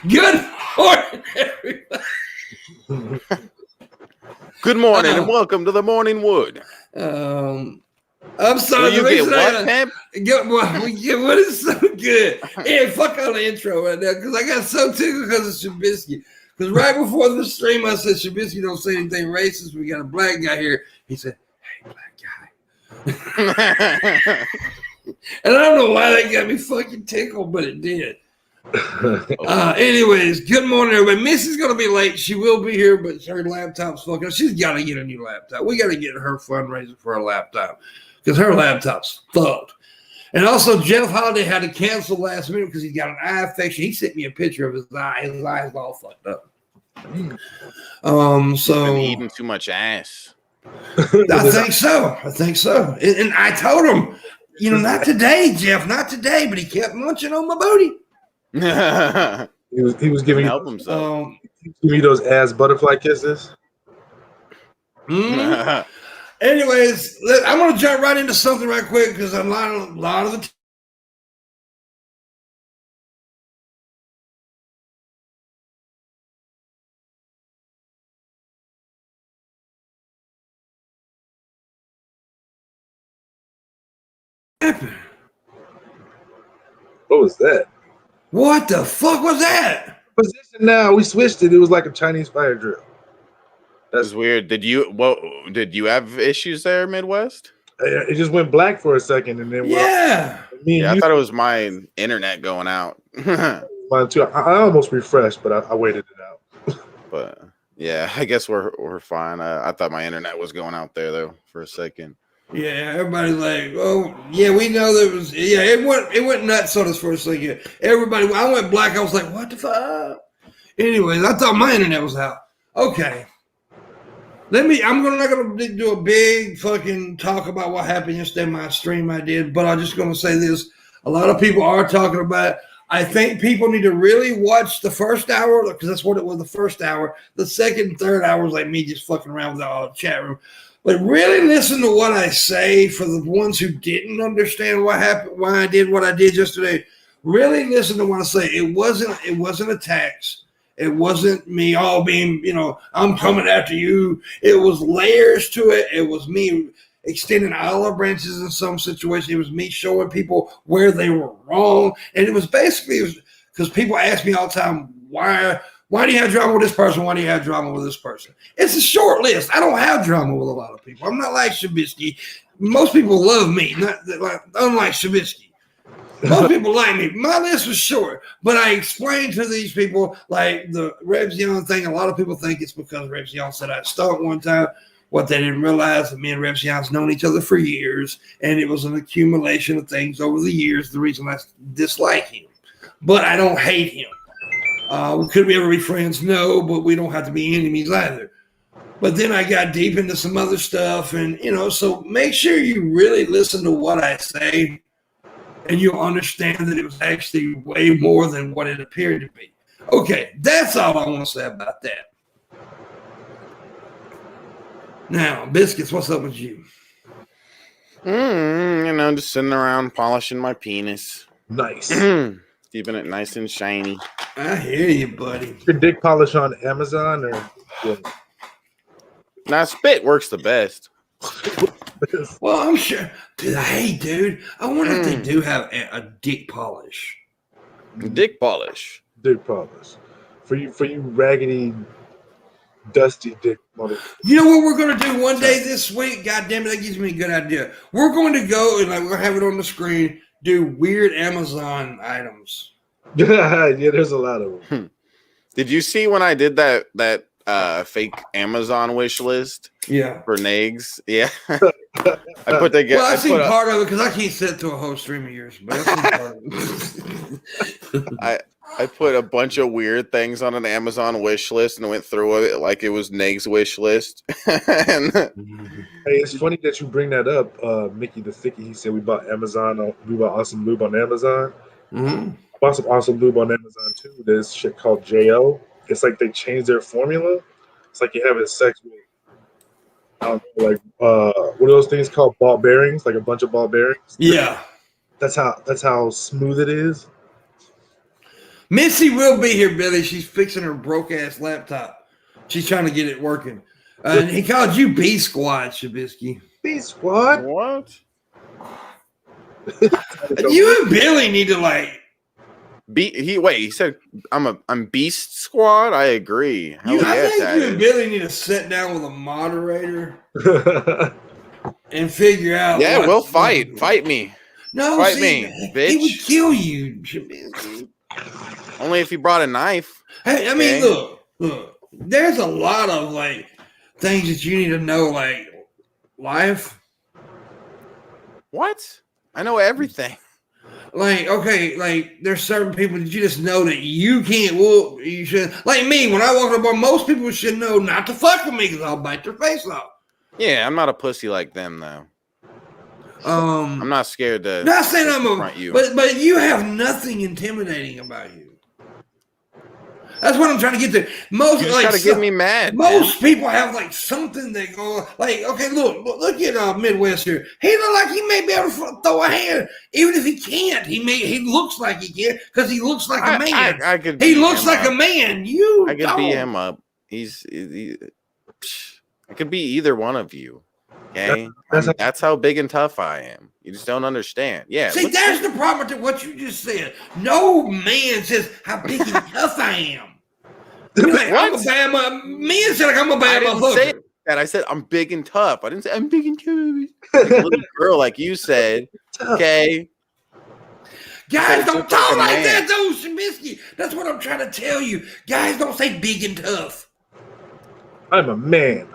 Good morning, everybody. Good morning and welcome to the Morning Wood. I'm sorry. Will you get what, Pimp? What is so good? Yeah, fuck on the intro right now because I got so tickled because of Shabisky. Because right before the stream, I said, Shabisky, don't say anything racist. We got a black guy here. He said, hey, black guy. And I don't know why that got me fucking tickled, but it did. Anyways, good morning, everybody. Missy's going to be late. She will be here, but her laptop's fucking up. She's got to get a new laptop. We got to get her fundraising for her laptop because her laptop's fucked. And also, Jeff Holiday had to cancel last minute because he's got an eye infection. He sent me a picture of his eye. His eye's all fucked up. So been eating too much ass. I think so. And I told him, not today, Jeff, not today. But he kept munching on my booty. he was giving help himself. Give me those ass butterfly kisses. Anyways, I'm gonna jump right into something right quick because a lot of the What was that? What the fuck was that? Position now. We switched it. It was like a Chinese fire drill. That's weird. Did you have issues there, Midwest? It just went black for a second, and then I thought it was my internet going out. Mine too. I almost refreshed, but I waited it out. But yeah, I guess we're fine. I thought my internet was going out there though for a second. Yeah, everybody's like, oh yeah, we know there was. Yeah, it went nuts on us for a second. Everybody, I went black. I was like, what the fuck? Anyways, I thought my internet was out. Okay. I'm not gonna do a big fucking talk about what happened yesterday in my stream I did, but I'm just gonna say this. A lot of people are talking about it. I think people need to really watch the first hour because that's what it was, the first hour. The second and third hour was like me just fucking around with the chat room. But really listen to what I say for the ones who didn't understand what happened, why I did what I did yesterday. Really listen to what I say. It wasn't attacks. It wasn't me all being, I'm coming after you. It was layers to it. It was me extending olive branches in some situations. It was me showing people where they were wrong. And it was basically because people ask me all the time, why do you have drama with this person? Why do you have drama with this person? It's a short list. I don't have drama with a lot of people. I'm not like Shabisky. Most people love me, unlike Shabisky. Most people like me. My list was short, but I explained to these people, like the Rebzion thing. A lot of people think it's because Rebzion said I stunk one time. What they didn't realize that me and Rebzion's known each other for years, and it was an accumulation of things over the years. The reason I dislike him, but I don't hate him. Could we ever be friends? No, but we don't have to be enemies either. But then I got deep into some other stuff, and so make sure you really listen to what I say. And you'll understand that it was actually way more than what it appeared to be. Okay, that's all I want to say about that. Now, Biscuits, what's up with you? Just sitting around polishing my penis. Nice. Keeping it nice and shiny. I hear you, buddy. Your dick polish on Amazon or what? Now, spit works the best. Well, I'm sure. Dude, I wonder if they do have a dick polish. Dick polish. Dick polish. For you raggedy, dusty dick mother. You know what we're going to do one day this week? God damn it, that gives me a good idea. We're going to go and we're going to have it on the screen, do weird Amazon items. Yeah, there's a lot of them. Did you see when I did that fake Amazon wish list? Yeah. For Nags? Yeah. I put that. Well, I've seen part of it because I can't sit through a whole stream of yours, but I've seen part of it. I put a bunch of weird things on an Amazon wish list and went through it like it was Nags wish list. Hey, it's funny that you bring that up, Mickey the Thicky. He said we bought awesome lube on Amazon. Mm-hmm. I bought some awesome lube on Amazon too. There's shit called JO. It's like they changed their formula. It's like you're having sex with, I don't know, like what are those things called? Ball bearings, like a bunch of ball bearings. Yeah. That's how smooth it is. Missy will be here, Billy. She's fixing her broke ass laptop. She's trying to get it working. And he called you B Squad, Shabisky. B Squad. What? You and Billy need to like. He said I'm Beast Squad. I agree. I think you and Billy need to sit down with a moderator and figure out. Yeah, we'll fight. Fight me. No, fight me, bitch. He would kill you, Shabisky. Only if you brought a knife. Hey, I mean, look. There's a lot of like things that you need to know, like life. What? I know everything. Like, okay, like there's certain people that you just know that you can't whoop. You should, like me, when I walk up on, most people should know not to fuck with me because I'll bite their face off. Yeah, I'm not a pussy like them though. I'm not scared to. Not saying I'm confront you, but you have nothing intimidating about you. That's what I'm trying to get to. Most you just gotta get me mad. Most people have like something that go like, okay, look at Midwest here. He look like he may be able to throw a hand, even if he can't. He looks like he can because he looks like a man. He looks like a man. I could beat him up. I could be either one of you. Okay, that's how big and tough I am. You just don't understand. Yeah. See, there's the problem with what you just said. No man says how big and tough I am. Like, I'm a bad man said like I'm a bad motherfucker. Say that. I said I'm big and tough. I didn't say I'm big and tough. Like a little girl, like you said. Okay. Guys don't talk like that, though, Shabisky. That's what I'm trying to tell you. Guys don't say big and tough. I'm a man.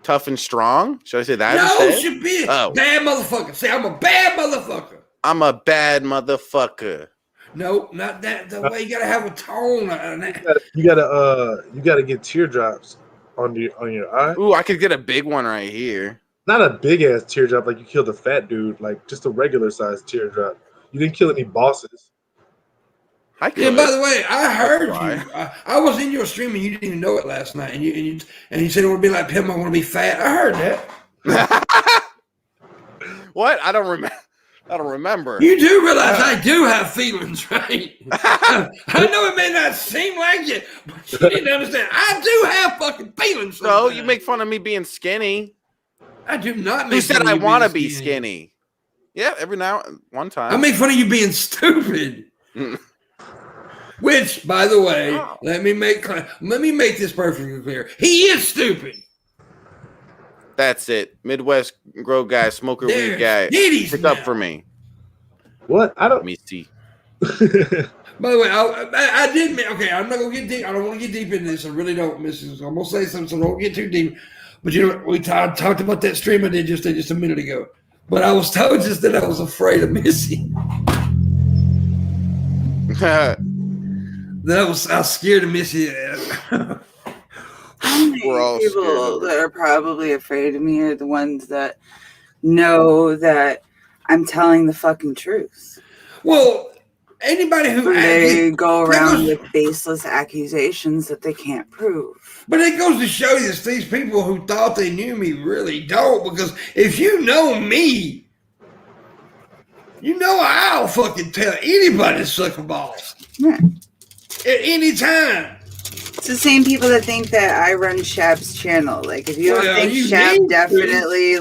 Tough and strong? Should I say that? No, Shabisky. Oh. Bad motherfucker. Say I'm a bad motherfucker. I'm a bad motherfucker. No, not that. The way you gotta have a tone on that. You gotta get teardrops on your eye. Ooh, I could get a big one right here. Not a big ass teardrop like you killed a fat dude, like just a regular sized teardrop. You didn't kill any bosses. Yeah, by the way, I heard you. I was in your stream and you didn't even know it last night. And you said it would be like Pimpmunk, I want to be fat. I heard that. What? I don't remember. You do realize I do have feelings, right? I know it may not seem like it, but you didn't understand. I do have fucking feelings. So you make fun of me being skinny. I do not make Who fun said of I you want to being be skinny? Yeah, one time. I make fun of you being stupid. Which, by the way, let me make this perfectly clear. He is stupid. That's it. Midwest grow guy, smoker weed guy. Pick up for me. What? I don't. Let me see. By the way, I did. Okay, I'm not gonna get deep. I don't want to get deep into this. I really don't, Mrs. I'm gonna say something, so don't get too deep. But you know, we talked about that stream I did just a minute ago. But I was told just that I was afraid of Missy. I was scared of Missy. We're all people that are probably afraid of me are the ones that know that I'm telling the fucking truth. Well, anybody who they go around with baseless accusations that they can't prove. But it goes to show you that these people who thought they knew me really don't, because if you know me, you know I'll fucking tell anybody to suck a balls. Yeah. At any time. It's the same people that think that I run Shab's channel. Like, if you don't think Shab definitely,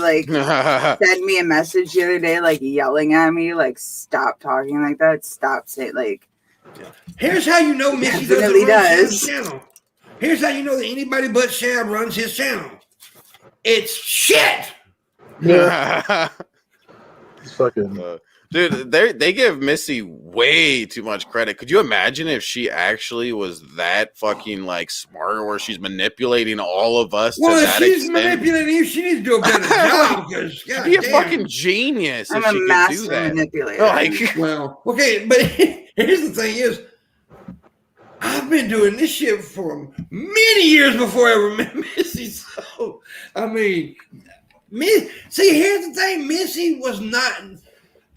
sent me a message the other day, yelling at me, stop talking like that, stop saying, Here's how you know Missy definitely does his channel. Here's how you know that anybody but Shab runs his channel. It's shit! Yeah. It's fucking... Dude, they give Missy way too much credit. Could you imagine if she actually was that fucking smart, or she's manipulating all of us? Well, to if that she's extent? manipulating you, she needs to do a better job. Because she'd be a fucking genius if she could do that. Manipulator. Well, okay, but here's the thing: is I've been doing this shit for many years before I ever met Missy. So I mean, see, here's the thing: Missy was not.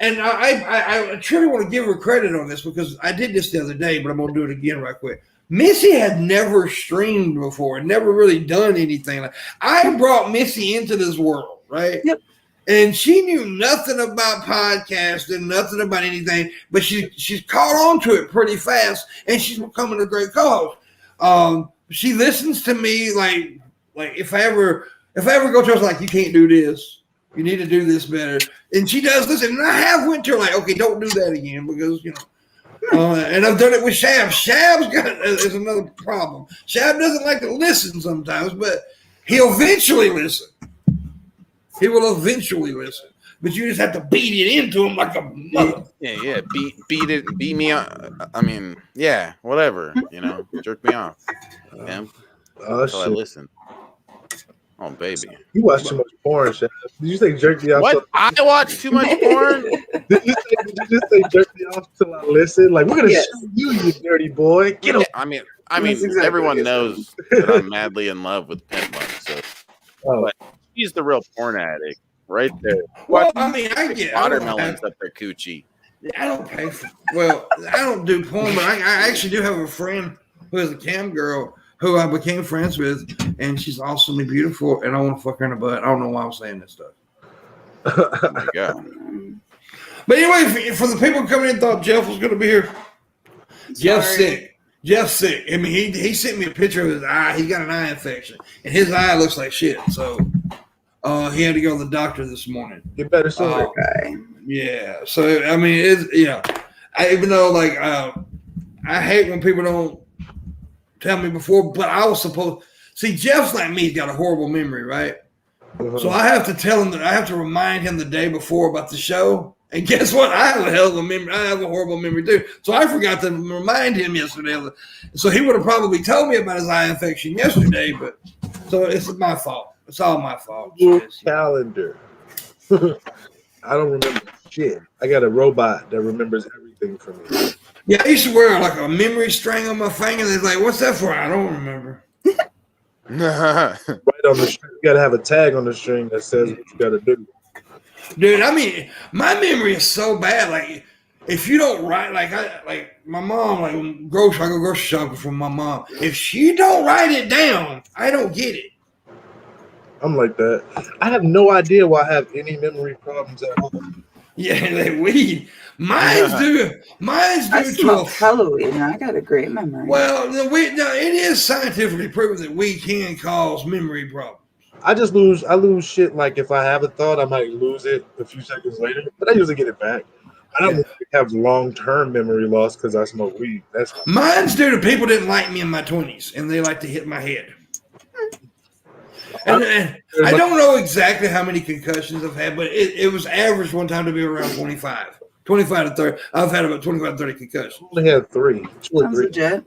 And I truly want to give her credit on this, because I did this the other day, but I'm going to do it again right quick. Missy had never streamed before and never really done anything. I brought Missy into this world, right? Yep. And she knew nothing about podcasting, nothing about anything, but she's caught on to it pretty fast, and she's becoming a great co-host. She listens to me like if I ever go to her, like, you can't do this, you need to do this better, and she does listen. And I have went to her like, okay, don't do that again, because and I've done it with Shab. Shab's is another problem. Shab doesn't like to listen sometimes, but he'll eventually listen. He will eventually listen, but you just have to beat it into him like a mother. Yeah. Beat me up. I mean, yeah, whatever. Jerk me off. Yeah. Until I listen. Oh, baby. You watch too much porn, Shab. Did you say jerk me off? What? I watch too much porn? Did you just say jerk me off till I listen? Like, we're gonna show you, you dirty boy. Get him. I mean, everyone knows that I'm madly in love with Pimpmunk, so. But he's the real porn addict, right there. Well, I mean, I get watermelons up their coochie. I don't pay for. Well, I don't do porn, but I actually do have a friend who is a cam girl who I became friends with, and she's awesomely beautiful, and I want to fuck her in the butt. I don't know why I'm saying this stuff. Oh my God. But anyway, for the people coming in, thought Jeff was going to be here. Jeff's sick. I mean, he sent me a picture of his eye. He's got an eye infection, and his eye looks like shit. So he had to go to the doctor this morning. Get better soon. Okay. Yeah. So I mean, even though like I hate when people don't tell me before, but I was supposed. See, Jeff's like me. He's got a horrible memory, right? So I have to tell him that I have to remind him the day before about the show. And guess what? I have a hell of a memory. I have a horrible memory too. So I forgot to remind him yesterday. So he would have probably told me about his eye infection yesterday. But so it's my fault. It's all my fault. Calendar. I don't remember shit. I got a robot that remembers everything for me. Yeah, I used to wear like a memory string on my finger. They're like, "What's that for?" I don't remember. Right on the string. You got to have a tag on the string that says what you got to do. Dude, I mean, my memory is so bad. Like, if you don't write, like my mom, like I go grocery shopping for my mom. If she don't write it down, I don't get it. I'm like that. I have no idea why I have any memory problems at home. Yeah, mine's due. I smoked Halloween. I got a great memory. Well, it is scientifically proven that weed can cause memory problems. I lose shit. Like if I have a thought, I might lose it a few seconds later, but I usually get it back. I don't have long-term memory loss because I smoke weed. Mine's due to people didn't like me in my 20s, and they like to hit my head. And I don't know exactly how many concussions I've had, but it was average one time to be around 25 to 30. I've had about 25 to 30 concussions. I only had 3. Sounds legit.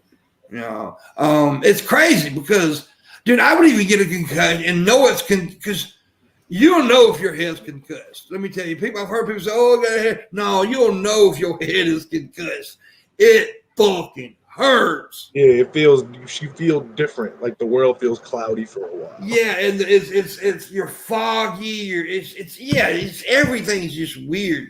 Yeah, it's crazy because, dude, I would even get a concussion and know it's because you'll know if your head's concussed. Let me tell you, I've heard people say, "Oh, I got a head." No, you'll know if your head is concussed. It fucking hurts. Yeah, you feel different. Like the world feels cloudy for a while. Yeah, and it's you're foggy. It's everything's just weird,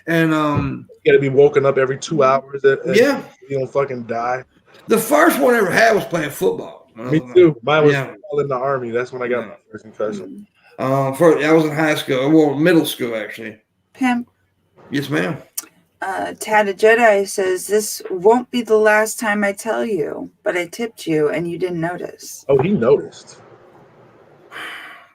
and you gotta be woken up every 2 hours. You don't fucking die. The first one I ever had was playing football. Me too. Mine was in the Army. That's when I got my first concussion. I was in high school, well, middle school actually. Pam. Yes, ma'am. Tad Jedi says, "This won't be the last time I tell you, but I tipped you and you didn't notice." Oh, he noticed.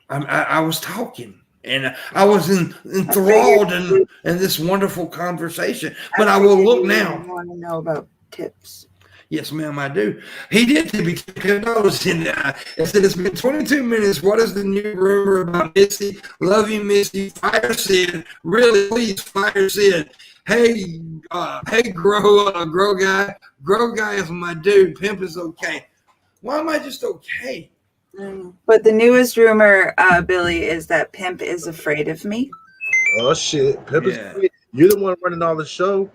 I was talking and I was enthralled in this wonderful conversation. But I will look now. I want to know about tips. Yes, ma'am, I do. He did tip me. Notice in there. It said, "It's been 22 minutes. What is the new rumor about Missy? Love you, Missy. Fire Sid. Really, please, fire Sid. Hey, grow guy. Grow guy is my dude. Pimp is okay." Why am I just okay? But the newest rumor, Billy, is that Pimp is afraid of me. Oh shit, Pimp is afraid. You're the one running all the show.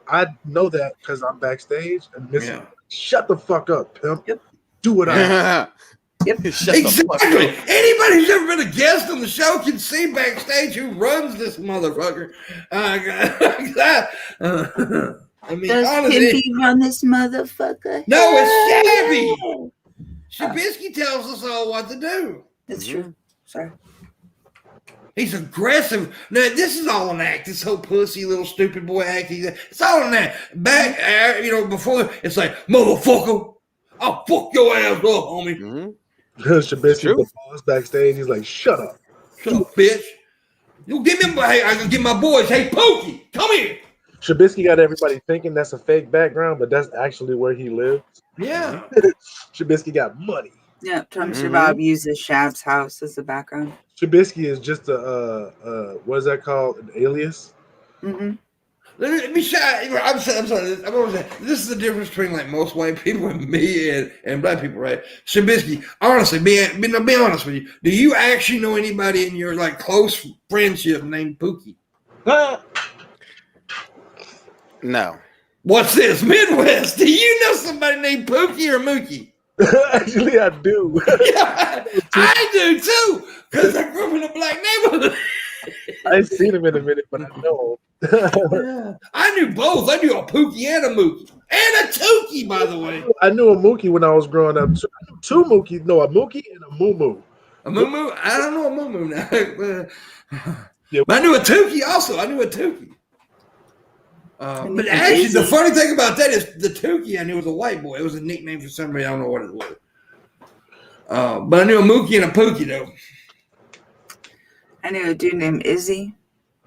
I know that because I'm backstage and Missy. Shut the fuck up, Pimp. Yep. Do what I. Yep. Exactly. Anybody who's ever been a guest on the show can see backstage who runs this motherfucker. I mean, does honestly, Pimpy run this motherfucker? No, it's Shabby. Shabisky tells us all what to do. That's true. Sorry. He's aggressive. Now, this is all an act. This whole pussy little stupid boy act. It's all an act. Back, before, it's like, motherfucker, I'll fuck your ass up, homie. Mm-hmm. Shabisky's the boss backstage. He's like, shut up. Shut up, bitch. You give me, hey, I can get my boys. Hey, Pookie, come here. Shabisky got everybody thinking that's a fake background, but that's actually where he lives. Yeah. Shabisky got money. Yeah, Trumpster Bob uses Shab's house as the background. Shabisky is just a what is that called? An alias? Mm-hmm. Let me say, I'm sorry. This is the difference between like most white people and me and black people, right? Shabisky, honestly, be honest with you. Do you actually know anybody in your like close friendship named Pookie? No. What's this? Midwest. Do you know somebody named Pookie or Mookie? Actually, I do. Yeah, I do too, because I grew up in a black neighborhood. I ain't seen him in a minute, but I know him. Yeah. I knew both. I knew a Pookie and a Mookie. And a Tookie, by the way. I knew a Mookie when I was growing up. So I knew two Mookies. No, a Mookie and a Moo Moo. A Moo Moo? I don't know a Moo Moo now. Yeah. But I knew a Tookie also. I knew a Tookie. But actually, the funny thing about that is the Tookie I knew was a white boy. It was a nickname for somebody. I don't know what it was. But I knew a Mookie and a Pookie, though. I knew a dude named Izzy.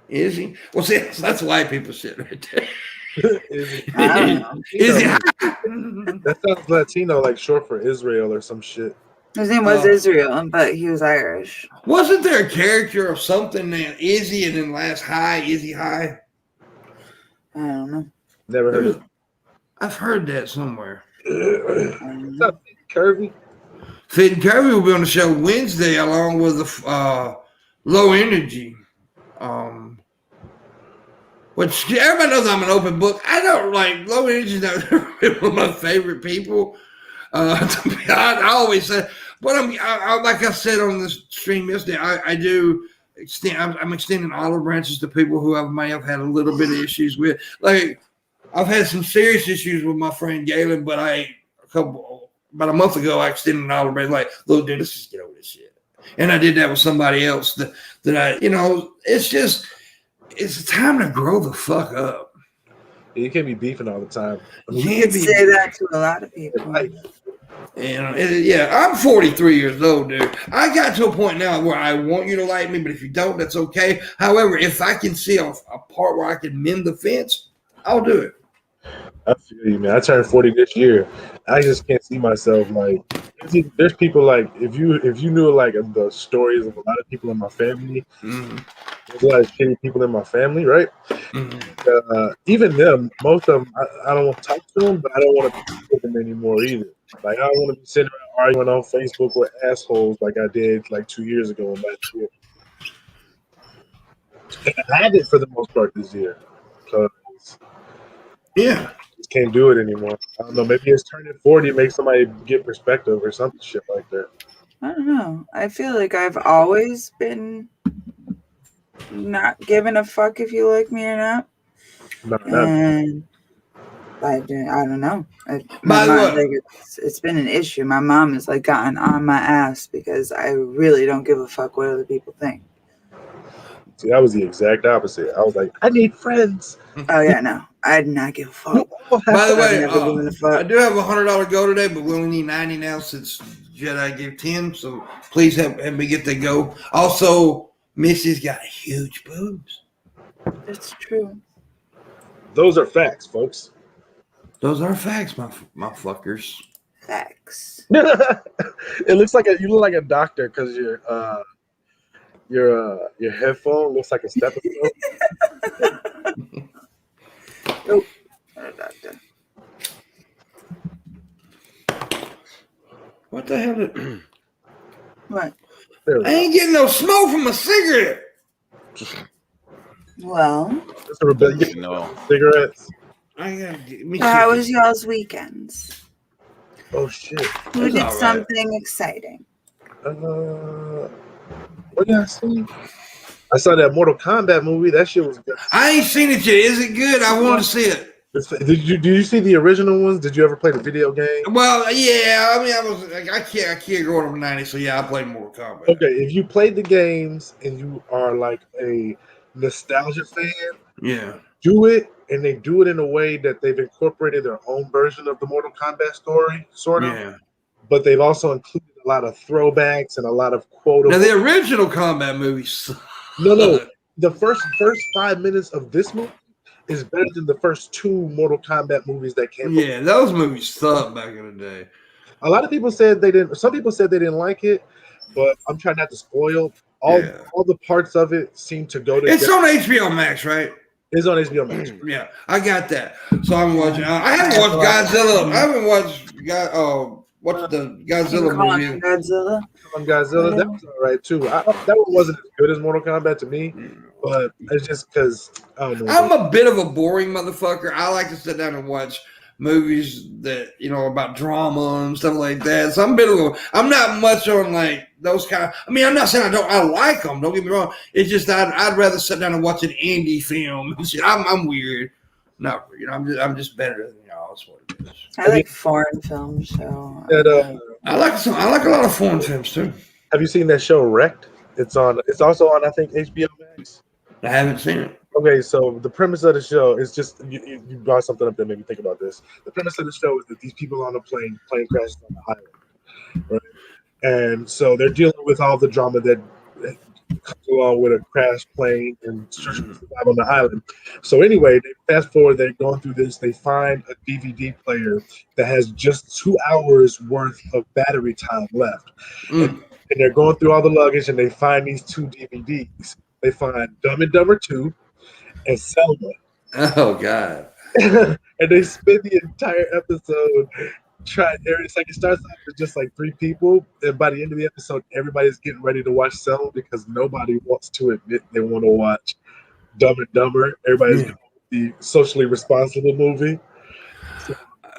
Izzy? Well, see, that's white people shit right there. Izzy. I don't know. Izzy. That sounds Latino, like short for Israel or some shit. His name was Israel, but he was Irish. Wasn't there a character of something named Izzy and then last High, Izzy High? I don't know. Never heard of it. I've heard that somewhere. What's up, Curvy? Fit and Curvy will be on the show Wednesday along with the Low Energy. Which everybody knows I'm an open book. I don't like Low Energy is not one of my favorite people. I always say, but I like I said on this stream yesterday, I do extend. I'm extending olive branches to people who I may have had a little bit of issues with. Like I've had some serious issues with my friend Galen, but about a month ago I extended an olive branch. Like, look, dude, let's just get over this shit. And I did that with somebody else that I, it's time to grow the fuck up. You can't be beefing all the time. You can say that to a lot of people. I'm 43 years old, dude. I got to a point now where I want you to like me, but if you don't, that's okay. However, if I can see a part where I can mend the fence, I'll do it. I feel you, man. I turned 40 this year. I just can't see myself like. There's people like if you knew like the stories of a lot of people in my family. Mm-hmm. There's a lot of shitty people in my family, right? Mm-hmm. Even them, most of them, I don't want to talk to them, but I don't want to talk to them anymore either. Like I don't want to be sitting around arguing on Facebook with assholes like I did like 2 years ago and last year. And I had it for the most part this year. Yeah. Just can't do it anymore. I don't know. Maybe it's turning 40 makes somebody get perspective or something shit like that. I don't know. I feel like I've always been not giving a fuck if you like me or not. And I don't know. It's been an issue. My mom has like gotten on my ass because I really don't give a fuck what other people think. See, that was the exact opposite. I was like, I need friends. Oh yeah, no, I did not give a fuck. By the way, I do have $100 go today, but we only need 90 now since Jedi gave 10. So please help me get that go. Also, Missy's got huge boobs. That's true. Those are facts, folks. Those are facts, my fuckers. Facts. It looks like you look like a doctor because your headphone looks like a stethoscope. Nope, not a doctor. What the hell? What? I ain't getting no smoke from a cigarette. Well, it's a rebellion. No Cigarettes. How was y'all's weekends? Oh shit! Who did something exciting? What did I see? I saw that Mortal Kombat movie. That shit was good. I ain't seen it yet. Is it good? I want to see it. Do you see the original ones? Did you ever play the video game? Well, yeah. I mean, I was like, I can't grow up in the 90s, so yeah, I played Mortal Kombat. Okay, if you played the games and you are like a nostalgia fan, Yeah. do it, and they do it in a way that they've incorporated their own version of the Mortal Kombat story, sort of. Yeah. But they've also included a lot of throwbacks and a lot of quotable. Now the original Kombat movies. No. The first 5 minutes of this movie is better than the first 2 Mortal Kombat movies that came. Yeah, those movies sucked back in the day. A lot of people said they didn't. Some people said they didn't like it, but I'm trying not to spoil. All the parts of it seem to go together. It's on HBO Max, right? It's on HBO Max. Yeah, I got that. So I'm watching. I haven't watched Godzilla. I haven't watched what's the Godzilla movie? Godzilla. That was all right too. That one wasn't as good as Mortal Kombat to me, but it's just because I don't know. I'm a bit of a boring motherfucker. I like to sit down and watch movies that about drama and stuff like that. So I'm not much on like those kind of. I mean, I'm not saying I like them. Don't get me wrong. It's just I'd rather sit down and watch an indie film and shit. I'm weird. Not I'm just better than y'all. That's what it is. I like foreign films, so I like a lot of foreign films too. Have you seen that show Wrecked? It's also on I think HBO Max. I haven't seen it. Okay, so the premise of the show is just you brought something up that made me think about this. The premise of the show is that these people on a plane crashes on the island, right? And so they're dealing with all the drama that comes along with a crash plane and survive on the island. So anyway, they fast forward, they're going through this, they find a DVD player that has just 2 hours worth of battery time left. And they're going through all the luggage and they find these 2 DVDs. They find Dumb and Dumber 2 and Selma. Oh God. And they spend the entire episode it's like it starts off with just like 3 people, and by the end of the episode, everybody's getting ready to watch Selma because nobody wants to admit they want to watch Dumb and Dumber. Everybody's going with the socially responsible movie.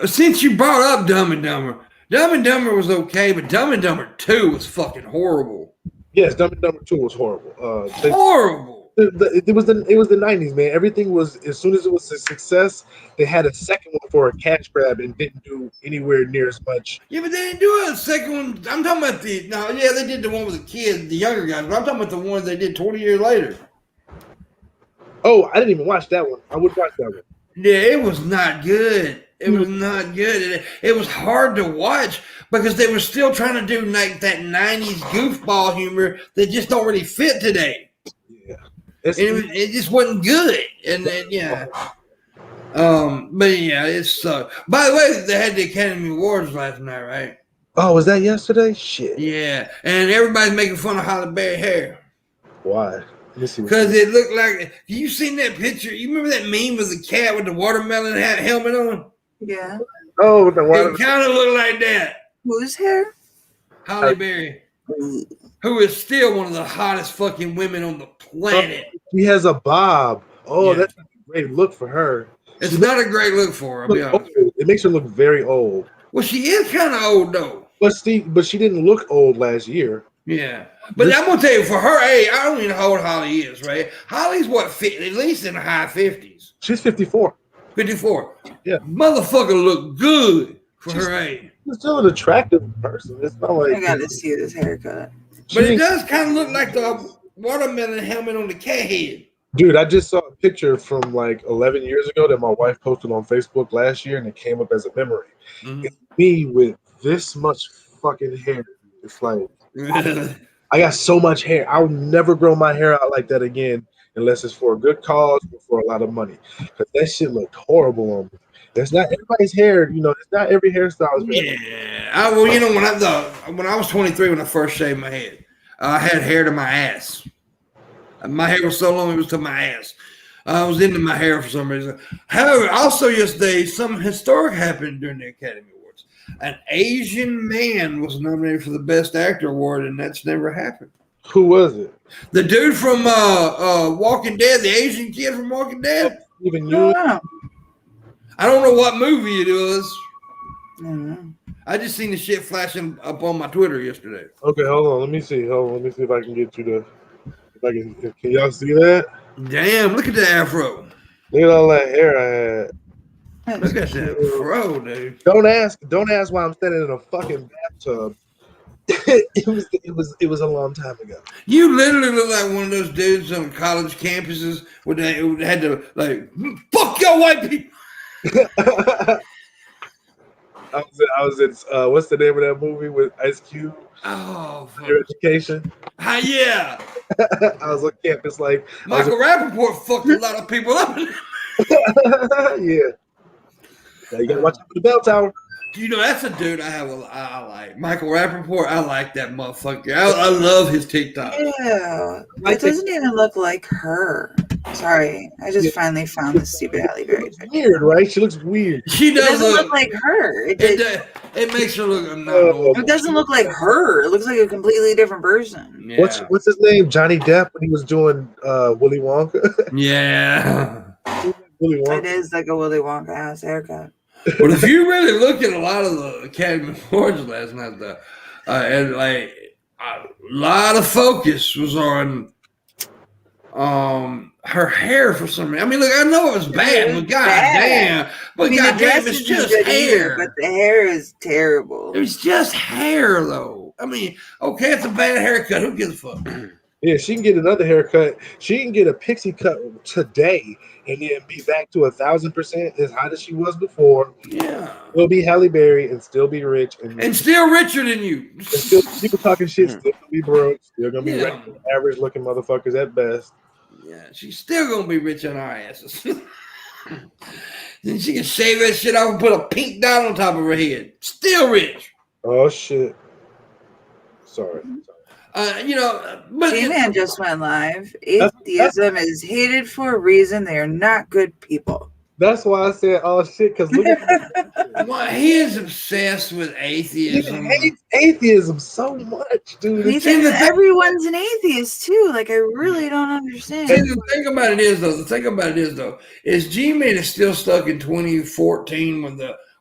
Since you brought up Dumb and Dumber was okay, but Dumb and Dumber 2 was fucking horrible. Yes, Dumb and Dumber 2 was horrible. Horrible. It was the 90s, man. Everything was, as soon as it was a success, they had a second one for a cash grab and didn't do anywhere near as much. Yeah, but they didn't do a second one. I'm talking about they did the one with the kids, the younger guys, but I'm talking about the one they did 20 years later. Oh, I didn't even watch that one. I would watch that one. Yeah, it was not good. It was not good. It was hard to watch because they were still trying to do like that 90s goofball humor that just don't really fit today. Yeah. It just wasn't good. And then, but yeah, it sucked. By the way, they had the Academy Awards last night, right? Oh, was that yesterday? Shit. Yeah, and everybody's making fun of Halle Berry hair. Why? Because it looked like, you seen that picture? You remember that meme with the cat with the watermelon helmet on? Yeah. Oh, the watermelon. It kind of looked like that. Whose hair? Halle Berry. Who is still one of the hottest fucking women on the planet. She has a bob. Oh, that's a great look for her. It's not a great look for her, I'll be honest. It makes her look very old. Well, she is kind of old, though. But she didn't look old last year. Yeah. But I'm going to tell you, for her age, I don't even know how old Holly is, right? Holly's at least in the high 50s. She's 54. 54. Yeah. Motherfucker look good for her age. She's still an attractive person. It's not like I got to see this haircut. But it does kind of look like the watermelon helmet on the cat head. Dude, I just saw a picture from like 11 years ago that my wife posted on Facebook last year, and it came up as a memory. Mm-hmm. It's me with this much fucking hair. It's like, I got so much hair. I'll never grow my hair out like that again unless it's for a good cause or for a lot of money. Because that shit looked horrible on me. That's not everybody's hair, it's not every hairstyle. Yeah. When I was 23, when I first shaved my head, I had hair to my ass. My hair was so long it was to my ass. I was into my hair for some reason. However, also yesterday, something historic happened during the Academy Awards. An Asian man was nominated for the Best Actor Award, and that's never happened. Who was it? The dude from Walking Dead, the Asian kid from Walking Dead. Even you? I don't know what movie it was. Mm-hmm. I just seen the shit flashing up on my Twitter yesterday. Okay, hold on. Let me see if I can get you to. Can y'all see that? Damn! Look at the afro. Look at all that hair I had. Look at that fro, dude. Don't ask why I'm standing in a fucking bathtub. it was a long time ago. You literally look like one of those dudes on college campuses where they had to like fuck your white people. I was in what's the name of that movie with Ice Cube? Oh, Your Education. Yeah. I was on campus like Michael Rappaport fucked a lot of people up. Yeah. Now you gotta watch out for the bell tower. You know, that's a dude I like. Michael Rappaport, I like that motherfucker. I love his TikTok. Yeah. It doesn't even look like her. Sorry. I just finally found this stupid Halle Berry picture. Weird, right? She looks weird. She does doesn't look like her. It makes her look normal. It doesn't look like her. It looks like a completely different person. Yeah. What's his name? Johnny Depp when he was doing Willy Wonka. Yeah. Willy Wonka. It is like a Willy Wonka ass haircut. But if you really look at a lot of the Academy Awards last night, and like a lot of focus was on her hair for some reason. I mean, look, I know it was bad, but goddamn, but goddamn, it's just hair. But the hair is terrible. It's just hair, though. I mean, okay, it's a bad haircut. Who gives a fuck? Yeah, she can get another haircut. She can get a pixie cut today and then be back to 1,000% as hot as she was before. Yeah. Still be Halle Berry and still be rich. And still richer than you. And still people talking shit, still gonna be broke, still gonna be regular, average looking motherfuckers at best. Yeah, she's still gonna be rich on our asses. Then she can shave that shit off and put a pink dot on top of her head. Still rich. Oh shit. Sorry. But G-Man just went live. Atheism is hated for a reason. They are not good people. That's why I said, "Oh shit," because look at well, he is obsessed with atheism. He hates atheism so much, dude. He thinks everyone's an atheist too. Like I really don't understand. The thing about it is though, is G-Man is still stuck in 2014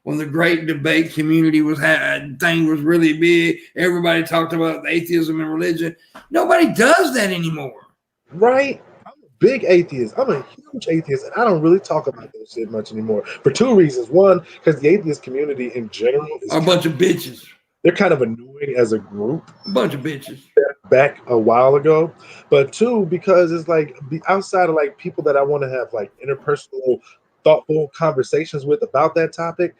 when the great debate community thing was really big. Everybody talked about atheism and religion. Nobody does that anymore. Right? I'm a big atheist. I'm a huge atheist, and I don't really talk about that shit much anymore for two reasons. One, because the atheist community in general is a bunch of bitches. They're kind of annoying as a group. A bunch of bitches. Back a while ago. But two, because it's like outside of like people that I want to have like interpersonal thoughtful conversations with about that topic.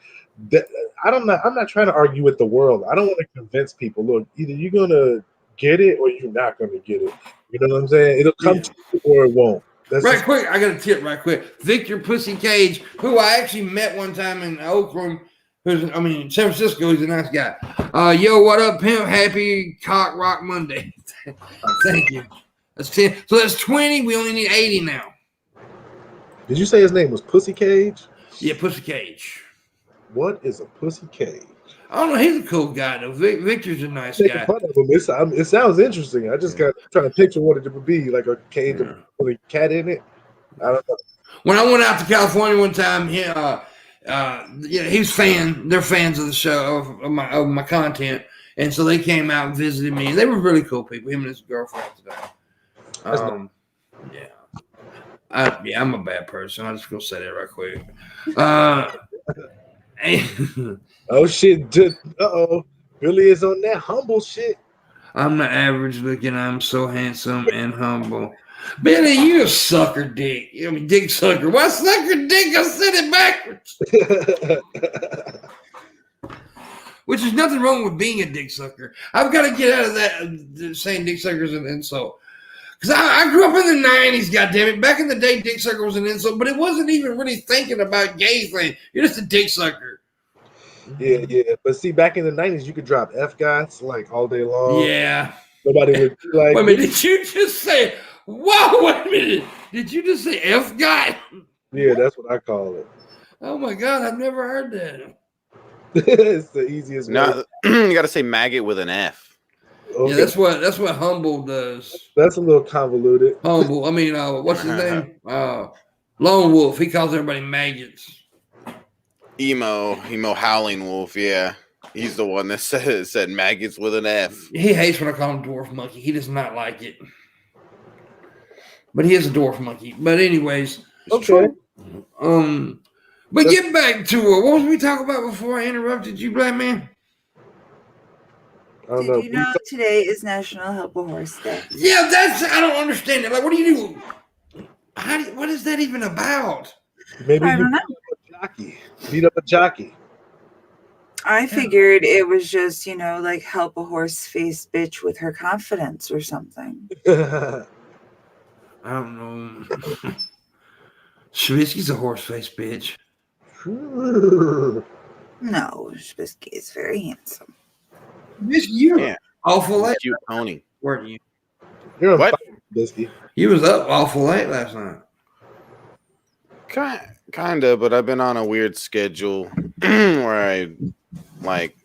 I'm not trying to argue with the world. I don't want to convince people. Look, either you're gonna get it or you're not gonna get it. You know what I'm saying? It'll come to you or it won't. That's quick. I got a tip right quick. Victor Pussy Cage, who I actually met one time in Oakland, San Francisco. He's a nice guy. Yo, what up, pimp? Happy Cock Rock Monday. Thank you. That's 10. So that's 20. We only need 80 now. Did you say his name was Pussy Cage? Yeah, Pussy Cage. What is a pussy cage? I don't know. He's a cool guy, though. Victor's a nice guy. Fun of him. It sounds interesting. I just got trying to picture what it would be, like a cage with a cat in it. I don't know. When I went out to California one time, he's they're fans of the show, of my content, and so they came out and visited me. And they were really cool people. Him and his girlfriend today. I'm a bad person. I'm just gonna say that right quick. Oh shit! Billy is on that humble shit. I'm the average looking. I'm so handsome and humble. Billy, you a sucker dick. I mean, dick sucker. Why sucker dick? I said it backwards. Which is nothing wrong with being a dick sucker. I've got to get out of that saying dick suckers an insult. Because I grew up in the 90s, goddammit. Back in the day, dick sucker was an insult, but it wasn't even really thinking about gay thing. You're just a dick sucker. Yeah. But see, back in the 90s, you could drop F-guys like all day long. Yeah. Nobody would be like. Wait a minute, did you just say, whoa, wait a minute. Did you just say F-guy? Yeah, that's what I call it. Oh my God, I've never heard that. It's the easiest way. No, you got to say maggot with an F. Okay. Yeah, that's what humble does. That's a little convoluted. Humble. I mean, what's his name? Lone Wolf. He calls everybody maggots. Emo howling wolf. Yeah, he's the one that said maggots with an F. He hates when I call him dwarf monkey. He does not like it. But he is a dwarf monkey. But anyways, okay. But get back to what was we talking about before I interrupted you, black man? I don't Did know. you know today is National Help a Horse Day? Yeah, I don't understand it. Like, what do you do? What is that even about? Maybe I you don't know. beat up a jockey. I figured it was just, like help a horse-faced bitch with her confidence or something. I don't know. Shabisky's a horse-faced bitch. No, Shabisky is very handsome. Shabisky, you were awful late. Cute pony. Weren't you? You're What? Bisky. You was up awful late last night. Kinda, but I've been on a weird schedule where I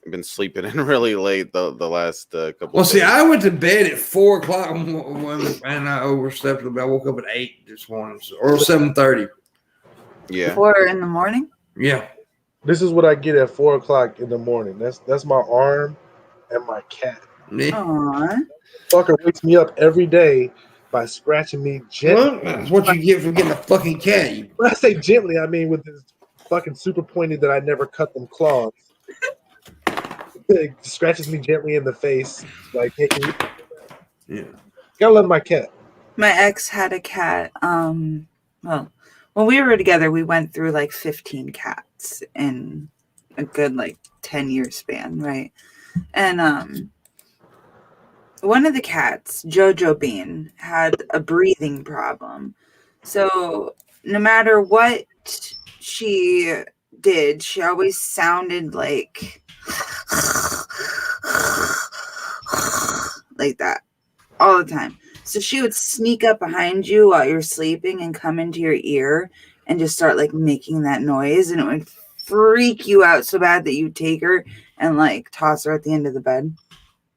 been sleeping in really late the last couple. Well, days. see, I went to bed at 4 o'clock and I overslept. I woke up at 8 this morning, or 7:30. Yeah. 4 in the morning? Yeah. This is what I get at 4 o'clock in the morning. That's my arm and my cat. Yeah. Aww. Fucker wakes me up every day by scratching me gently. Well, that's what you get for getting a fucking cat. When I say gently, I mean with this fucking super pointed that I never cut them claws. It scratches me gently in the face, like, hey, can you? Yeah. Gotta love my cat. My ex had a cat. Well, when we were together, we went through like 15 cats in a good 10-year span, right? And one of the cats, Jojo Bean, had a breathing problem. So no matter what she did, she always sounded like that all the time. So she would sneak up behind you while you're sleeping and come into your ear and just start making that noise, and it would freak you out so bad that you'd take her and toss her at the end of the bed.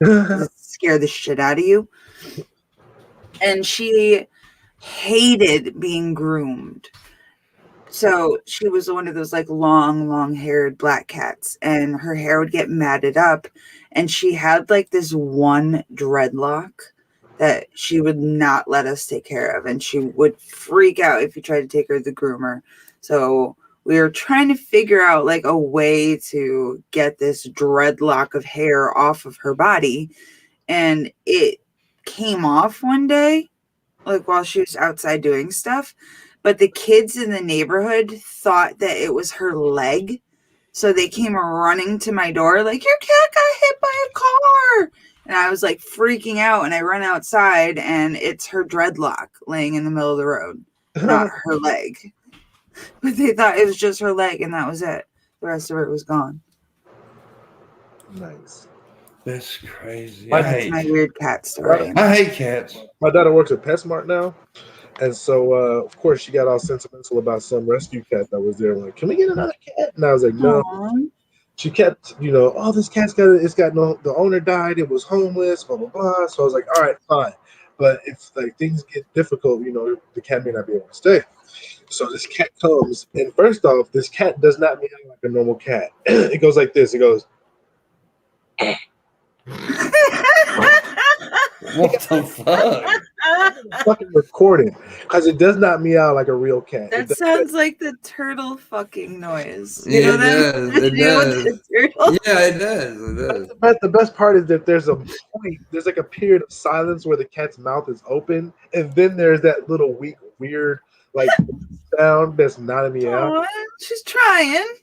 It scared the shit out of you. And she hated being groomed. So she was one of those long haired black cats, and her hair would get matted up, and she had this one dreadlock that she would not let us take care of, and she would freak out if you tried to take her to the groomer. So we were trying to figure out a way to get this dreadlock of hair off of her body, and it came off one day while she was outside doing stuff. But the kids in the neighborhood thought that it was her leg. So they came running to my door your cat got hit by a car. And I was freaking out, and I run outside, and it's her dreadlock laying in the middle of the road, not her leg. But they thought it was just her leg, and that was it. The rest of it was gone. Nice. That's crazy. That's my weird cat story. I hate cats. My daughter works at PetSmart now. And so, of course, she got all sentimental about some rescue cat that was there. Can we get another cat? And I was like, no. Aww. She kept, oh, this cat's the owner died. It was homeless, blah, blah, blah. So I was like, all right, fine. But if things get difficult, the cat may not be able to stay. So this cat comes, and first off, this cat does not meow like a normal cat. It goes like this. It goes. What the fuck? Fucking recording, because it does not meow like a real cat. That sounds like the turtle fucking noise. Yeah, it does. It does. Yeah, it does. It does. The best part is that there's a point. There's a period of silence where the cat's mouth is open, and then there's that little weak, weird sound that's not a meow. Aww, she's trying.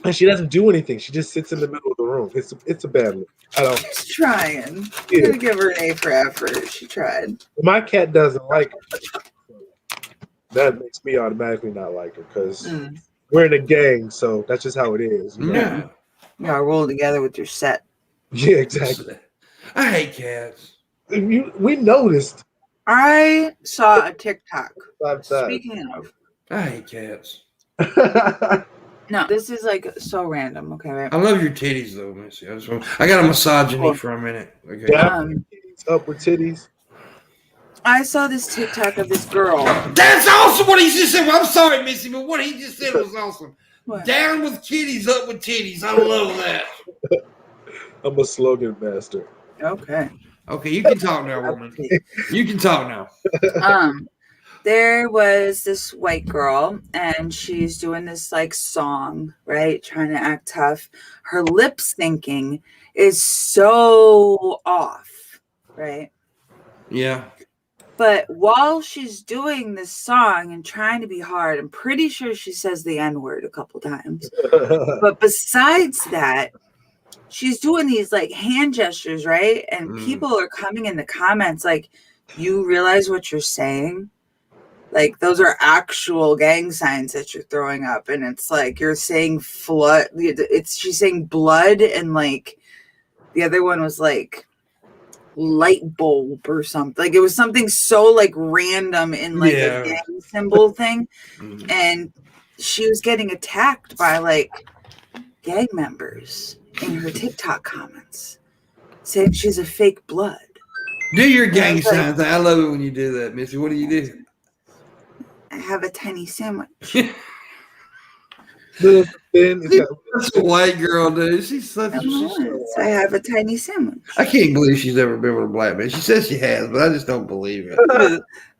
And she doesn't do anything. She just sits in the middle of the room. It's a bad look. She's trying. Yeah. I'm gonna give her an A for effort. She tried. My cat doesn't like her. That makes me automatically not like her because we're in a gang, so that's just how it is. Yeah. You gotta roll together with your set. Yeah, exactly. I hate cats. We noticed. I saw a TikTok. 5 times. Speaking of, I hate cats. no, this is so random. Okay, right? I love your titties though, Missy. I got a misogyny for a minute. Okay. Up with titties. I saw this TikTok of this girl. That's awesome. What he just said. Well, I'm sorry, Missy, but what he just said was awesome. What? Down with kitties, up with titties. I love that. I'm a slogan master. Okay. Okay, you can talk now, woman. You can talk now. there was this white girl, and she's doing this like song, right? Trying to act tough. Her lip syncing is so off, right? Yeah. But while she's doing this song and trying to be hard, I'm pretty sure she says the N-word a couple times. But besides that, she's doing these like hand gestures, right? And people are coming in the comments like, you realize what you're saying? Like, those are actual gang signs that you're throwing up. And it's like, you're saying flood. She's saying blood, and like the other one was like light bulb or something. Like, it was something so like random in like a gang symbol thing. And she was getting attacked by like gang members in her TikTok comments saying she's a fake blood. Do your gang signs. I love it when you do that, Missy. What do you do? I have a tiny sandwich. That's a white girl, dude. She's such a. I have a tiny sandwich. I can't believe she's ever been with a black man. She says she has, but I just don't believe it.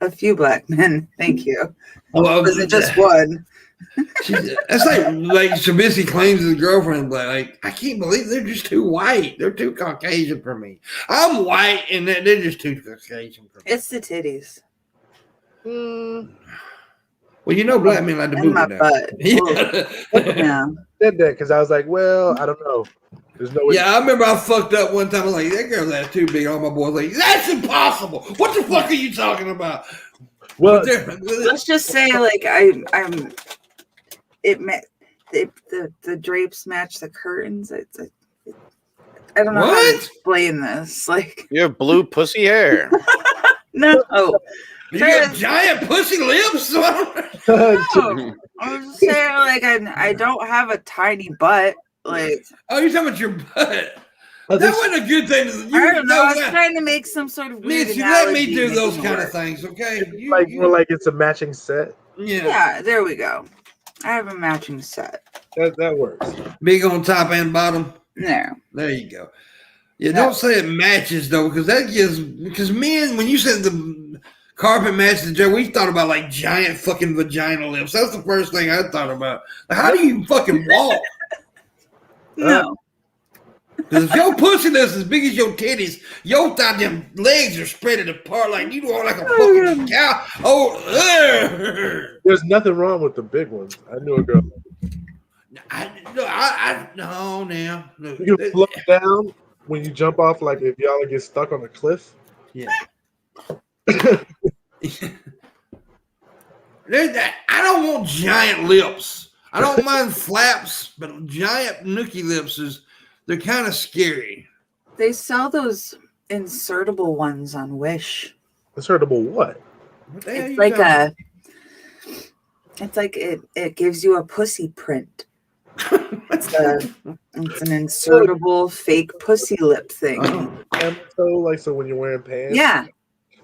A few black men, thank you. Well, was it just one? That's like Shabisky claims his girlfriend black. Like, I can't believe they're just too white. They're too Caucasian for me. I'm white, and they're just too Caucasian for me. It's the titties. Well, you know, black men like to move my butt. Yeah. Said that because I was like, well, I don't know. There's no way. Yeah, I remember I fucked up one time. I was like, that girl's that too big. All my boys like, that's impossible. What the fuck are you talking about? Well, let's just say, like, the drapes match the curtains. I don't know how to explain this. Like, you have blue pussy hair. No. You got giant pussy lips? No, I was just saying, like, I don't have a tiny butt. Like, oh, you're talking about your butt. That wasn't a good thing. I don't know. I was trying to make some sort of weird Mitch, you let me do those kind of things, okay? More like it's a matching set. Yeah, there we go. I have a matching set. That works. Big on top and bottom. There you go. Yeah, don't say it matches though, because men, when you said the carpet matches the dress, we thought about like giant fucking vagina lips. That's the first thing I thought about. Like, how do you fucking walk? No. Because if your pussy is as big as your titties, your goddamn legs are spread apart like you look like a fucking cow. There's nothing wrong with the big ones. I knew a girl. No. You can float down when you jump off, like if y'all get stuck on a cliff. Yeah. I don't want giant lips. I don't mind flaps, but giant nookie lips they're kind of scary. They sell those insertable ones on Wish. Insertable what? It's like it gives you a pussy print. It's an insertable fake pussy lip thing. So when you're wearing pants. Yeah.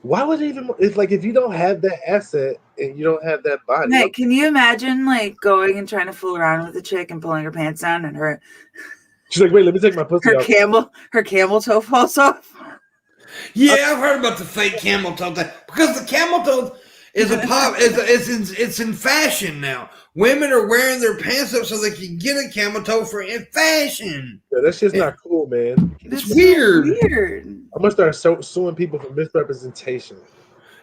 Why would it even? It's like if you don't have that asset and you don't have that body. Hey, can you imagine like going and trying to fool around with a chick and pulling her pants down and she's like, wait, let me take my pussy off. Her camel toe falls off. Yeah, I've heard about the fake camel toe thing because the camel toe is it's in fashion now. Women are wearing their pants up so they can get a camel toe in fashion. Yeah, that's just not cool, man. It's weird. I'm gonna start suing people for misrepresentation.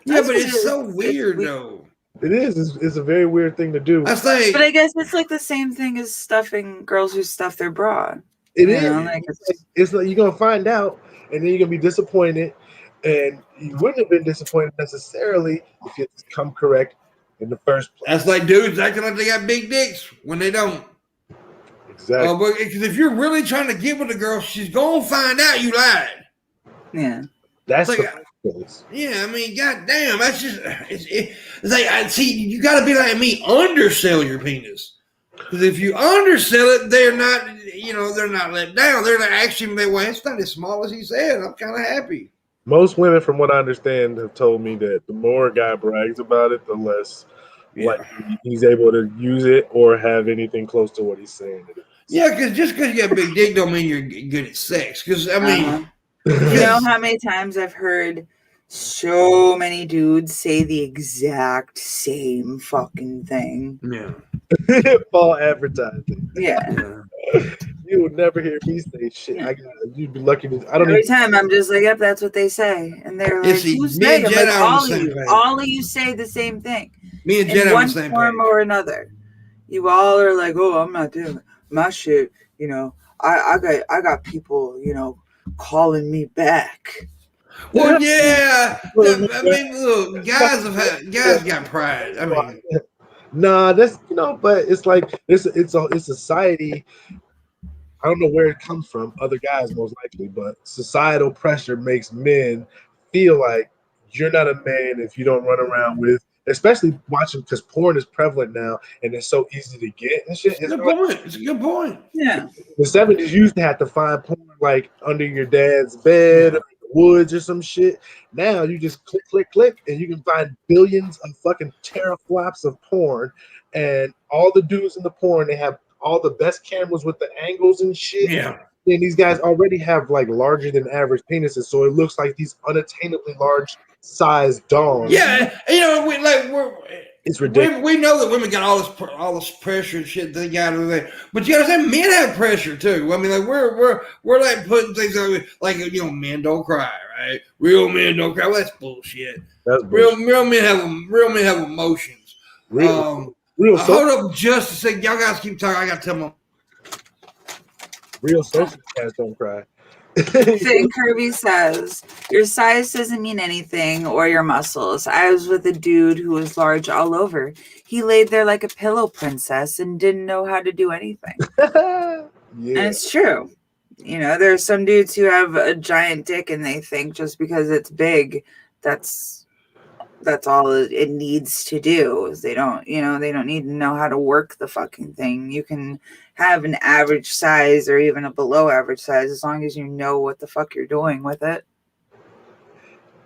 Yeah, but it's so weird though. It is. It's a very weird thing to do. But I guess it's like the same thing as stuffing girls who stuff their bra. It is. It's like you're gonna find out, and then you're gonna be disappointed, and you wouldn't have been disappointed necessarily if you come correct in the first place. That's like dudes acting like they got big dicks when they don't. Exactly. Because if you're really trying to get with a girl, she's gonna find out you lied. Yeah. That's like, yeah. I mean, goddamn, that's just it's like I see. You got to be like me. Undersell your penis. Because if you undersell it, they're not let down. They're like, actually, it's not as small as he said. I'm kind of happy. Most women, from what I understand, have told me that the more a guy brags about it, the less like he's able to use it or have anything close to what he's saying. Yeah, because just because you got a big dick don't mean you're good at sex. Because, I mean... You know how many times I've heard So many dudes say the exact same fucking thing. Yeah. Fall advertising. Yeah. You would never hear me say shit. Yeah. You'd be lucky to. I don't Every even. time I'm just like, yep, that's what they say, and they're Yeah, like, see, "Who's me they?" and I'm Jedi like, on the "All of same you, page. all of you say the same thing Me and Jedi in on one the same form page. or another." You all are like, "Oh, I'm not doing it. My shit." You know, I got people, you know, calling me back. Well, yeah. I mean, look, guys got pride. I mean, Nah, that's but it's like it's a society. I don't know where it comes from, other guys most likely, but societal pressure makes men feel like you're not a man if you don't run around with, especially watching because porn is prevalent now and it's so easy to get and shit. it's a good point. It's a good point. Yeah. The 70s you used to have to find porn like under your dad's bed or in the woods or some shit. Now you just click, and you can find billions of fucking teraflops of porn, and all the dudes in the porn, they have all the best cameras with the angles and shit. Yeah. And these guys already have like larger than average penises, so it looks like these unattainably large sized dongs. Yeah, we're It's ridiculous. we know that women got all this pressure and shit they got everything, but you understand men have pressure too. I mean, like we're like putting things out like men don't cry, right? Real men don't cry. Well, that's bullshit. That's bullshit. Real men have emotions. Real hold up just a second, y'all guys keep talking. I gotta tell them. Real sociopaths don't cry. Finn Kirby says, "Your size doesn't mean anything, or your muscles. I was with a dude who was large all over. He laid there like a pillow princess and didn't know how to do anything." Yeah. And it's true. There's some dudes who have a giant dick and they think just because it's big, that's all it needs to do. Is they don't need to know how to work the fucking thing. You can have an average size or even a below average size as long as you know what the fuck you're doing with it.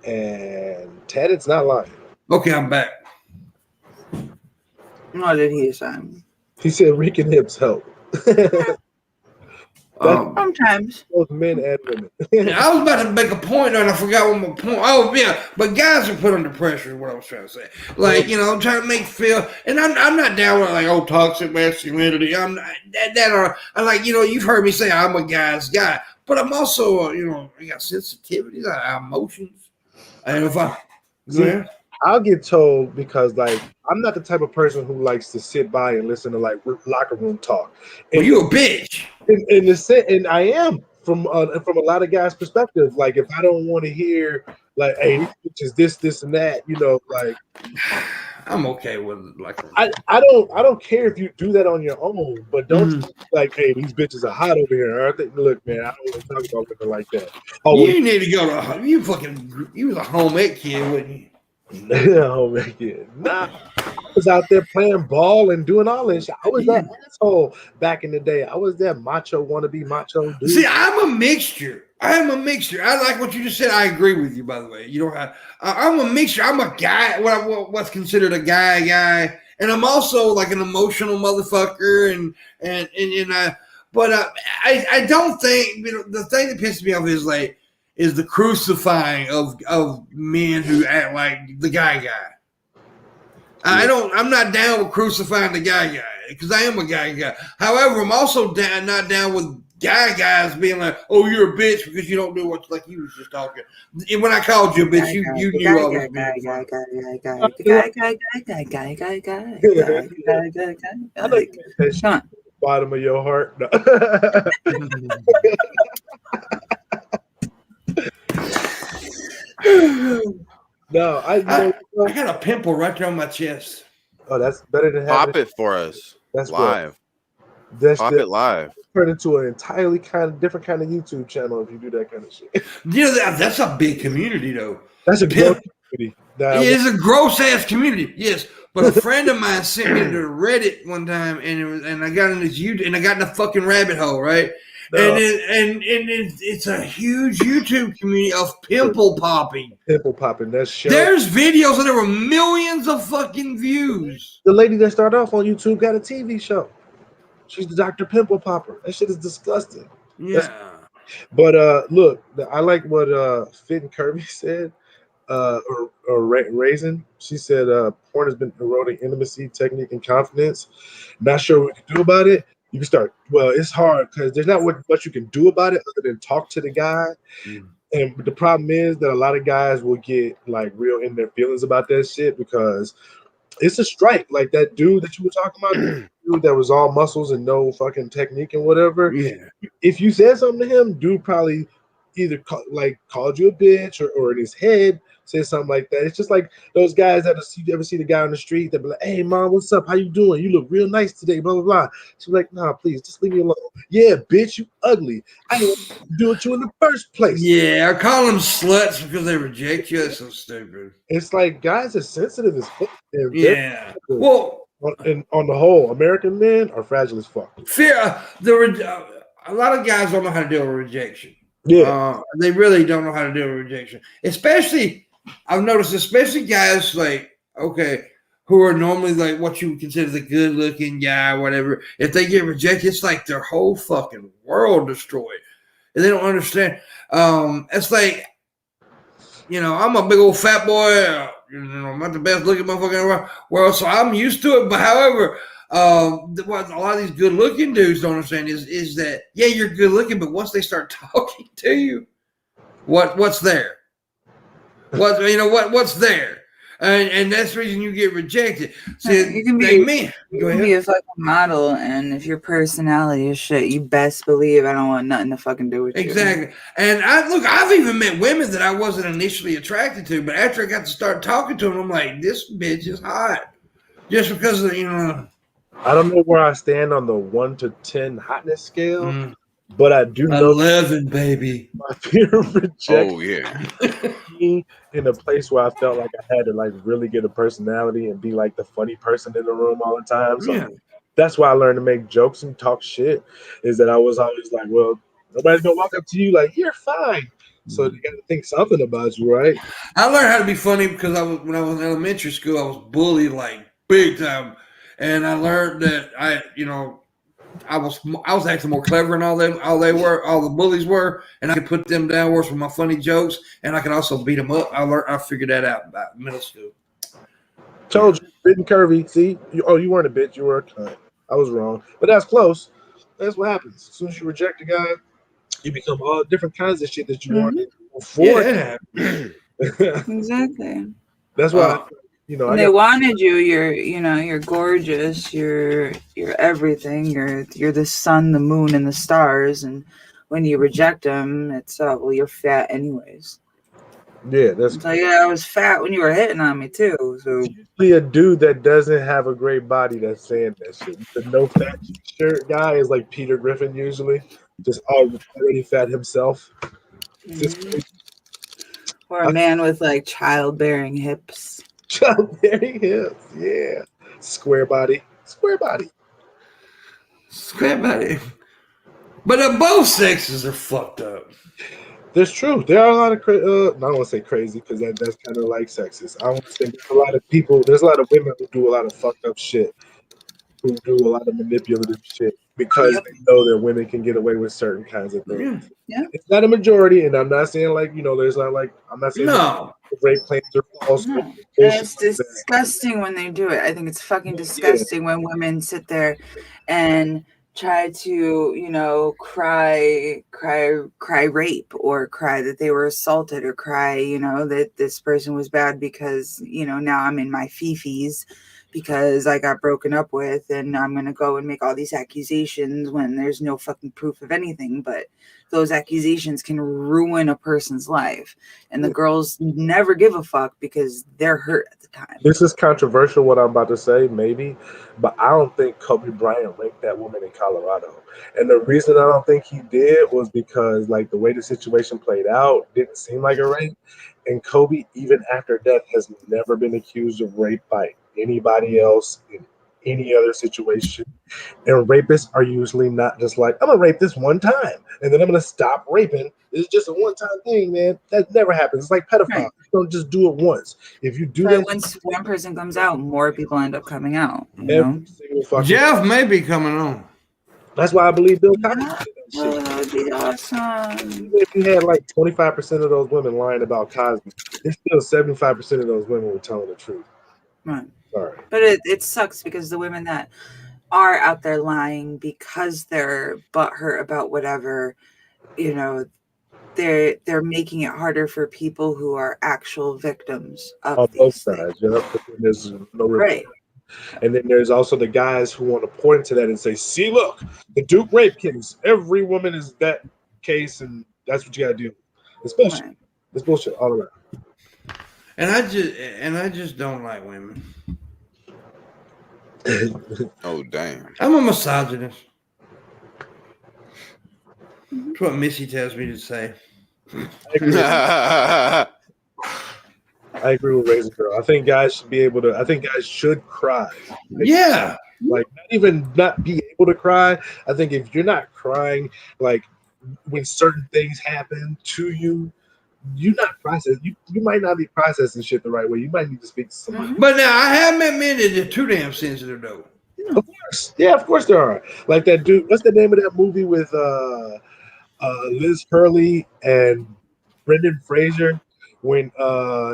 And Ted, it's not lying. Okay, I'm back. What did he say? He said reeking hips help. Sometimes. Both men and women. I was about to make a point and I forgot what my point. Oh yeah, but guys are put under pressure is what I was trying to say. Like, I'm trying to make feel, and I'm not down with like toxic masculinity. I'm not I'm like, you've heard me say I'm a guy's guy, but I'm also I got sensitivities, I have emotions. And if I'll get told because like I'm not the type of person who likes to sit by and listen to like locker room talk. And you a bitch. And I am from a lot of guys' perspective. Like if I don't want to hear like, hey, these bitches this and that, like I'm okay with it. Like I don't care if you do that on your own, but don't like, hey, these bitches are hot over here, aren't they? Look, man, I don't want to talk about women like that. Oh, you need to go to you was a home ec kid, wouldn't you? No, man. Nah, I was out there playing ball and doing all this. I was that asshole back in the day. I was that wannabe macho dude. See, I'm a mixture. I like what you just said. I agree with you, by the way. I'm a mixture. I'm a guy, what's considered a guy, and I'm also like an emotional motherfucker. But I don't think the thing that pisses me off is the crucifying of men who act like the guy. I'm not down with crucifying the guy because I am a guy. However, I'm also not down with guys being like, "Oh, you're a bitch because you don't do what like you was just talking." And when I called you a bitch, you knew I was being funny. Come on. Bottom of your heart. No. No, I got a pimple right there on my chest. Oh, that's better than having Pop it for us. That's live. Pop it live. Turn into an entirely different kind of YouTube channel if you do that kind of shit. That's a big community though. That's a gross community. It's a gross ass community. Yes, but a friend of mine sent me to Reddit one time, and I got in this YouTube, and I got in a fucking rabbit hole, right? No. And it's a huge YouTube community of pimple popping. Pimple popping. That's show. There's videos and there were millions of fucking views. The lady that started off on YouTube got a TV show. She's the Dr. Pimple Popper. That shit is disgusting. Yeah. But look, I like what Finn Kirby said. Raisin. She said porn has been eroding intimacy, technique, and confidence. Not sure what we can do about it. You can start. Well, it's hard because there's not much you can do about it other than talk to the guy. And the problem is that a lot of guys will get like real in their feelings about that shit because it's a strike. Like that dude that you were talking about, the dude that was all muscles and no fucking technique and whatever. Yeah. If you said something to him, dude probably either called you a bitch or in his head said something like that. It's just like those guys that you ever see the guy on the street that be like, "Hey, mom, what's up? How you doing? You look real nice today." Blah blah blah. She's like, "Nah, please, just leave me alone." Yeah, bitch, you ugly. I didn't want to do it you in the first place. Yeah, I call them sluts because they reject you. That's so stupid. It's like guys are sensitive as fuck. Yeah. Well, on the whole, American men are fragile as fuck. A lot of guys don't know how to deal with rejection. Yeah, they really don't know how to deal with rejection. Especially, I've noticed, especially guys like who are normally like what you would consider the good-looking guy, whatever. If they get rejected, it's like their whole fucking world destroyed, and they don't understand. It's like, I'm a big old fat boy. I'm not the best looking motherfucker in the world, so I'm used to it. But however, what a lot of these good looking dudes don't understand is that you're good looking, but once they start talking to you, what's there? What's there? And that's the reason you get rejected. See, you can be a fucking model, and if your personality is shit, you best believe I don't want nothing to fucking do with you. Exactly. And I've even met women that I wasn't initially attracted to, but after I got to start talking to them, I'm like, this bitch is hot. Just because of, I don't know where I stand on the 1 to 10 hotness scale, but I do know 11, baby. My fear of rejection. Oh yeah. Me in a place where I felt like I had to like really get a personality and be like the funny person in the room all the time. So that's why I learned to make jokes and talk shit. Is that I was always like, well, nobody's gonna walk up to you like you're fine. So you got to think something about you, right? I learned how to be funny because when I was in elementary school, I was bullied like big time, and I learned that I was actually more clever than all the bullies were, and I could put them down worse with my funny jokes, and I could also beat them up. I figured that out about middle school. Told you, bit and curvy. See, you weren't a bitch, you were a cunt. I was wrong, but that's close. That's what happens. As soon as you reject a guy, you become all different kinds of shit that you wanted before. Yeah. Exactly. That's why. They wanted you. You're gorgeous. You're everything. You're the sun, the moon, and the stars. And when you reject them, it's you're fat anyways. Yeah, that's. So I was fat when you were hitting on me too. So usually a dude that doesn't have a great body that's saying that shit. The no fat shirt guy is like Peter Griffin usually, just already fat himself. Or a man with like childbearing hips. Childbearing hips, yeah. Square body. But both sexes are fucked up. That's true. There are a lot of I don't want to say crazy because that's kind of like sexist. I want to say there's a lot of people. There's a lot of women who do a lot of fucked up shit, who do a lot of manipulative shit because they know that women can get away with certain kinds of things. Yeah. It's not a majority, and I'm not saying there's not like I'm not saying rape claims are false. No. It's disgusting when they do it. I think it's fucking disgusting when women sit there and try to, cry rape or cry that they were assaulted or cry, that this person was bad because, now I'm in my fifis because I got broken up with and I'm going to go and make all these accusations when there's no fucking proof of anything. But those accusations can ruin a person's life. And the girls never give a fuck because they're hurt at the time. This is controversial, what I'm about to say, maybe, but I don't think Kobe Bryant raped that woman in Colorado. And the reason I don't think he did was because, like, the way the situation played out didn't seem like a rape. And Kobe, even after death, has never been accused of rape by anybody else in any other situation. And rapists are usually not just like, I'm gonna rape this one time and then I'm gonna stop raping. It's just a one-time thing, man. That never happens. It's like pedophiles. Right. You don't just do it once. If you do that, once one person comes out, more people end up coming out. every single fucking Jeff may be coming on. That's why I believe Bill Cosby. Well, she's awesome. If you had like 25% of those women lying about Cosby, there's still 75% of those women were telling the truth. Right. Sorry. But it sucks because the women that are out there lying because they're butthurt about whatever, you know, they're making it harder for people who are actual victims of On these both things. sides, yeah. There's no Right. And then there's also the guys who want to point to that and say, see, look, the Duke rape case. Every woman is that case, and that's what you gotta do. It's bullshit. Right. It's bullshit all around. And I just don't like women. Oh damn! I'm a misogynist. That's what Missy tells me to say. I agree with Raising Girl. I think guys should be able to. I think guys should cry. Yeah. Like not even not be able to cry. I think if you're not crying, like when certain things happen to you, you're not processing. You might not be processing shit the right way. You might need to speak to somebody. But now I have admitted they're too damn sensitive though. Of course, yeah, of course there are. Like that dude. What's the name of that movie with Liz Hurley and Brendan Fraser when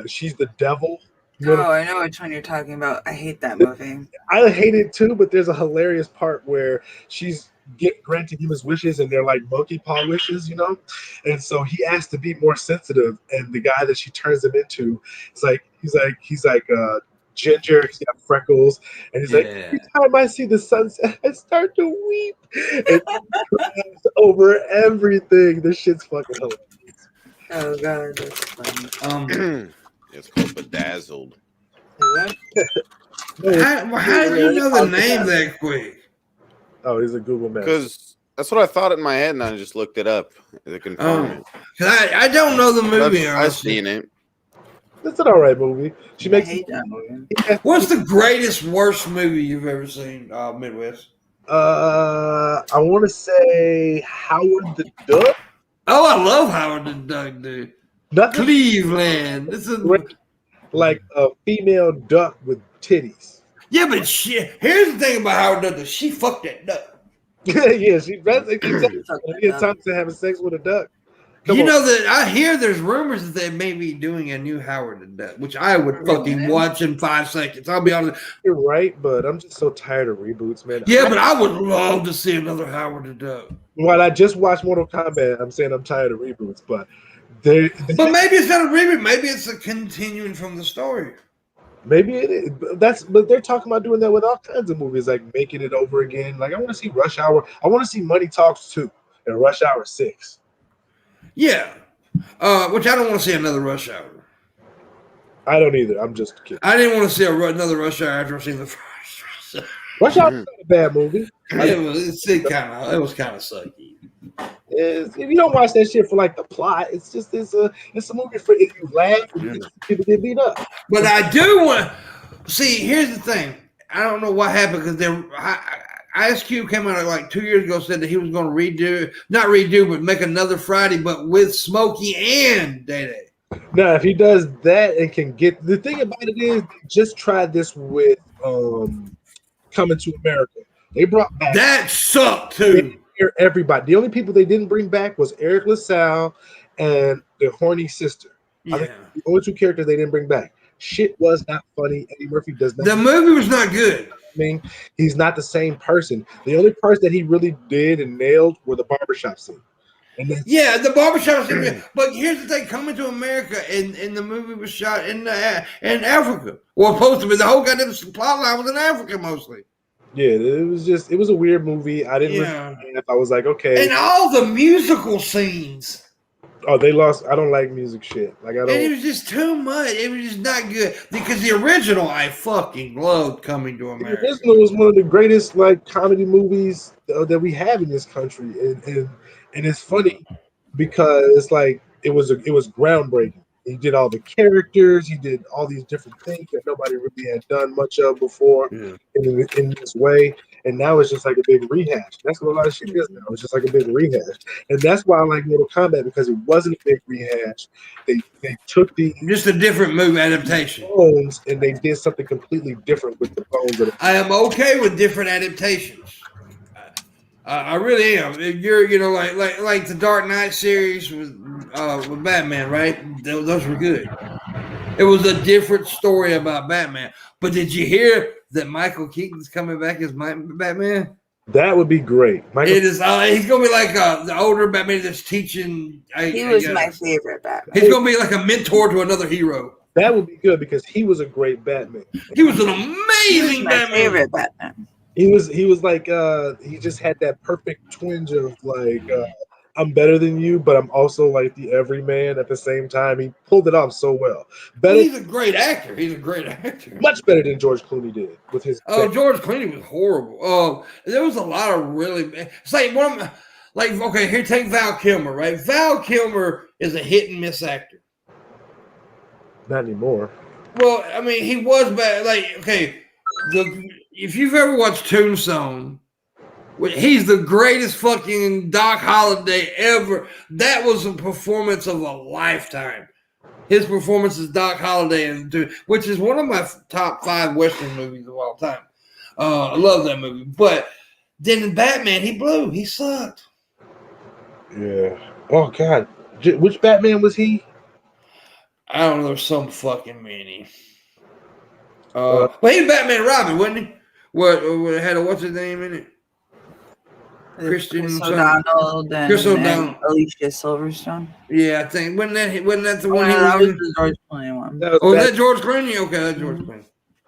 she's the devil? You know I know which one you're talking about. I hate that movie. I hate it too, but there's a hilarious part where she's granting him his wishes, and they're like monkey paw wishes, you know. And so he has to be more sensitive, and the guy that she turns him into, he's like ginger, he's got freckles, and he's like, every time I see the sunset, I start to weep. And he cries over everything. This shit's fucking hilarious. Oh god, that's funny. It's called Bedazzled. How did you know the name that quick? Oh, he's a Google Maps. Because that's what I thought in my head, and I just looked it up to confirm it. I don't know the movie. I've seen it. It's an alright movie. I hate that movie. What's the greatest, worst movie you've ever seen, Midwest? I want to say Howard the Duck. Oh, I love Howard the Duck, dude. Nothing Cleveland. This is like a female duck with titties. yeah, but here's the thing about Howard the Duck. She fucked that duck. Yeah, she time to having sex with a duck. You know that I hear there's rumors that they may be doing a new Howard the Duck, which I would fucking watch in 5 seconds. I'll be honest. You're right, but I'm just so tired of reboots, man. Yeah, but I would love to see another Howard the Duck. While I just watched Mortal Kombat, I'm saying I'm tired of reboots, but but maybe it's not a reboot. Maybe it's a continuing from the story. Maybe it is. But they're talking about doing that with all kinds of movies, like making it over again. Like I want to see Rush Hour. I want to see Money Talks 2 and Rush Hour 6. Yeah, which I don't want to see another Rush Hour. I don't either. I'm just kidding. I didn't want to see another Rush Hour after I've seen the first. Rush Hour is not a bad movie. It was kind of sucky. If you don't watch that shit for like the plot, it's a movie for if you laugh and people get beat up. But I do want to see. Here's the thing. I don't know what happened because Ice Cube came out like 2 years ago, said that he was going to but make another Friday, but with Smokey and Day Day. Now, if he does that and can get the thing about it is, they just tried this with Coming to America. They brought back that sucked too. Everybody. The only people they didn't bring back was Eric LaSalle and the horny sister. Yeah. I think the only two characters they didn't bring back. Shit was not funny. Eddie Murphy does not. The movie was not good. I mean, he's not the same person. The only parts that he really did and nailed were the barbershop scene. And the barbershop scene. But here's the thing: Coming to America, and the movie was shot in Africa. Well, supposed to be the whole goddamn plot line was in Africa mostly. Yeah, it was a weird movie. I didn't. Yeah. I was like, okay. And all the musical scenes. Oh, they lost. I don't like music shit. Like I don't. And it was just too much. It was just not good because the original I fucking loved Coming to America. The original was one of the greatest like comedy movies that we have in this country, and it's funny because it's like it was groundbreaking. He did all the characters. He did all these different things that nobody really had done much of before in this way. And now it's just like a big rehash. That's what a lot of shit is now. It's just like a big rehash. And that's why I like Mortal Kombat, because it wasn't a big rehash. They took just a different movie adaptation. Bones and they did something completely different with the bones. I am okay with different adaptations. I really am. You're, like the Dark Knight series with Batman, right? Those were good. It was a different story about Batman. But did you hear that Michael Keaton's coming back as Batman? That would be great. It is. He's gonna be like the older Batman that's teaching. He was my favorite Batman. He's gonna be like a mentor to another hero. That would be good because he was a great Batman. He was an amazing Batman. Favorite Batman. He was like he just had that perfect twinge of like I'm better than you, but I'm also like the everyman at the same time. He pulled it off so well. He's a great actor. He's a great actor. Much better than George Clooney did with his. George Clooney was horrible. There was a lot of really. It's like okay, here take Val Kilmer, right? Val Kilmer is a hit and miss actor. Not anymore. Well, I mean, he was bad. Like, okay, if you've ever watched Tombstone. He's the greatest fucking Doc Holliday ever. That was a performance of a lifetime. His performance as Doc Holliday, which is one of my top 5 Western movies of all time. I love that movie. But then in Batman, he blew. He sucked. Yeah. Oh, God. Which Batman was he? I don't know. There's some fucking many. Well, he was Batman Robin, wasn't he? What had what's his name in it? Chris O'Donnell and Alicia Silverstone. Yeah, I think wasn't that the one? That was the George Clooney one. That George Clooney? Okay, that's George Clooney.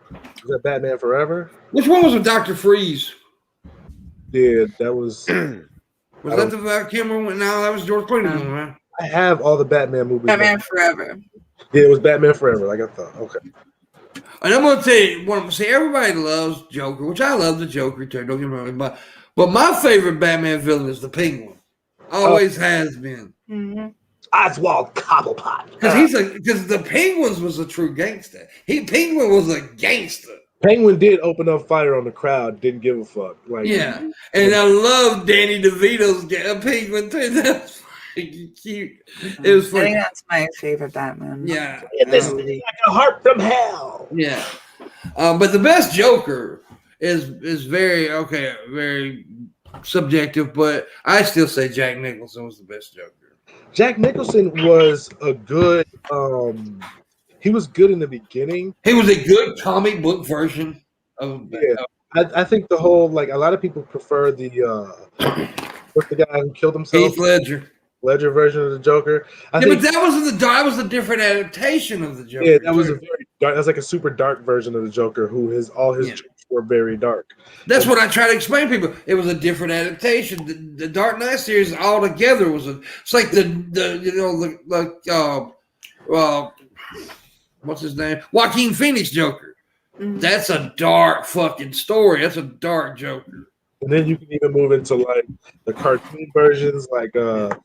Was that Batman Forever? Which one was with Dr. Freeze? Yeah, that was. Was that the Val Kilmer one? No, that was George Clooney one, right? I have all the Batman movies. Batman Forever. Yeah, it was Batman Forever. Like I thought. Okay. And I'm gonna tell you, everybody loves Joker, which I love the Joker too. Don't get me wrong, but my favorite Batman villain is the Penguin. Always has been. Mm-hmm. Oswald Cobblepot. Because the Penguin was a true gangster. Penguin was a gangster. Penguin did open up fire on the crowd. Didn't give a fuck. Like yeah, and I love Danny DeVito's Penguin too. That's fucking cute. It was funny. I think that's my favorite Batman. Yeah, like a heart from hell. Yeah, but the best Joker is very subjective, but I still say Jack Nicholson was the best Joker. Jack Nicholson was a good he was good in the beginning. He was a good comic book version of I think the whole like a lot of people prefer the what's the guy who killed himself? Heath Ledger version of the Joker. But that was a different adaptation of the Joker. Yeah, that was a very dark. That's like a super dark version of the Joker, all his jokes were very dark. That's what I try to explain to people. It was a different adaptation. The Dark Knight series altogether was it's like what's his name? Joaquin Phoenix Joker. Mm-hmm. That's a dark fucking story. That's a dark Joker. And then you can even move into like the cartoon versions, like the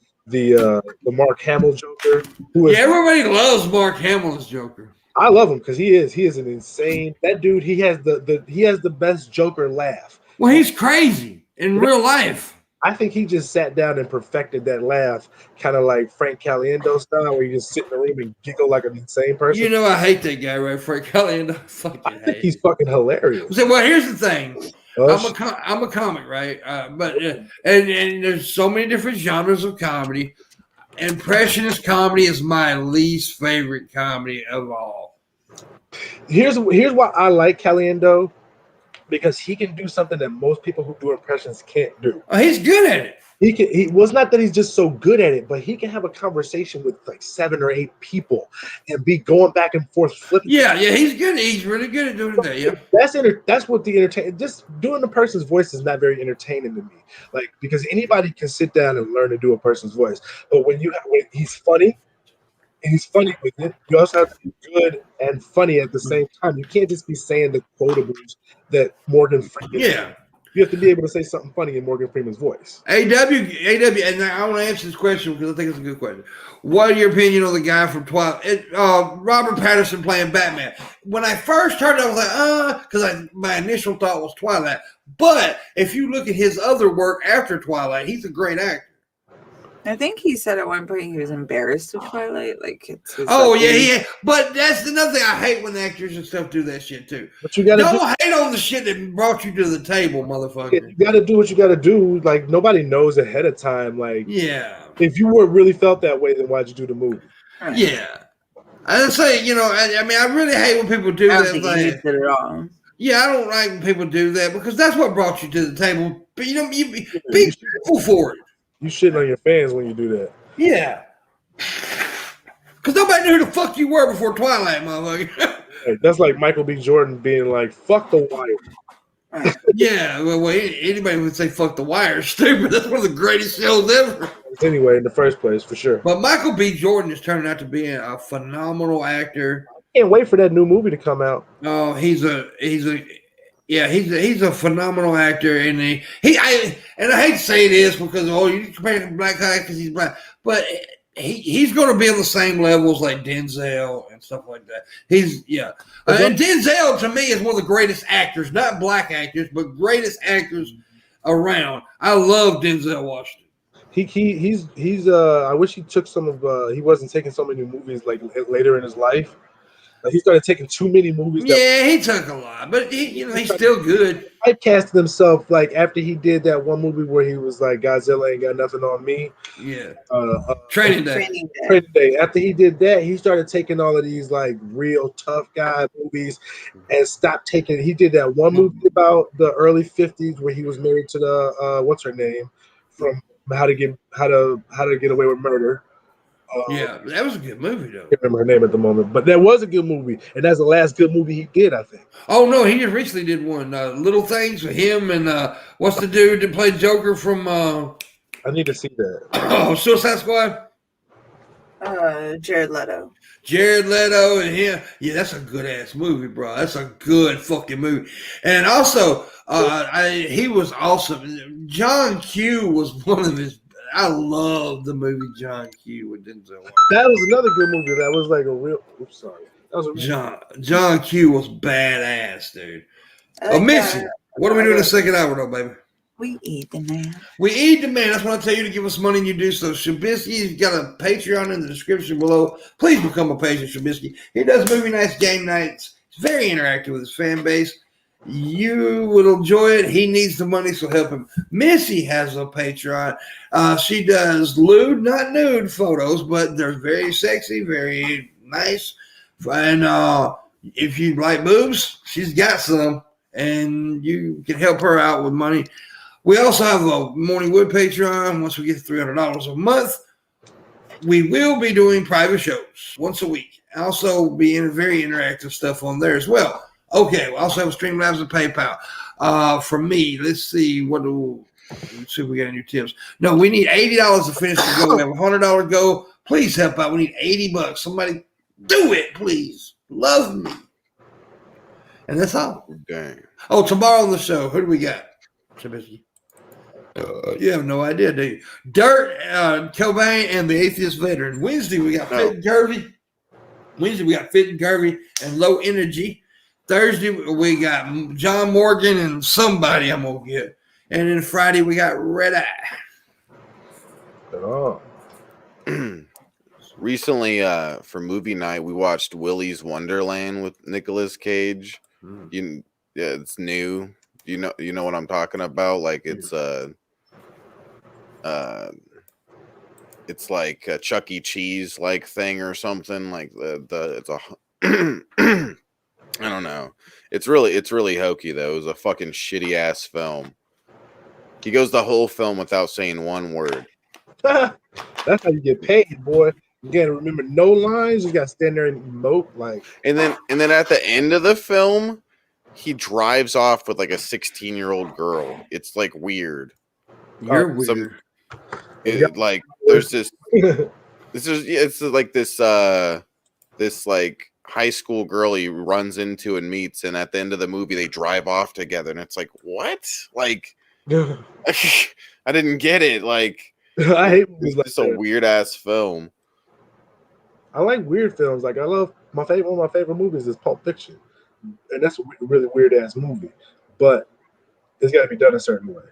Mark Hamill Joker. Everybody loves Mark Hamill as Joker. I love him because he is an insane that dude. He has the best Joker laugh. Well, he's crazy in real life. I think he just sat down and perfected that laugh, kind of like Frank Caliendo style, where you just sit in the room and giggle like an insane person. You know, I hate that guy, right? Frank Caliendo. I think he's fucking hilarious. Well, here's the thing. I'm a comic, right? But and there's so many different genres of comedy. Impressionist comedy is my least favorite comedy of all. Here's why I like Caliendo, because he can do something that most people who do impressions can't do. Oh, he's good at it. He was not that he's just so good at it, but he can have a conversation with like 7 or 8 people and be going back and forth flipping. Yeah, he's good. He's really good at doing that. Yeah, that's what the entertain. Just doing the person's voice is not very entertaining to me. Like because anybody can sit down and learn to do a person's voice, but when he's funny. And he's funny with it. You also have to be good and funny at the same time. You can't just be saying the quotables that Morgan Freeman. Yeah. You have to be able to say something funny in Morgan Freeman's voice. AW, and I want to answer this question because I think it's a good question. What are your opinion on the guy from Twilight? Robert Pattinson playing Batman. When I first heard it, I was like, because my initial thought was Twilight. But if you look at his other work after Twilight, he's a great actor. I think he said at one point he was embarrassed of Twilight. Like it's his yeah. But that's another thing I hate when actors and stuff do that shit too. But you gotta don't hate on the shit that brought you to the table, motherfucker. You gotta do what you gotta do. Like nobody knows ahead of time. Like if you really felt that way, then why'd you do the movie? Yeah. I say, I mean, I really hate when people do that. I don't think he used it at all. Yeah, I don't like when people do that because that's what brought you to the table. But you be grateful for it. You shitting on your fans when you do that. Yeah. Because nobody knew who the fuck you were before Twilight, motherfucker. That's like Michael B. Jordan being like, fuck The Wire. Yeah, well, anybody would say fuck The Wire is stupid. That's one of the greatest shows ever. Anyway, in the first place, for sure. But Michael B. Jordan is turning out to be a phenomenal actor. I can't wait for that new movie to come out. Oh, he's a phenomenal actor, and I hate to say this because you compare him to black guy because he's black, but he's going to be on the same levels like Denzel and stuff like that. And Denzel to me is one of the greatest actors, not black actors, but greatest actors around. I love Denzel Washington. He's I wish he took some of he wasn't taking so many movies like later in his life. He started taking too many movies. He took a lot, but he's still good. He typecasted himself like after he did that one movie where he was like Godzilla ain't got nothing on me. Yeah. Training Day. After he did that, he started taking all of these like real tough guy movies and stopped taking. He did that one movie about the early 50s where he was married to the what's her name from How to Get Away with Murder. That was a good movie, though. I can't remember her name at the moment, but that was a good movie, and that's the last good movie he did, I think. Oh, no, he just recently did one, Little Things with him, and what's the dude that played Joker from... I need to see that. Oh, Suicide Squad? Jared Leto. Jared Leto and him. Yeah, that's a good-ass movie, bro. That's a good fucking movie. And also, he was awesome. John Q was one of his... I love the movie John Q with Denzel. That was another good movie. That was like a real. Oops, sorry. That was a John Q was badass, dude. Missy, what are we doing in the second hour, though, baby? We eat the man. We eat the man. That's what I tell you to give us money, and you do so. Shabisky's got a Patreon in the description below. Please become a patron, Shabisky. He does movie nights, game nights. He's very interactive with his fan base. You would enjoy it. He needs the money, so help him. Missy has a Patreon. She does lewd, not nude photos, but they're very sexy, very nice. And if you like boobs, she's got some, and you can help her out with money. We also have a Morning Wood Patreon. Once we get to $300 a month, we will be doing private shows once a week. Also, be in very interactive stuff on there as well. Okay, we also have Streamlabs and PayPal. For me, let's see let's see if we got any tips. No, we need $80 to finish the goal. We have a $100 goal. Please help out. We need $80. Somebody do it, please. Love me. And that's all. Dang. Oh, tomorrow on the show, who do we got? Shabisky. You have no idea, do you? Dirt, Cobain, and the Atheist Veteran. Wednesday, we got Fit and Curvy. And Low Energy. Thursday, we got John Morgan and somebody I'm going to get. And then Friday, we got Red Eye. Oh. Recently, for movie night, we watched Willy's Wonderland with Nicolas Cage. It's new. You know what I'm talking about? Like it's like a Chuck E. Cheese like thing or something. Like it's a I don't know. It's really hokey though. It was a fucking shitty ass film. He goes the whole film without saying one word. That's how you get paid, boy. You gotta remember no lines. You gotta stand there and emote like. And then at the end of the film, he drives off with like a 16-year-old girl. It's like weird. You're weird. Like there's this. It's like this like high school girl he runs into and meets, and at the end of the movie they drive off together, and it's like what? Like I didn't get it. Like I hate movies like it's a weird ass film. I like weird films. Like I love one of my favorite movies is Pulp Fiction, and that's a really weird ass movie, but it's got to be done a certain way.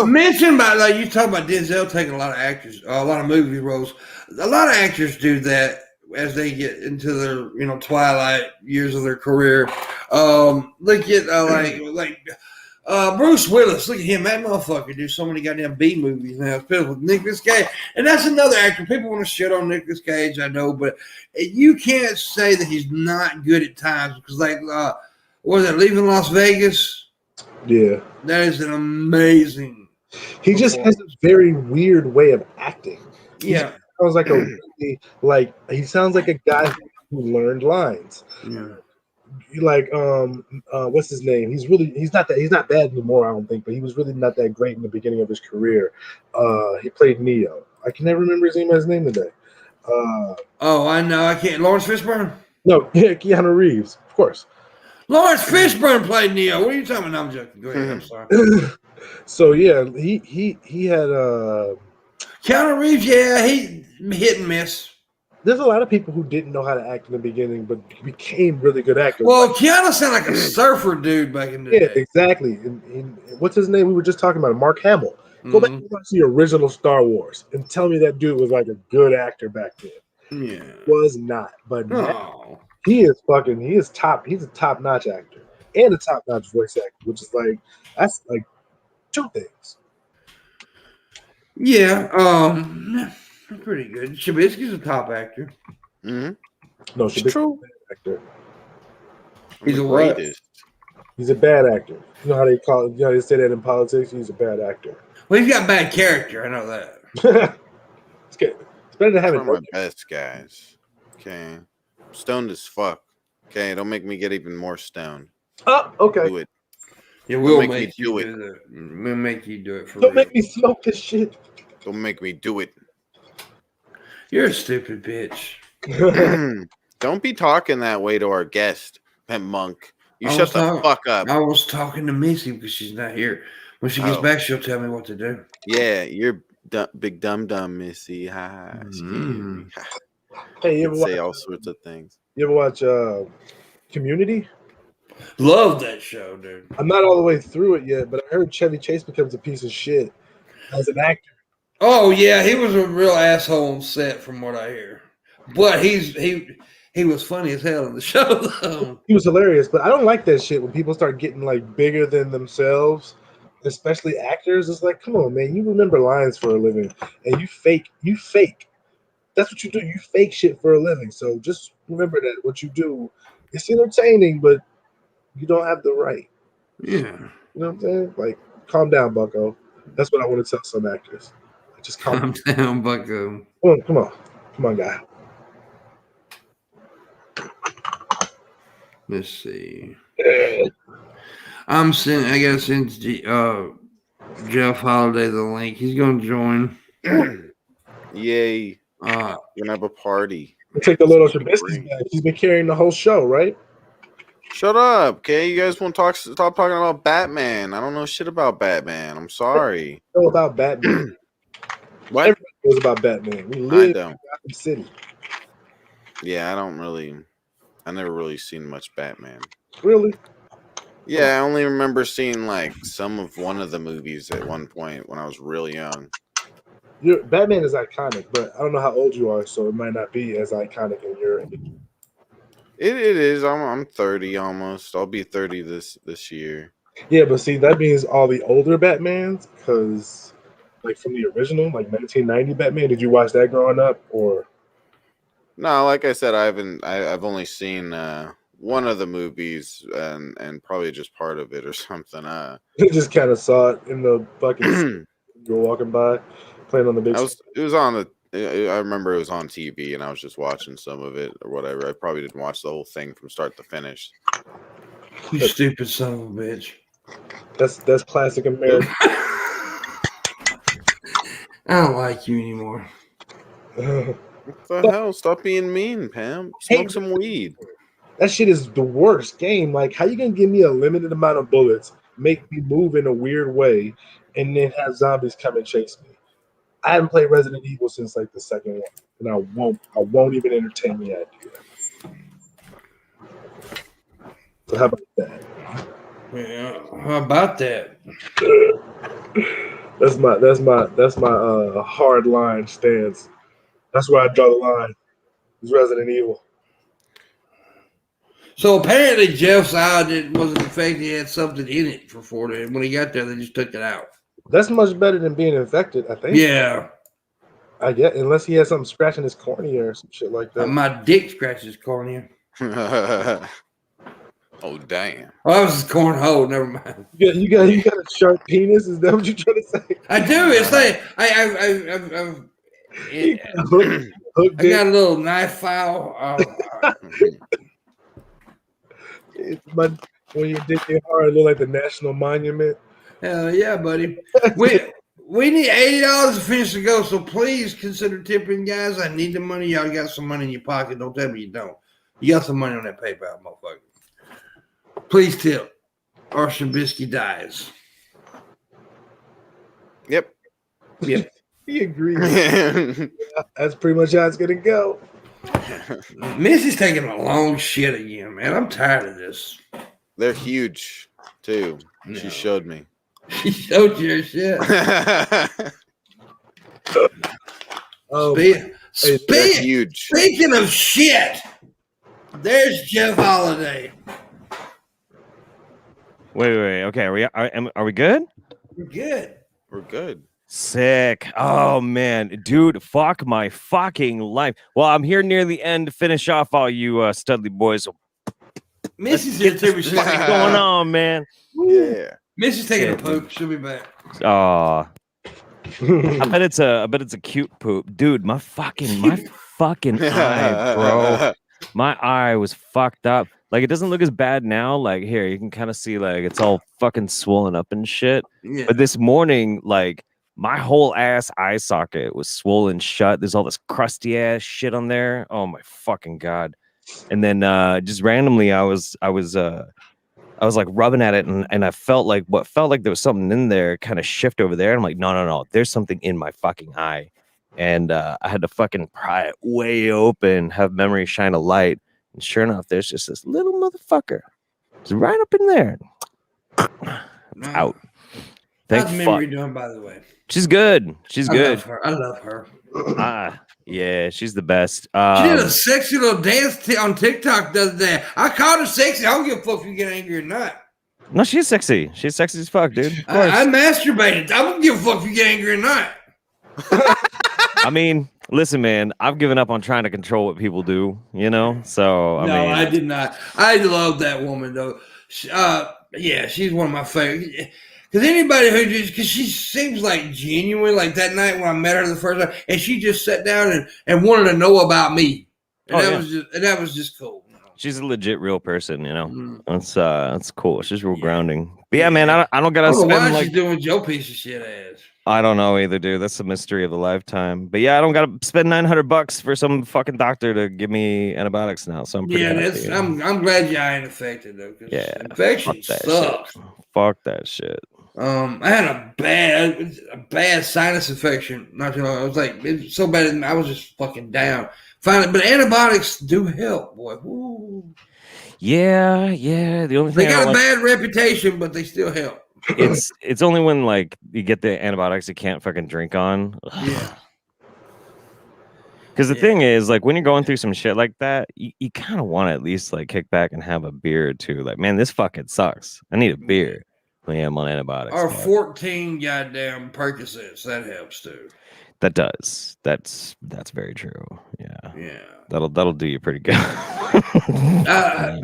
mention about like you talk about Denzel taking a lot of actors, a lot of movie roles. A lot of actors do that as they get into their twilight years of their career. Look at Bruce Willis. Look at him. That motherfucker do so many goddamn B movies now. Especially with Nicolas Cage, and that's another actor. People want to shit on Nicolas Cage, I know, but you can't say that he's not good at times because what was it? Leaving Las Vegas. Yeah, that is an amazing. He just has a very weird way of acting. Yeah, sounds like he sounds like a guy who learned lines. Yeah. Like what's his name? He's not bad anymore, I don't think, but he was really not that great in the beginning of his career. He played Neo. I can never remember his name today. I know. I can't. Lawrence Fishburne? No, yeah, Keanu Reeves, of course. Lawrence Fishburne played Neo. What are you talking about? No, I'm joking. Go ahead. I'm sorry. So yeah, he had Keanu Reeves. Yeah, he hit and miss. There's a lot of people who didn't know how to act in the beginning, but became really good actors. Well, Keanu sounded like a surfer dude back in the day. Yeah, exactly. And what's his name? We were just talking about him, Mark Hamill. Go back and watch the original Star Wars and tell me that dude was like a good actor back then. Yeah, was not. But now, he's a top-notch actor and a top-notch voice actor, which is that's like two things. Yeah, pretty good. Shabisky's a top actor. Mm-hmm. No, Shabisky's a bad actor. He's a what? He's a bad actor. You know how they call it? You know how they say that in politics? He's a bad actor. Well, he's got bad character. I know that. It's good. It's better than having one of my best guys. Okay. Stoned as fuck. Okay, don't make me get even more stoned. Oh, okay. Do it. Yeah, we'll make you do it. We'll make you do it for Don't make me smoke this shit. Don't make me do it. You're a stupid bitch. Don't be talking that way to our guest, Pimpmunk. You shut the fuck up. I was talking to Missy because she's not here. When she gets back, she'll tell me what to do. Yeah, you're big dumb Missy. Ha. Hey, you ever say all sorts of things. You ever watch Community? Love that show, dude. I'm not all the way through it yet, but I heard Chevy Chase becomes a piece of shit as an actor. Oh yeah, he was a real asshole on set, from what I hear. But he was funny as hell in the show, though. He was hilarious, but I don't like that shit when people start getting bigger than themselves, especially actors. It's like, come on, man, you remember lines for a living, and you fake. That's what you do. You fake shit for a living. So just remember that what you do, it's entertaining, but you don't have the right. Yeah. You know what I'm saying? Calm down, bucko. That's what I want to tell some actors. Just calm down, bucko. Come on, guy. Let's see. I gotta send Jeff Holiday the link. He's gonna join. Yay. We're gonna have a party. Take the little Shabisky guy. He's been carrying the whole show, right? Shut up, okay? You guys won't stop talking about Batman. I don't know shit about Batman. I'm sorry. I know about Batman. What? Everybody knows about Batman. We live in Gotham City. Yeah, I never really seen much Batman. Really? Yeah, I only remember seeing some of one of the movies at one point when I was real young. Batman is iconic, but I don't know how old you are, so it might not be as iconic in your age. It is. I'm 30 almost. I'll be 30 this year. Yeah, but see, that means all the older Batmans, because from the original, 1990 Batman. Did you watch that growing up, or? No, like I said, I've only seen one of the movies and probably just part of it or something. You just kind of saw it in the bucket. You were walking by, playing on the big. I remember it was on TV, and I was just watching some of it or whatever. I probably didn't watch the whole thing from start to finish. You stupid son of a bitch. That's classic American. I don't like you anymore. What the hell? Stop being mean, Pam. Smoke some weed. That shit is the worst game. How you gonna give me a limited amount of bullets, make me move in a weird way, and then have zombies come and chase me? I haven't played Resident Evil since the second one, and I won't even entertain the idea. So how about that? Yeah, how about that? That's my hard line stance. That's where I draw the line. It's Resident Evil. So apparently Jeff's eye wasn't infected. He had something in it for 4 days. When he got there, they just took it out. That's much better than being infected, I think. Yeah. I get, unless he has something scratching his cornea or some shit like that. My dick scratches his cornea. Oh damn! Oh, that was his cornhole. Never mind. You got a sharp penis. Is that what you're trying to say? I do. It's like I got a little knife file. When your dick get hard, it look like the national monument. Hell yeah, buddy. We need $80 to finish the go, so please consider tipping, guys. I need the money. Y'all got some money in your pocket. Don't tell me you don't. You got some money on that PayPal, motherfucker. Please tip, or Shabisky dies. Yep. He agrees. That's pretty much how it's gonna go. Missy's taking a long shit again, man. I'm tired of this. They're huge too. No. She showed me. She showed you her shit. Huge. Speaking of shit, there's Jeff Holiday. Wait. Okay, are we good? We're good. We're good. Sick. Oh man, dude, fuck my fucking life. Well, I'm here near the end to finish off all you Studley boys. So Missy's here too. What's going on, man? Yeah. Missy's taking a poop. She'll be back. Oh, I bet it's a cute poop, dude. My fucking eye, bro. My eye was fucked up. Like, it doesn't look as bad now. Like, here, you can kind of see, like, it's all fucking swollen up and shit. Yeah. But this morning, like, my whole ass eye socket was swollen shut. There's all this crusty ass shit on there. Oh my fucking God. And then just randomly I was like rubbing at it, and I felt like there was something in there kind of shift over there. And I'm like, no, there's something in my fucking eye. And I had to fucking pry it way open, have memory shine a light. And sure enough, there's just this little motherfucker. It's right up in there. It's out. How's memory doing, by the way? She's good. She's good. I love her. Yeah, she's the best. She did a sexy little dance on TikTok the other day. I called her sexy. I don't give a fuck if you get angry or not. No, she's sexy. She's sexy as fuck, dude. I masturbated. I don't give a fuck if you get angry or not. I mean, listen, man, I've given up on trying to control what people do, you know? So, I did not. I love that woman, though. Yeah, she's one of my favorite. Because anybody because she seems like genuine, like that night when I met her the first time, and she just sat down and wanted to know about me. And that was just cool. You know? She's a legit real person, you know? Mm. That's cool. She's real grounding. But yeah, man, I don't gotta spend why like she's doing Joe piece of shit ass. I don't know either, dude. That's the mystery of the lifetime. But yeah, I don't gotta spend $900 for some fucking doctor to give me antibiotics now. So I'm pretty happy, I'm glad you ain't affected though. Yeah, infection sucks. Fuck that shit. I had a bad sinus infection not too long. It was so bad I was just fucking down. Finally, but antibiotics do help, boy. Woo. Yeah. The only thing they got a bad reputation, but they still help. It's only when like you get the antibiotics you can't fucking drink on. Yeah. Because the thing is, like, when you're going through some shit like that, you kind of want to at least like kick back and have a beer or two. Like, man, this fucking sucks. I need a beer when I'm on antibiotics. Or 14 goddamn Percocets. That helps too. That does. That's very true. Yeah. That'll do you pretty good. I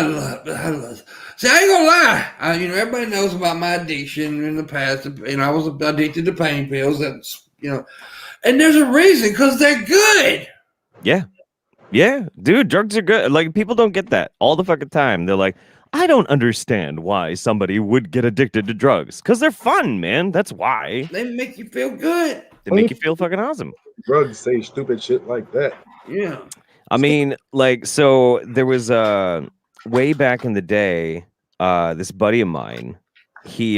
love it. See, I ain't gonna lie. Everybody knows about my addiction in the past. I was addicted to pain pills. That's and there's a reason, because they're good. Yeah, dude, drugs are good. Like, people don't get that all the fucking time. They're like, I don't understand why somebody would get addicted to drugs. Because they're fun, man. That's why. They make you feel good. They make you feel fucking awesome. Drugs say stupid shit like that. Yeah. I mean, like, so there was way back in the day, this buddy of mine, he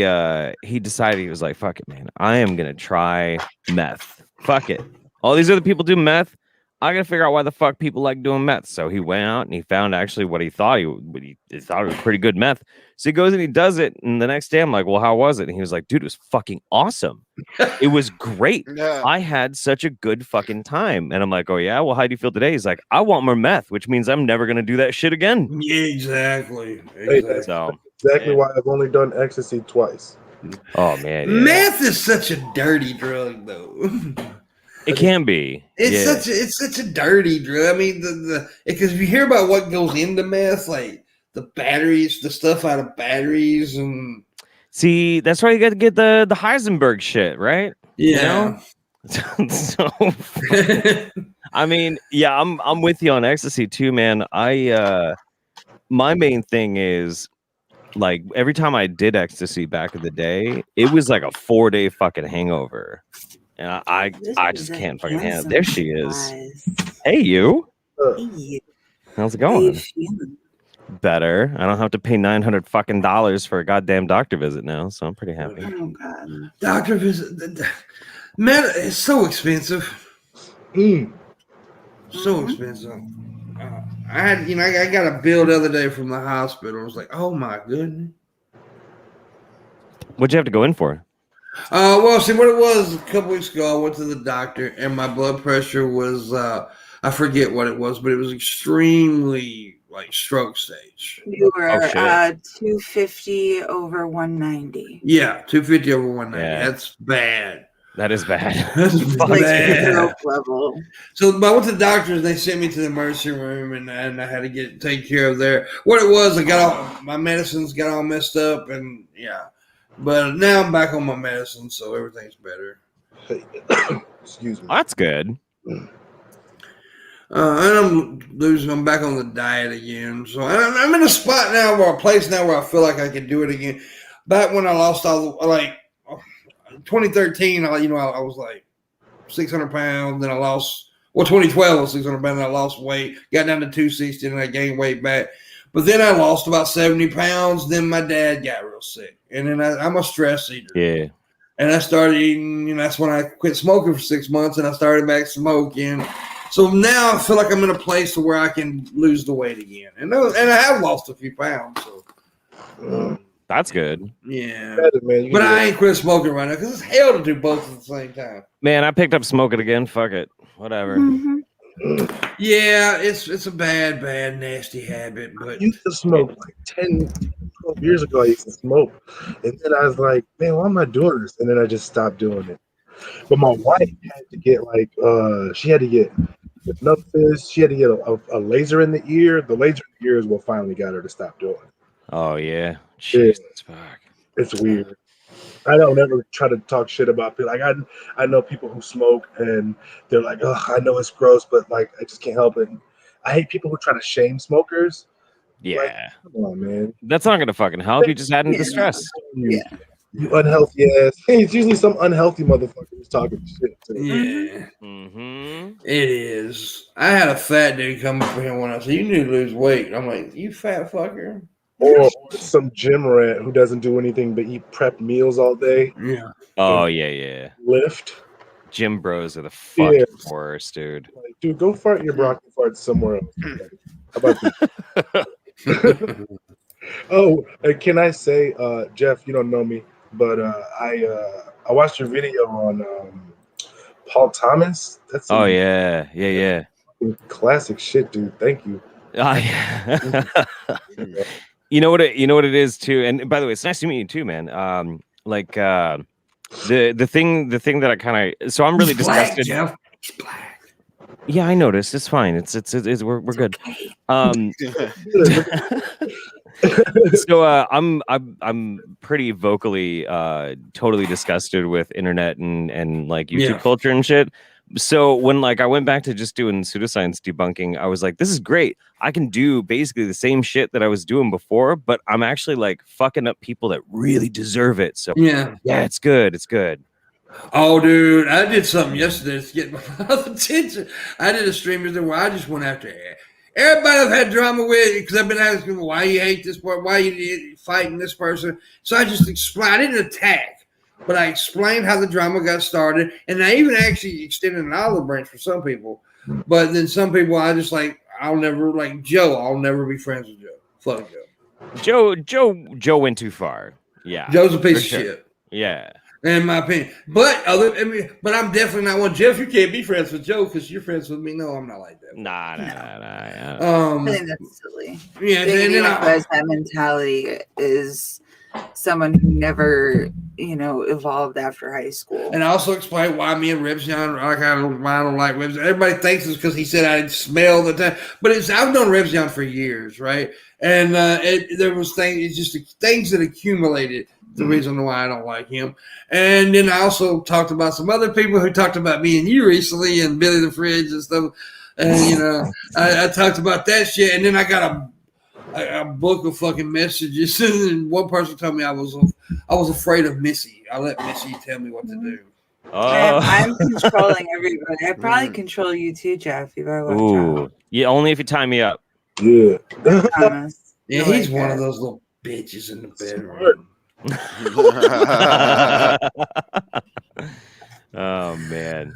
decided, he was like, fuck it, man. I am gonna try meth. Fuck it. All these other people do meth. I gotta figure out why the fuck people like doing meth. So he went out and he found actually what he thought he thought it was pretty good meth. So he goes and he does it, and the next day I'm like, well, how was it? And he was like, dude, it was fucking awesome. It was great. Yeah. I had such a good fucking time. And I'm like, oh yeah, well, how do you feel today? He's like, I want more meth, which means I'm never gonna do that shit again. Yeah, exactly. So Exactly why I've only done ecstasy twice. oh man, yeah. Meth is such a dirty drug, though. It can be. It's such a dirty drug. I mean, because if you hear about what goes into meth, like the batteries, the stuff out of batteries, and see, that's why you got to get the Heisenberg shit, right? yeah. You know? So, I mean, yeah, I'm with you on ecstasy too, man. My main thing is like every time I did ecstasy back in the day, it was like a 4-day fucking hangover. And I just can't fucking handle it. There she is. Hey, you. Hey. How's it going? Better. I don't have to pay $900 fucking for a goddamn doctor visit now, so I'm pretty happy. Oh god. Doctor visit. Man, it's so expensive. So expensive. I got a bill the other day from the hospital. I was like, oh my goodness. What'd you have to go in for? Well, see what it was a couple weeks ago. I went to the doctor and my blood pressure was I forget what it was, but it was extremely like stroke stage. You were 250 over 190. Yeah, 250 over 190. Yeah. That's bad. That is bad. That's Like bad. stroke level. So I went to the doctors. They sent me to the emergency room, and I had to get taken care of there. What it was, I got all my medicines got all messed up, and yeah. But now I'm back on my medicine, so everything's better. Excuse me. That's good. And I'm back on the diet again. So I'm in a spot now, a place now where I feel like I can do it again. Back when I lost all the, like 2013, I was like 600 pounds. Then I lost, 2012 I was 600 pounds. And I lost weight, got down to 260, and I gained weight back. But then I lost about 70 pounds. Then my dad got real sick. And then I'm a stress eater. Yeah. And I started eating, that's when I quit smoking for 6 months, and I started back smoking. So now I feel like I'm in a place where I can lose the weight again. And I have lost a few pounds. So that's good. Yeah. Man, but I ain't quit smoking right now because it's hell to do both at the same time. Man, I picked up smoking again. Fuck it. Whatever. Mm-hmm. Yeah, it's a bad, nasty habit. But I used to smoke like 10, 12 years ago. I used to smoke. And then I was like, man, why am I doing this? And then I just stopped doing it. But my wife had to get she had to get hypnosis. She had to get a laser in the ear. The laser in the ear is what finally got her to stop doing it. Oh, yeah. Jesus, fuck. It's weird. I don't ever try to talk shit about people. Like I know people who smoke and they're like, oh, I know it's gross, but like I just can't help it. And I hate people who try to shame smokers. Yeah. Like, come on, man. That's not gonna fucking help. You just add into stress. You unhealthy ass. Hey, it's usually some unhealthy motherfucker who's talking shit. yeah, Mm-hmm. it is. I had a fat dude come up for him when I said, "You need to lose weight." I'm like, "You fat fucker." Or some gym rat who doesn't do anything but eat prepped meals all day. Yeah. Oh, yeah. Lift. Gym bros are the fucking worst, dude. Like, dude, go fart your broccoli farts somewhere else. How about that? Oh, can I say, Jeff, you don't know me, but I watched your video on Paul Thomas. That's yeah. Classic shit, dude. Thank you. You know what it is too. And by the way, it's nice to meet you too, man. The thing that I kind of, so I'm really disgusted. Jeff. He's black. Yeah, I noticed. It's fine. It's we're good. So I'm pretty vocally totally disgusted with internet and like YouTube culture and shit. So when like I went back to just doing pseudoscience debunking, I was like, this is great. I can do basically the same shit that I was doing before, but I'm actually like fucking up people that really deserve it. So yeah, it's good. It's good. Oh, dude, I did something yesterday to get my attention. I did a stream where I just went after everybody I've had drama with because I've been asking people why you hate this part, why you fighting this person. So I just explained. I didn't attack, but I explained how the drama got started, and I even actually extended an olive branch for some people. But then some people I just like. I'll never like Joe. I'll never be friends with Joe. Fuck Joe. Joe went too far. Yeah, Joe's a piece of shit. Yeah, in my opinion. But I'm definitely not one. Jeff, you can't be friends with Joe because you're friends with me. No, I'm not like that. Nah. I think that's silly. Yeah, and then who has that mentality is someone who never, evolved after high school. And I also explained why me and Rebzion, I don't like Rebzion. Everybody thinks it's because he said I smell the time, but I've known Rebzion for years, right? And there was things that accumulated. The reason why I don't like him. And then I also talked about some other people who talked about me and you recently and Billy the Fridge and stuff. And, I talked about that shit. And then I got a book of fucking messages. And one person told me I was afraid of Missy. I let Missy tell me what to do. I'm controlling everybody. I probably control you too, Jeff. You better watch out. Yeah, only if you tie me up. Yeah. Yeah, he's one of those little bitches in the bedroom. Oh man.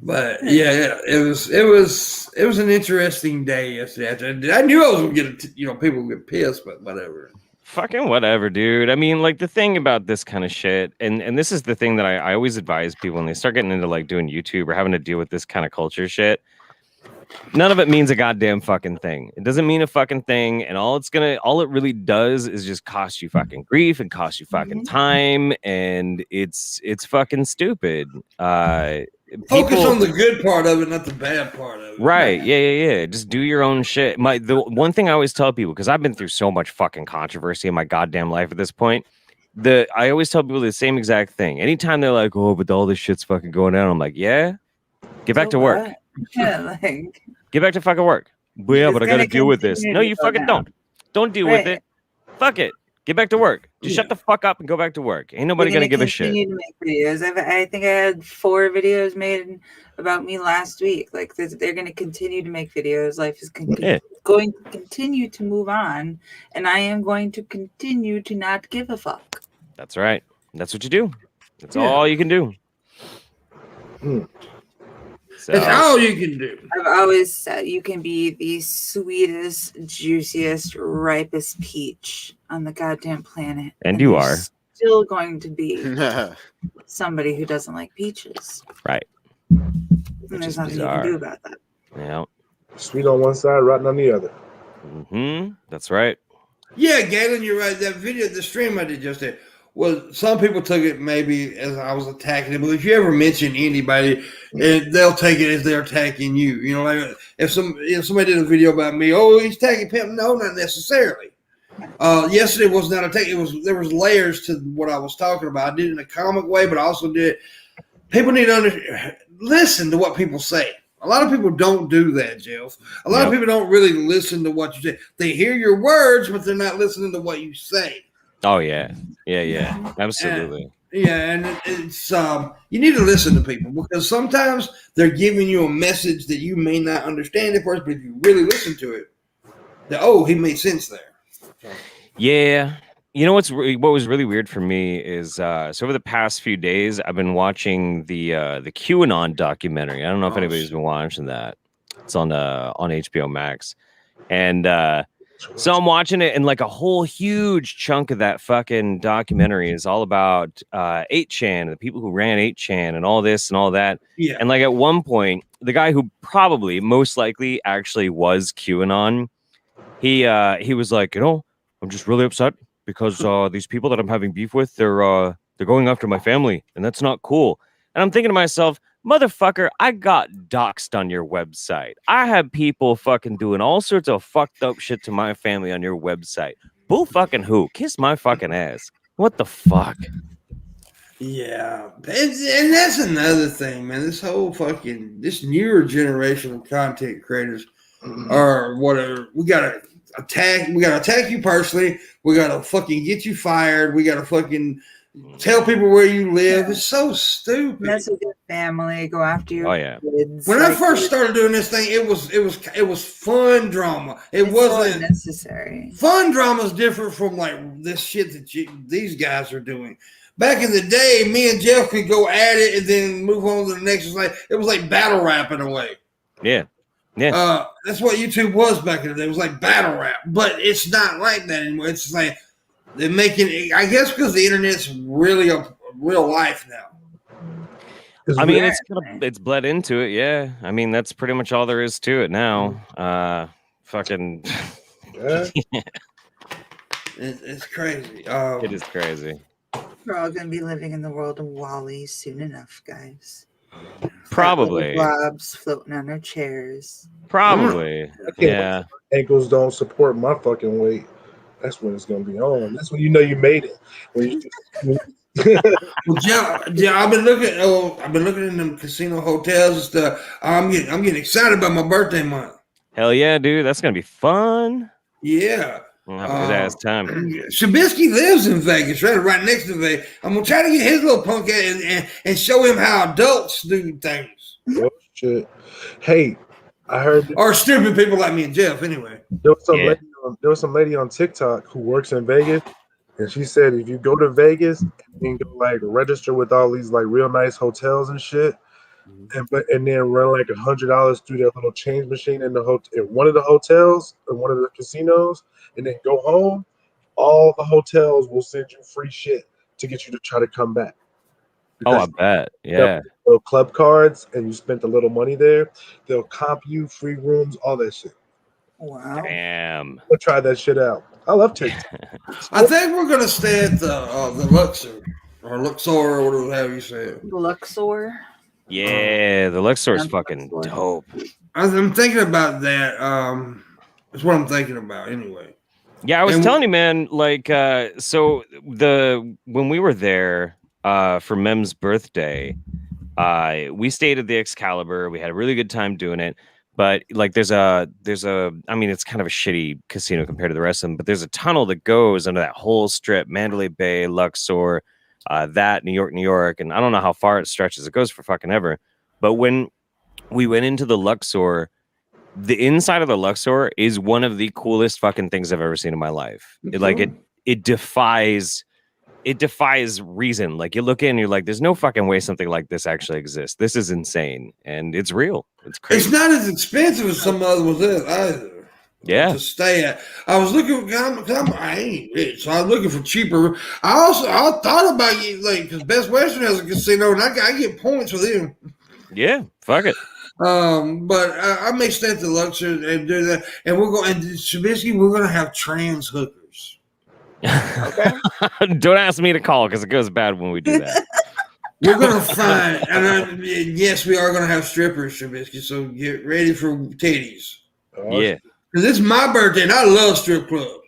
But yeah, it was an interesting day yesterday. I knew I was gonna get people would get pissed, but whatever. Fucking whatever, dude. I mean, like the thing about this kind of shit, and this is the thing that I always advise people when they start getting into like doing YouTube or having to deal with this kind of culture shit. None of it means a goddamn fucking thing. It doesn't mean a fucking thing, and all it really does is just cost you fucking grief and cost you fucking time, and it's fucking stupid. Focus on the good part of it, not the bad part of it. Right? Yeah. Just do your own shit. The one thing I always tell people, because I've been through so much fucking controversy in my goddamn life at this point. I always tell people the same exact thing. Anytime they're like, "Oh, but all this shit's fucking going down," I'm like, "Yeah, get back to work." Yeah, get back to fucking work. But yeah, but I gotta deal with this. No, you fucking don't deal with it. Fuck it. Get back to work. Just shut the fuck up and go back to work. Ain't nobody gonna give a shit. To make videos. I think I had 4 videos made about me last week. Like they're gonna continue to make videos. Life is going to continue to move on, and I am going to continue to not give a fuck. That's right. That's what you do. That's all you can do. So, that's all you can do. I've always said you can be the sweetest, juiciest, ripest peach on the goddamn planet. And you are. Still going to be somebody who doesn't like peaches. Right. And there's nothing you can do about that. Yeah. Sweet on one side, rotten on the other. Mm-hmm. That's right. Yeah, Galen, you're right. That video, the stream I did just there. Well, some people took it maybe as I was attacking them. But if you ever mention anybody, they'll take it as they're attacking you. Like if somebody did a video about me, oh, he's attacking Pimp. No, not necessarily. Yesterday was not attack. There was layers to what I was talking about. I did it in a comic way, but I also did. People need to listen to what people say. A lot of people don't do that, Jeff. A lot of people don't really listen to what you say. They hear your words, but they're not listening to what you say. Oh yeah, absolutely. And it's you need to listen to people because sometimes they're giving you a message that you may not understand at first, but if you really listen to it, he made sense there. Yeah, you know what was really weird for me is so over the past few days I've been watching the QAnon documentary. I don't know if anybody's been watching that. It's on HBO Max, and. So I'm watching it, and like a whole huge chunk of that fucking documentary is all about 8chan, the people who ran 8chan, and all this and all that. Yeah. And like at one point, the guy who probably most likely actually was QAnon, he was like, I'm just really upset because these people that I'm having beef with, they're going after my family, and that's not cool. And I'm thinking to myself, motherfucker, I got doxxed on your website. I have people fucking doing all sorts of fucked up shit to my family on your website. Bull fucking who? Kiss my fucking ass. What the fuck? Yeah. And that's another thing, man. This newer generation of content creators or whatever, we gotta attack you personally. We gotta fucking get you fired. We gotta fucking tell people where you live. It's so stupid. Mess with your family. Go after your kids. When I first started doing this thing, it was fun drama. It wasn't necessary. Fun drama is different from like this shit that these guys are doing. Back in the day, me and Jeff could go at it and then move on to the next. It was like battle rap in a way. Yeah. Yeah. That's what YouTube was back in the day. It was like battle rap, but it's not like that anymore. It's like they're making it, I guess, because the internet's really a real life now. I mean, it's bled into it. Yeah. I mean, that's pretty much all there is to it now. Fucking. Yeah. It's crazy. It is crazy. We're all going to be living in the world of Wall-E soon enough, guys. Probably. Blobs floating on our chairs. Probably. Yeah. Ankles don't support my fucking weight. That's when it's going to be on. That's when you know you made it. When Well, yeah, I've been looking in them casino hotels and stuff. I'm getting excited about my birthday month. Hell yeah, dude. That's going to be fun. Yeah. We'll have a good ass time. Shabisky lives in Vegas, right next to Vegas. I'm gonna try to get his little punk and show him how adults do things. Oh shit! Hey, I heard, or stupid people like me and Jeff. Anyway, there was some lady on TikTok who works in Vegas, and she said if you go to Vegas and go like register with all these like real nice hotels and shit, and then run like $100 through their little change machine in one of the hotels or one of the casinos, and then go home, all the hotels will send you free shit to get you to try to come back. Because I bet. Yeah. Club cards and you spent a little money there, they'll comp you free rooms, all that shit. Wow. Damn. We'll try that shit out. I love TikTok. I think we're gonna stay at the Luxor or whatever you say. The Luxor. Yeah, the Luxor is fucking dope. I'm thinking about that. That's what I'm thinking about anyway. Yeah, I was telling you, man. Like, so when we were there for Mem's birthday, we stayed at the Excalibur. We had a really good time doing it. But like, there's a. I mean, it's kind of a shitty casino compared to the rest of them. But there's a tunnel that goes under that whole strip: Mandalay Bay, Luxor. That New York, and I don't know how far it stretches. It goes for fucking ever. But when we went into the Luxor, the inside of the Luxor is one of the coolest fucking things I've ever seen in my life. It defies reason. Like, you look in, you're like, there's no fucking way something like this actually exists. This is insane, and it's real. It's crazy. It's not as expensive as some other ones either. Yeah. To stay at. I was looking. I ain't rich, so I was looking for cheaper. I thought about you, like, because Best Western has a casino, and I get points with them. Yeah, fuck it. But I may stay at the Luxor and do that, and we're going. And Shabisky, we're going to have trans hookers. Okay. Don't ask me to call because it goes bad when we do that. We're going to find, and yes, we are going to have strippers, Shabisky. So get ready for titties. Yeah. Because it's my birthday, and I love strip clubs.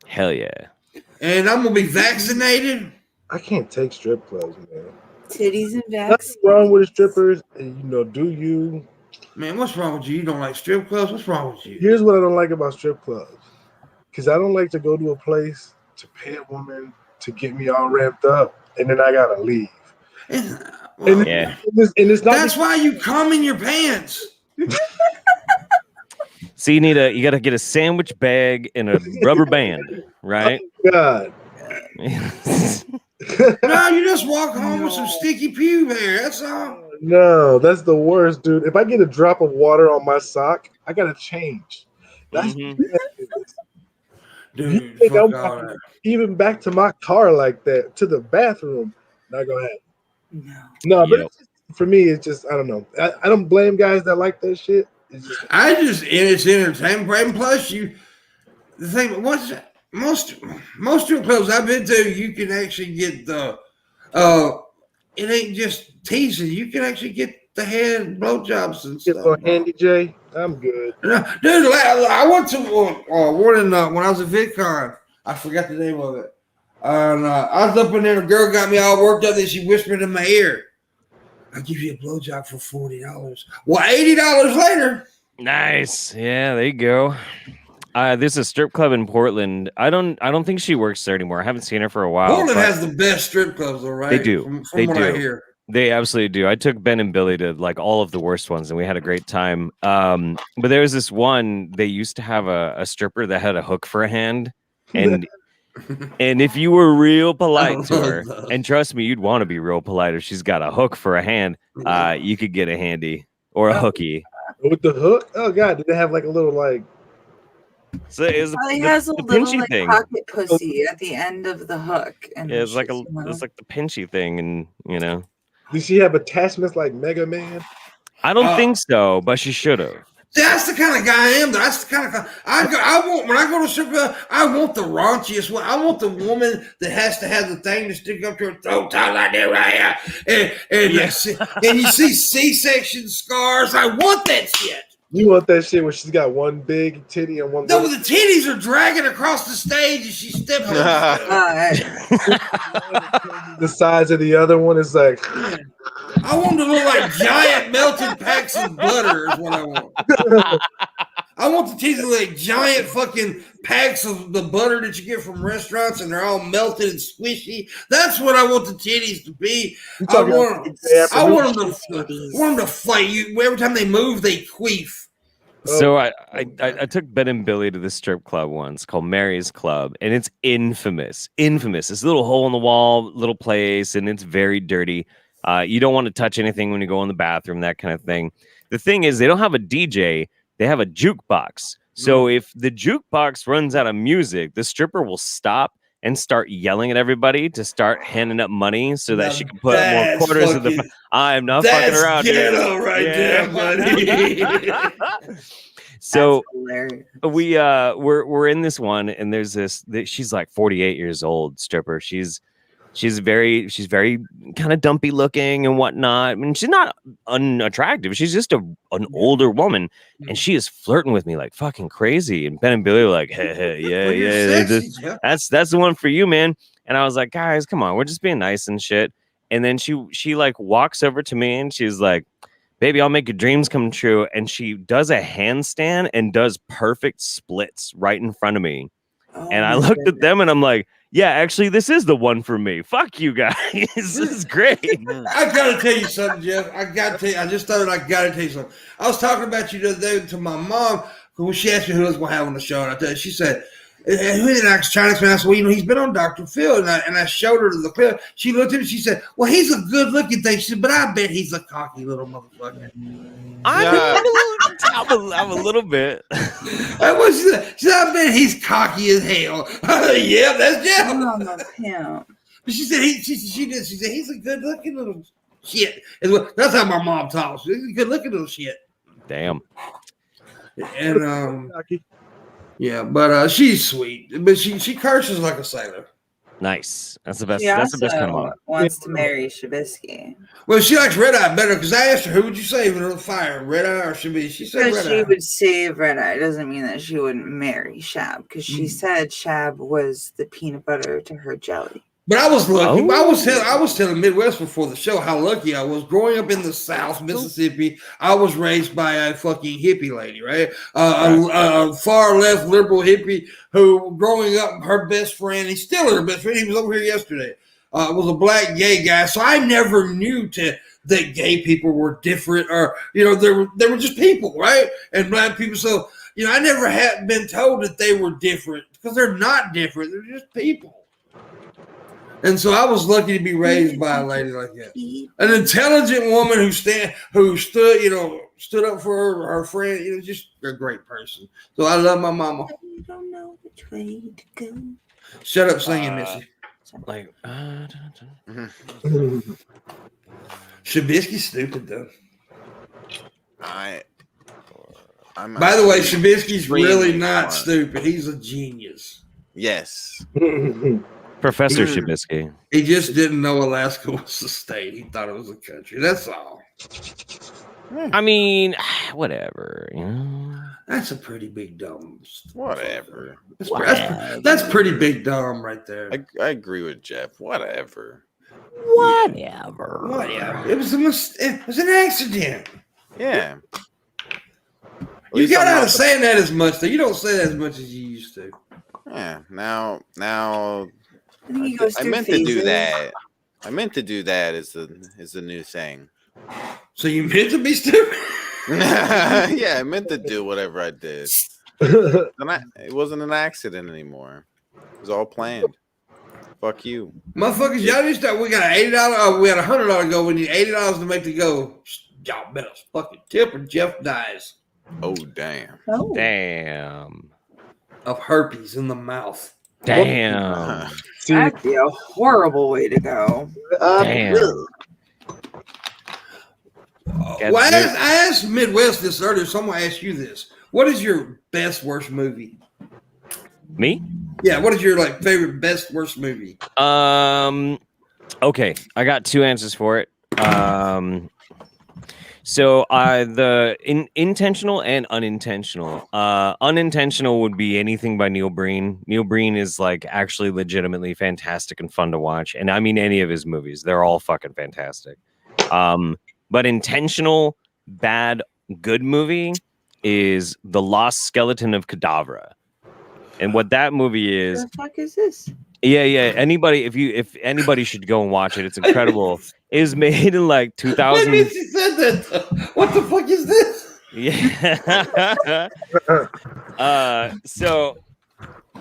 Hell yeah. And I'm going to be vaccinated. I can't take strip clubs, man. Titties and vaccines. Nothing wrong with strippers, and do you? Man, what's wrong with you? You don't like strip clubs? What's wrong with you? Here's what I don't like about strip clubs. Because I don't like to go to a place to pay a woman to get me all ramped up, and then I got to leave. Yeah. It's not. That's why you come in your pants. So you got to get a sandwich bag and a rubber band, right? Oh, God. No, you just walk home with some sticky pube hair. That's all. No, that's the worst, dude. If I get a drop of water on my sock, I gotta change. That's dude. think I'm walking even back to my car like that to the bathroom. Not gonna happen. No, but it's just, for me, it's just I don't know. I don't blame guys that like that shit. It's entertainment. And plus, the thing, most strip clubs I've been to, you can actually get the it ain't just teasing. You can actually get the head blowjobs and stuff. Get a handy J. I'm good. Dude, I went to when I was at VidCon. I forgot the name of it. And I was up in there. A girl got me all worked up. And she whispered in my ear, "I'll give you a blowjob for $40." Well, $80 later. Nice. Yeah, there you go. There's a strip club in Portland. I don't think she works there anymore. I haven't seen her for a while. Portland has the best strip clubs, though, right? They do. From they what do. I hear. They absolutely do. I took Ben and Billy to like all of the worst ones, and we had a great time. But there was this one. They used to have a stripper that had a hook for a hand, and and if you were real polite to her, and trust me, you'd want to be real polite if she's got a hook for a hand. You could get a handy or a hooky. With the hook? Oh god, did they have like a little like? So it was He has a the little pinchy like thing. pocket pussy at the end of the hook, and Yeah, it's like the pinchy thing, and Did she have attachments like Mega Man? I don't think so, but she should have. That's the kind of guy I am. That's the kind of guy I want when I go to strip club. I want the raunchiest one. I want the woman that has to have the thing to stick up to her throat, tight like that right here, and you see C-section scars. I want that shit. You want that shit where she's got one big titty and one. No, the titties are dragging across the stage and she's stepping. The size of the other one is like. I want to look like giant melted packs of butter is what I want. I want the titties to look like giant fucking packs of the butter that you get from restaurants and they're all melted and squishy. That's what I want the titties to be. I want them to fight you. Every time they move, they queef. So I took Ben and Billy to this strip club once called Mary's Club, and it's infamous. This little hole in the wall, little place, and it's very dirty. You don't want to touch anything when you go in the bathroom, that kind of thing. The thing is, they don't have a DJ; they have a jukebox. So if the jukebox runs out of music, the stripper will stop and start yelling at everybody to start handing up money so that she can put more quarters in the. I'm not fucking around. That's right there, buddy. So we're in this one, and there's this. She's like 48 years old, stripper. She's very kind of dumpy looking and whatnot. I mean, she's not unattractive. She's just an older woman, and she is flirting with me like fucking crazy. And Ben and Billy were like, hey, yeah, that's the one for you, man. And I was like, guys, come on, we're just being nice and shit. And then she like walks over to me and she's like, baby, I'll make your dreams come true. And she does a handstand and does perfect splits right in front of me. And I looked at them and I'm like, yeah, actually, this is the one for me. Fuck you guys. This is great. I gotta tell you something, Jeff. I just thought I gotta tell you something. I was talking about you the other day to my mom when she asked me who was going to have on the show. And I tell you, she said, who did I ask Chinese man? I said, well, he's been on Dr. Phil. And I showed her the clip. She looked at me. She said, well, he's a good looking thing. She said, but I bet he's a cocky little motherfucker. I'm a little bit. What she said? She said, I bet he's cocky as hell. Yeah, that's Jeff. But she said, she said, he's a good looking little shit. That's how my mom talks. He's a good looking little shit. Damn. And yeah, but she's sweet. But she curses like a sailor. Nice. That's the best. That's the best kind of mom. Wants to marry Shabisky. Well, she likes Red Eye better because I asked her, who would you save in the fire, Red Eye or Shabisky? She said Red Eye. She would save Red Eye. Doesn't mean that she wouldn't marry Shab because she said Shab was the peanut butter to her jelly. But I was lucky. I was telling Midwest before the show how lucky I was. Growing up in the South, Mississippi, I was raised by a fucking hippie lady, right? A far left liberal hippie who, growing up, her best friend, he's still her best friend. He was over here yesterday. Was a black gay guy, so I never knew that gay people were different, or they were just people, right? And black people. So I never had been told that they were different because they're not different. They're just people. And so I was lucky to be raised by a lady like that, an intelligent woman who stood up for her friend. Just a great person. So I love my mama. You don't know which way to go. Shut up, singing, Missy. Shabisky's stupid though. By the way, Shabisky's really not stupid. He's a genius. Yes. Professor Shabisky. He just didn't know Alaska was a state. He thought it was a country. That's all. I mean, whatever. That's a pretty big dumb. Whatever. That's pretty big dumb right there. I agree with Jeff. Whatever. It was an accident. Yeah. You got out of saying that as much though. You don't say that as much as you used to. Yeah. Now. I meant to do that. I meant to do that is the new thing. So you meant to be stupid? Yeah, I meant to do whatever I did. It wasn't an accident anymore. It was all planned. Fuck you. Motherfuckers, y'all just we got an $80, we got a $100 go. We need $80 to make the go. Y'all better fucking tip or Jeff dies Oh damn. Oh. Damn. of herpes in the mouth. Damn. See, That'd be a horrible way to go. Damn. Well, I asked Midwest this earlier. Someone asked you this. What is your best worst movie? Me? Yeah, what is your favorite best worst movie? Okay, I got two answers for it. So the intentional and unintentional. Unintentional would be anything by Neil Breen. Neil Breen is actually legitimately fantastic and fun to watch, and I mean any of his movies. They're all fucking fantastic. But intentional bad good movie is The Lost Skeleton of Cadavra. And what that movie is, What the fuck is this? yeah. Anybody, if anybody should go and watch it, it's incredible. It was made in 2000. When Missy said that, what the fuck is this? Yeah. So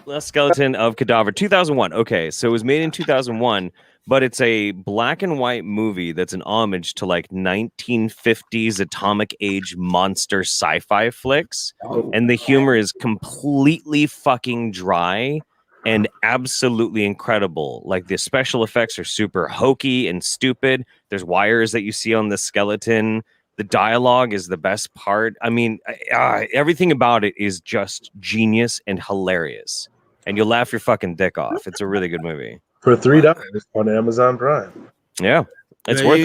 The Skeleton of Cadavra, 2001. Okay, so it was made in 2001, but it's a black and white movie that's an homage to 1950s atomic age monster sci-fi flicks. And the humor is completely fucking dry and absolutely incredible. The special effects are super hokey and stupid. There's wires that you see on the skeleton. The dialogue is the best part. I mean, everything about it is just genius and hilarious. And you'll laugh your fucking dick off. It's a really good movie. for $3 on Amazon Prime. Yeah, it's worth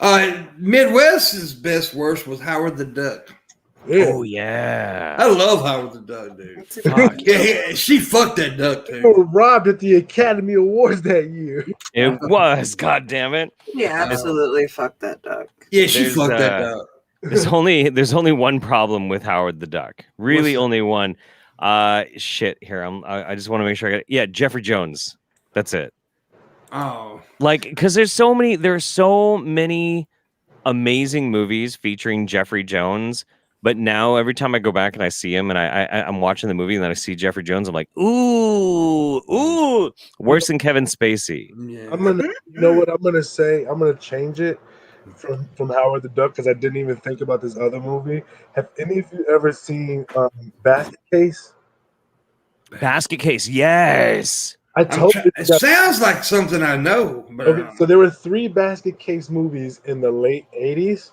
it. Midwest's best worst was Howard the Duck. Yeah. Oh yeah, I love Howard the Duck, dude. Fuck. Yeah, she fucked that duck, We too. were robbed at the Academy Awards that year. It was. God damn it. Yeah, absolutely. Fuck that duck. Yeah, she There's, fucked that duck. There's only one problem with Howard the Duck. Really, only one. Shit. Here, I just want to make sure I get it. Yeah, Jeffrey Jones. That's it. Oh, Because there's so many amazing movies featuring Jeffrey Jones. But now every time I go back and I see him and I'm watching the movie and then I see Jeffrey Jones, I'm like, ooh, worse than Kevin Spacey. yeah. You know what I'm gonna say? I'm gonna change it from Howard the Duck because I didn't even think about this other movie. Have any of you ever seen Basket Case? Basket Case, yes. I told you. It sounds like something I know, but Okay, so there were 3 Basket Case movies in the late 80s.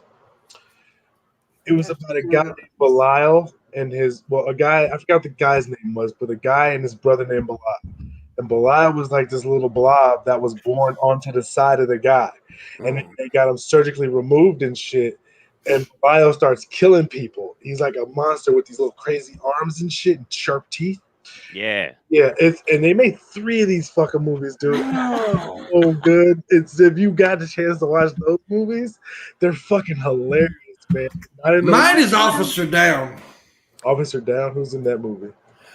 It was about a guy named Belial and a guy, I forgot what the guy's name was, but a guy and his brother named Belial. And Belial was like this little blob that was born onto the side of the guy. And they got him surgically removed and shit. And Belial starts killing people. He's like a monster with these little crazy arms and shit and sharp teeth. Yeah. Yeah, and they made 3 of these fucking movies, dude. So good. If you got the chance to watch those movies, they're fucking hilarious, man. mine is Officer Down. Officer Down. Who's in that movie?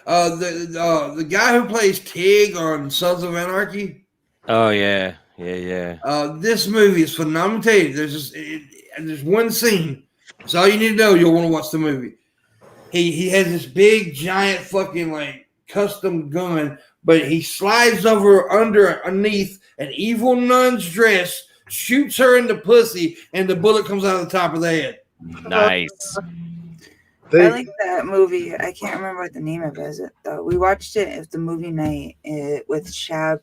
The guy who plays Tig on Sons of Anarchy. Oh yeah. This movie is phenomenal. Tell you, there's one scene. That's all you need to know. You'll want to watch the movie. He has this big giant fucking custom gun, but he slides underneath an evil nun's dress, shoots her in the pussy, and the bullet comes out of the top of the head. Nice. I like that movie. I can't remember what the name of it is, though. We watched it at the movie night with Shab,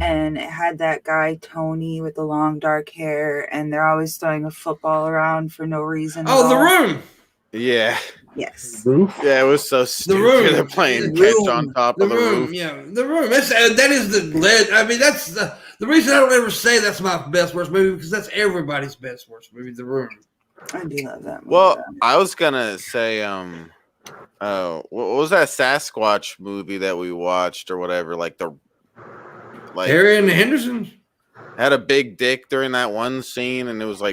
and it had that guy Tony with the long dark hair, and they're always throwing a football around for no reason. Oh, The Room. Yeah. Yes. Roof? Yeah, it was so stupid. Room. They're playing The catch Room. on top The of the Room. roof. Yeah, The Room. That is the lead. I mean, that's the reason I don't ever say that's my best worst movie, because that's everybody's best worst movie. The Room. I do love that movie. Well, I was gonna say, what was that Sasquatch movie that we watched or whatever? Harry and the Hendersons. Had a big dick during that one scene, and it was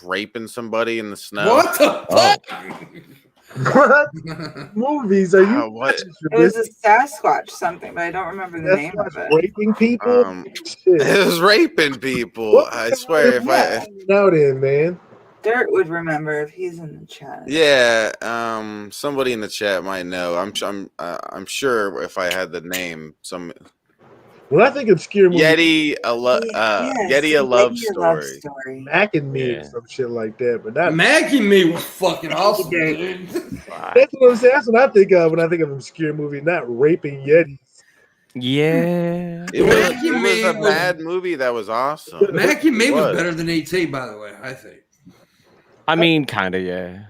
raping somebody in the snow. What the fuck? What movies are you? What? it was a Sasquatch something, but I don't remember the name of it. Raping people? Shit. It was raping people. What I the swear, hell is now then, man. Dirt would remember if he's in the chat. yeah, somebody in the chat might know. I'm sure if I had the name, When I think of scary movie, Yeti, a love story. Mac and Me or some shit like that, but not Mac and Me was fucking awesome, dude. That's what I'm saying. That's what I think of when I think of a obscure movie, not raping Yetis. Yeah. It was a bad movie that was awesome. Mac and Me was better than E.T., by the way, I think. I mean, kind of, yeah.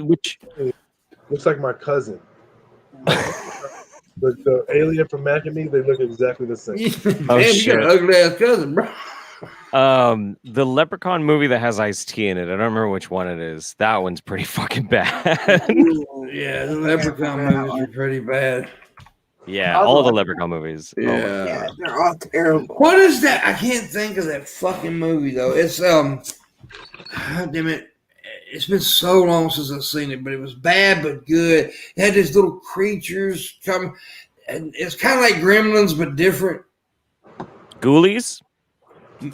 Which looks like my cousin. The alien from Mac and Me, they look exactly the same. Oh, damn, you got an ugly ass cousin, bro. The Leprechaun movie that has Ice-T in it. I don't remember which one it is. That one's pretty fucking bad. Yeah, the Leprechaun movies are pretty bad. Yeah, all the Leprechaun movies. Yeah. They're all terrible. What is that? I can't think of that fucking movie though. It's damn it. It's been so long since I've seen it, but it was bad but good. It had these little creatures come, and it's kind of like Gremlins but different. Ghoulies?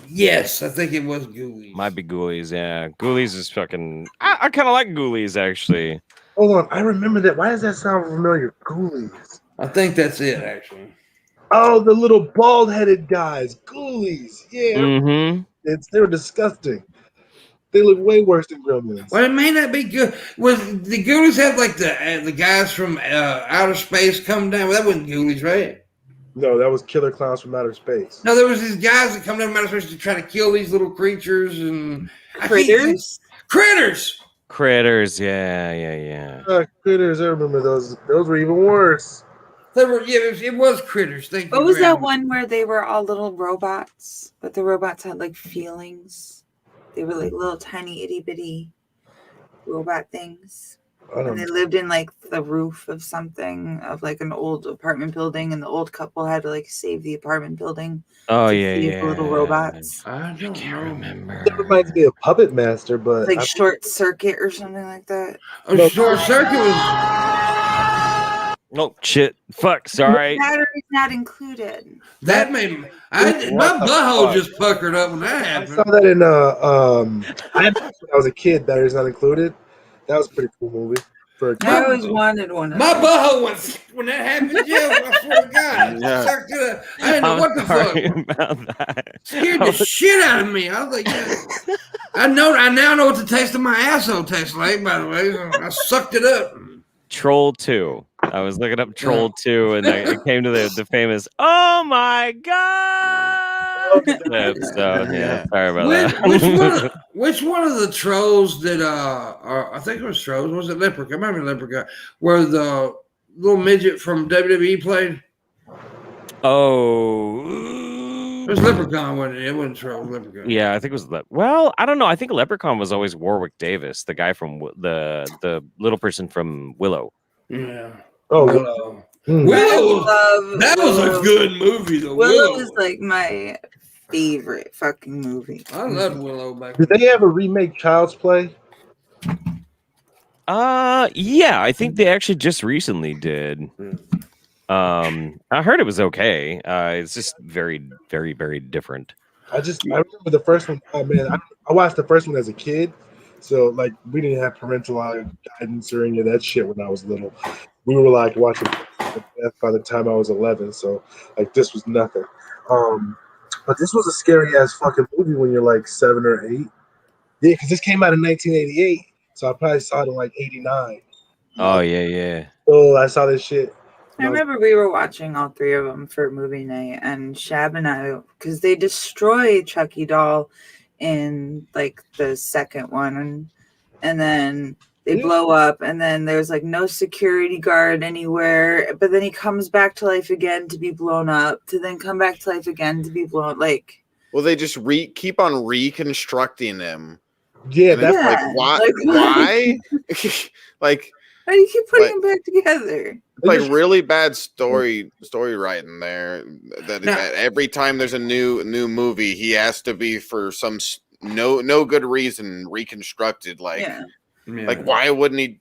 Yes, I think it was Ghoulies. Might be Ghoulies, yeah. Ghoulies is fucking... I kind of like Ghoulies, actually. Hold on, I remember that. Why does that sound familiar? Ghoulies. I think that's it, actually. Oh, the little bald-headed guys. Ghoulies. Yeah. Mm-hmm. They were disgusting. They look way worse than Gremlins. Well, it may not be good. Was the Ghoulies have like the guys from outer space come down? Well, that wasn't Ghoulies, right? No, that was Killer Clowns from Outer Space. No, there was these guys that come down from outer space to try to kill these little creatures and Critters. Critters, yeah. Critters, I remember those. Those were even worse. They were, yeah, it was Critters. Thank you. What was that one where they were all little robots, but the robots had like feelings? They were like little tiny itty bitty robot things. And they lived in like the roof of something, of like an old apartment building, and the old couple had to like save the apartment building. Oh yeah. The little robots. I can't remember. It reminds me of Puppet Master, but like Short Circuit or something like that. Oh, Short Circuit was. No shit. Fuck. Sorry. The battery's not included. That made me. My butthole just puckered up when that happened. I saw that in when I was a kid. Batteries not included. That was a pretty cool movie. I always wanted one. My butthole went when that happened. Yeah, I swear to God, I didn't know what the fuck. About that. Scared the shit out of me. I was like, yeah. I now know what the taste of my asshole tastes like. By the way, so I sucked it up. Troll 2. I was looking up Troll 2, and it came to the famous "Oh my God!" So yeah, sorry about that. Which one of the trolls that I think it was trolls? Was it Leprechaun? I remember Leprechaun, where the little midget from WWE played. Oh, it was Leprechaun, wasn't it? It wasn't Trolls. Leprechaun. Yeah, I think it was. Well, I don't know. I think Leprechaun was always Warwick Davis, the guy from the little person from Willow. Yeah. Oh, Willow. Willow. That was a good movie, though. Willow is like my favorite fucking movie. I loved Willow back then. Did they ever remake Child's Play? Yeah, I think they actually just recently did. I heard it was okay. It's just very, very, very different. I remember the first one. Oh man, I watched the first one as a kid, so like we didn't have parental guidance or any of that shit when I was little. We were like watching by the time I was 11, so like this was nothing. But this was a scary ass fucking movie when you're like 7 or 8. Yeah, because this came out in 1988, so I probably saw it in like 89. Oh yeah. Oh, I saw this shit. I remember we were watching all three of them for movie night, and Shab and I, because they destroy Chucky doll in like the second one, and then they blow up, and then there's like no security guard anywhere, but then he comes back to life again to be blown up, to then come back to life again to be blown like. Well, they just keep on reconstructing him. Yeah, that's like why? Why? Like. Why do you keep putting them back together? Like really bad story writing there. That every time there's a new movie, he has to be for some no good reason reconstructed. Like why wouldn't he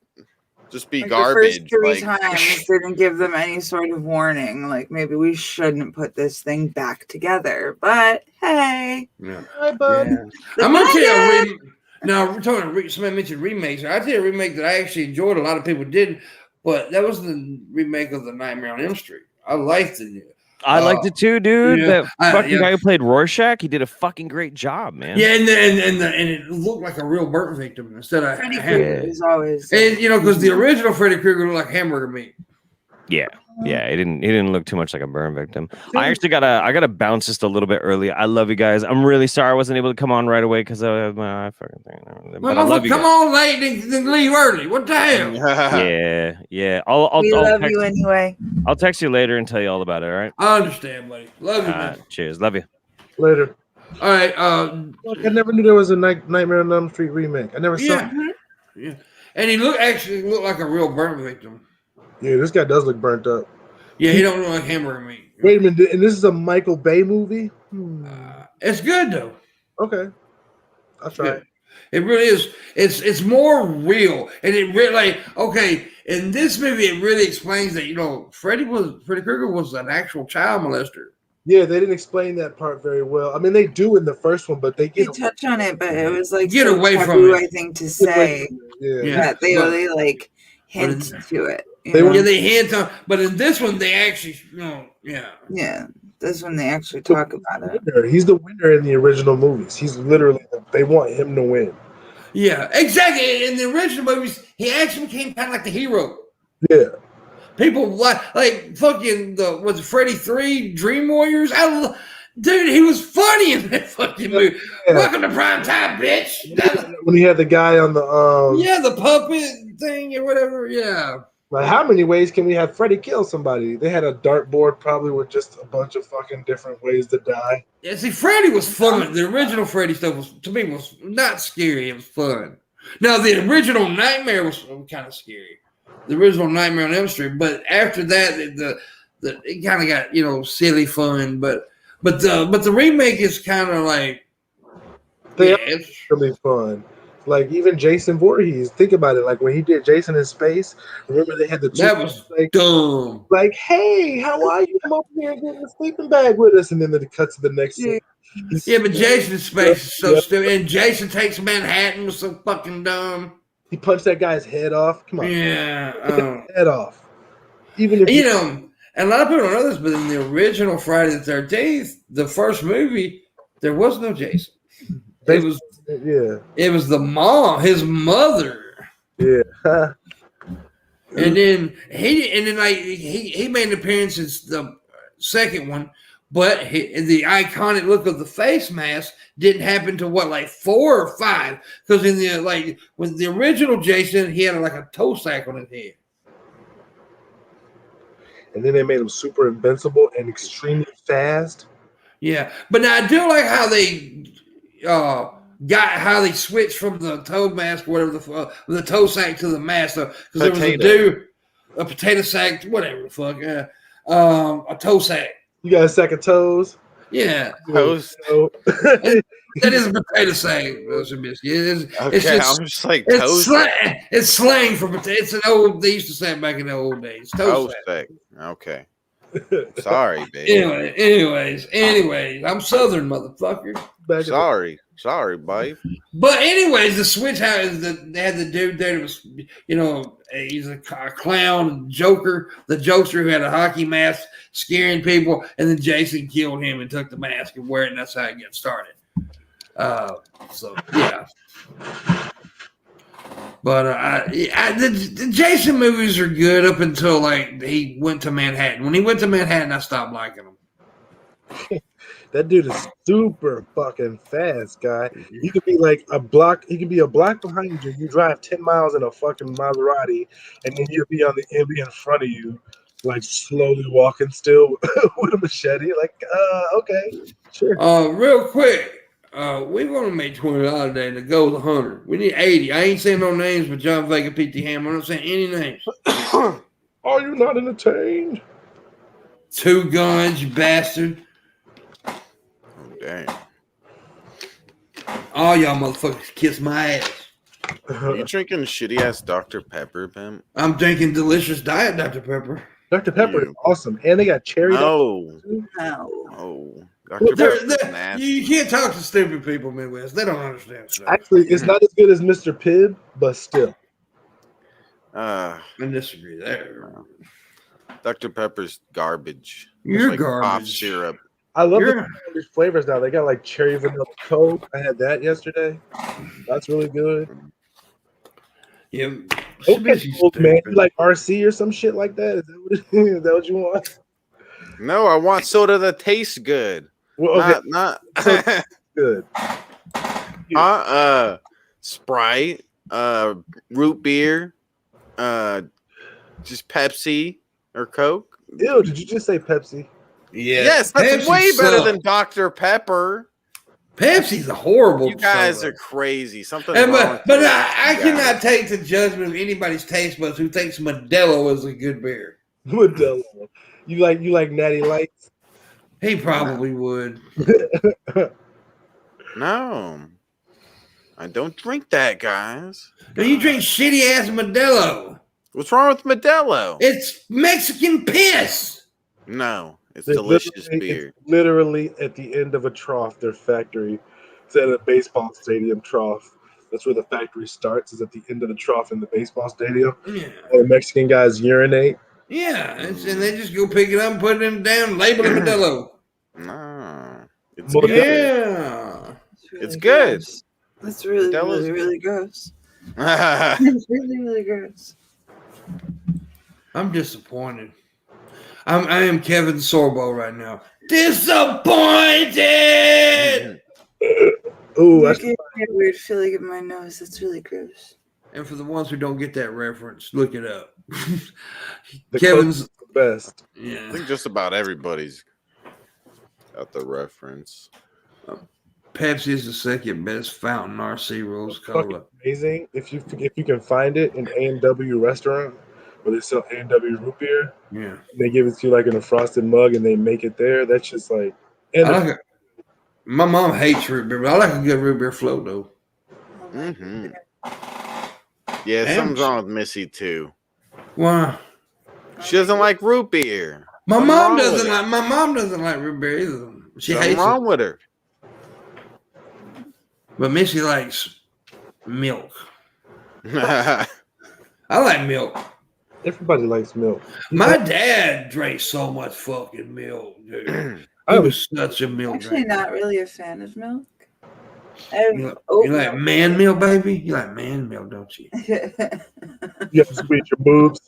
just be garbage? The first 3 times didn't give them any sort of warning. Like maybe we shouldn't put this thing back together. But hey, hi, bud. Yeah. I'm gonna tell you. Now, we're talking. Somebody mentioned remakes. I tell you a remake that I actually enjoyed. A lot of people didn't, but that was the remake of the Nightmare on Elm Street. I liked it. I liked it too, dude. Yeah, That fucking guy who played Rorschach, he did a fucking great job, man. Yeah, and it looked like a real burnt victim instead of Freddy Krueger is always, and because the original Freddy Krueger looked like hamburger meat. Yeah, he didn't look too much like a burn victim. I actually gotta bounce just a little bit early. I love you guys. I'm really sorry I wasn't able to come on right away because I fucking thing. But I love you. Come on late and leave early. What the hell? Yeah. We love you anyway. I'll text you later and tell you all about it. All right. I understand, buddy. Love you, man. Cheers. Love you. Later. All right. I never knew there was a Nightmare on Elm Street remake. I never saw it. Yeah. And he actually looked like a real burn victim. Yeah, this guy does look burnt up. Yeah, he don't look like hamburger meat. Wait a minute, and this is a Michael Bay movie? It's good though. Okay. I'll try it. It really is. It's more real, and it really okay. In this movie, it really explains that Freddy Krueger was an actual child molester. Yeah, they didn't explain that part very well. I mean, they do in the first one, but they touch on it, but it was like get away taboo, from it. I think, to say that they really like hint to it. They hint on, but in this one, they actually, this one they actually talk about it. He's the winner in the original movies. He's literally, they want him to win. Yeah, exactly. In the original movies, he actually became kind of like the hero. Yeah. People like fucking was it Freddy 3 Dream Warriors? Dude, he was funny in that fucking movie. Yeah. Welcome to prime time, bitch. When he had the guy on the the puppet thing or whatever. Yeah. Like, how many ways can we have Freddy kill somebody? They had a dartboard probably with just a bunch of fucking different ways to die. Yeah, see, Freddy was fun. The original Freddy stuff was not scary. It was fun. Now, the original Nightmare was kind of scary. The original Nightmare on Elm Street, but after that, it kind of got silly fun. But the remake is kind of like it's really fun. Like even Jason Voorhees, think about it. Like when he did Jason in Space, remember they had the that was dumb. Like, hey, how are you? Come over here and get in the sleeping bag with us, and then it cuts to the next scene. Yeah, but Jason in Space is so stupid, and Jason Takes Manhattan was so fucking dumb. He punched that guy's head off. Come on, head off. Even if and a lot of people don't know this, but in the original Friday the 13th, the first movie, there was no Jason. It was the mom, his mother. Yeah. and then he made an appearance in the second one, but the iconic look of the face mask didn't happen to 4 or 5, because in with the original Jason, he had a toe sack on his head. And then they made him super invincible and extremely fast. Yeah, but now I do like how they how they switched from the toe mask, whatever the toe sack to the mask, because there was a potato sack, whatever the fuck, a toe sack. You got a sack of toes? Yeah, toes. That is a potato sack. It's slang for potato. It's an old. They used to say it back in the old days. Toe sack. Okay. Sorry, baby. Anyways, I'm Southern, motherfucker. Sorry, babe. But anyways, the switch how is that they had the dude there that was, he's a clown Joker, the jokester who had a hockey mask scaring people, and then Jason killed him and took the mask and wear it, and that's how it got started. So yeah. But the Jason movies are good up until he went to Manhattan. When he went to Manhattan, I stopped liking him. That dude is super fucking fast, guy. He could be a block. He could be a block behind you. You drive 10 miles in a fucking Maserati, and then he'll be in front of you, slowly walking still with a machete. Okay, sure. Real quick. We're going to make $20 today to go with 100. We need 80. I ain't saying no names, but John Vega, P.T. Ham. I'm not saying any names. Are you not entertained? 2 guns, you bastard. Oh, dang. All y'all motherfuckers kiss my ass. Are you drinking shitty ass Dr. Pepper, Pimp? I'm drinking delicious diet Dr. Pepper. Dr. Pepper is awesome. And they got cherry. Oh. Dr. Pepper's nasty. You can't talk to stupid people, Midwest. They don't understand stuff. Actually, it's not as good as Mr. Pibb, but still. I disagree there. Dr. Pepper's garbage. You're like garbage. cough syrup. I love the flavors now. They got like cherry vanilla Coke. I had that yesterday. That's really good. Yeah. Okay, man. You like RC or some shit like that? Is that what you want? No, I want soda that tastes good. Well, okay. Not good. Sprite, root beer, just Pepsi or Coke. Ew, did you just say Pepsi? Yeah. Yes, that's Pepsi way better sucks. than Dr. Pepper. Pepsi's a horrible. You guys soda. are crazy. Something And, wrong. but I cannot take the judgment of anybody's taste buds who thinks Modelo is a good beer. Modelo. You like Natty Lights? He probably would. No, I don't drink that, guys. No, you drink shitty ass Modelo. What's wrong with Modelo? It's Mexican piss. No, it's They're delicious beer. It's literally at the end of a trough, their factory. It's at a baseball stadium trough. That's where the factory starts, is at the end of the trough in the baseball stadium. Yeah. All the Mexican guys urinate. Yeah, and they just go pick it up and put it down, label it Modelo. No, it's Modelo. good. Yeah. It's good. Gross. That's really, Modelo's really gross. It's really, really gross. I'm disappointed. I am Kevin Sorbo right now. Disappointed. Ooh, I get a weird feeling in my nose. That's really gross. And for the ones who don't get that reference, look it up. the Kevin's the best. I yeah. think just about everybody's got the reference. Pepsi is the second best fountain RC Rose Fucking Cola. amazing. If you can find it in A&W restaurant where they sell A&W root beer, Yeah. they give it to you like in a frosted mug and they make it there. That's just like. And I like it. My mom hates root beer, but I like a good root beer float though. Mm-hmm. Yeah, something's wrong with Missy too. Why? She doesn't like root beer. My Something mom wrong with doesn't it. like. My mom doesn't like root beer either. She Something hates wrong it. with her. But Missy likes milk. I like milk. everybody likes milk. My dad drank so much fucking milk, dude. He was such a milk Actually, drinker. not really a fan of milk. I have You oat like milk. man milk, baby? You like man milk, don't you? You have to squeeze your boobs.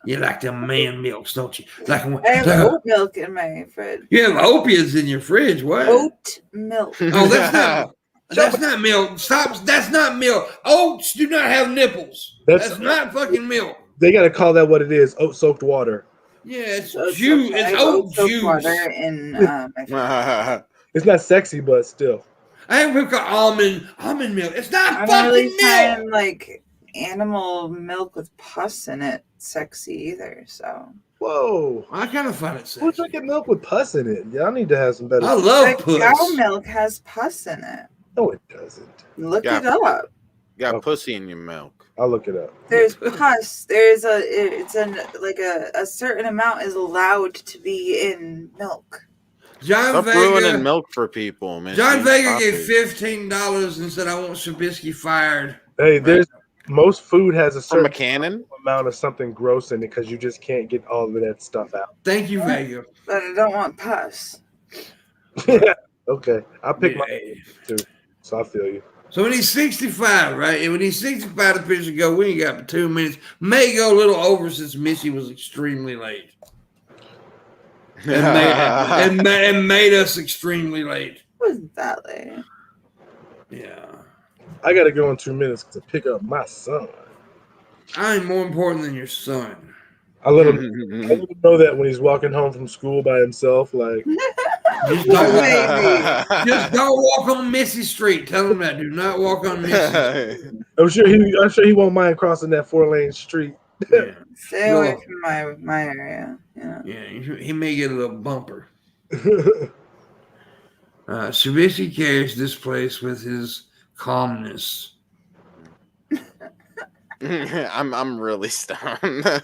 You like them man milks, don't you? Like I have oat milk in my fridge. you have opiates in your fridge. What? Oat milk. Oh, that's not. That's not milk. Stop. That's not milk. Oats do not have nipples. That's not fucking milk. They got to call that what it is. Oat soaked water. Yeah, it's So juice. I It's have oat soap juice. water in my fridge. It's not sexy, but still. I have milk almond milk. It's not I don't fucking really milk. find like animal milk with pus in it sexy either. So Whoa. I kind of find it sexy. Who's drinking milk with pus in it? Y'all need to have some better. I love like puss. cow milk has pus in it. No, it doesn't. Look Yeah. it up. Got pussy in your milk. I'll look it up. There's pus. There's a certain amount is allowed to be in milk. John Stop ruining Vega. milk for people, man. John Vega Stop gave it. $15 and said, "I want Shabisky fired." Hey, there's most food has a From a certain cannon? amount of something gross in it because you just can't get all of that stuff out. Thank you, Vega. But I don't want pus. Okay, I'll pick my Yeah. too. So I feel you. So when he's 65, right? And when he's 65, the picture go, we ain't got but 2 minutes. May go a little over since Missy was extremely late. And made us extremely late. It wasn't that late. Yeah. I gotta go in 2 minutes to pick up my son. I'm more important than your son. I let him know that when he's walking home from school by himself, like Just don't walk on Missy Street. Tell him that. Do not walk on Missy. I'm sure he won't mind crossing that 4-lane street. Yeah. Stay away No. from my area. Yeah. Yeah, he may get a little bumper. Shabisky carries this place with his calmness. I'm really stoned.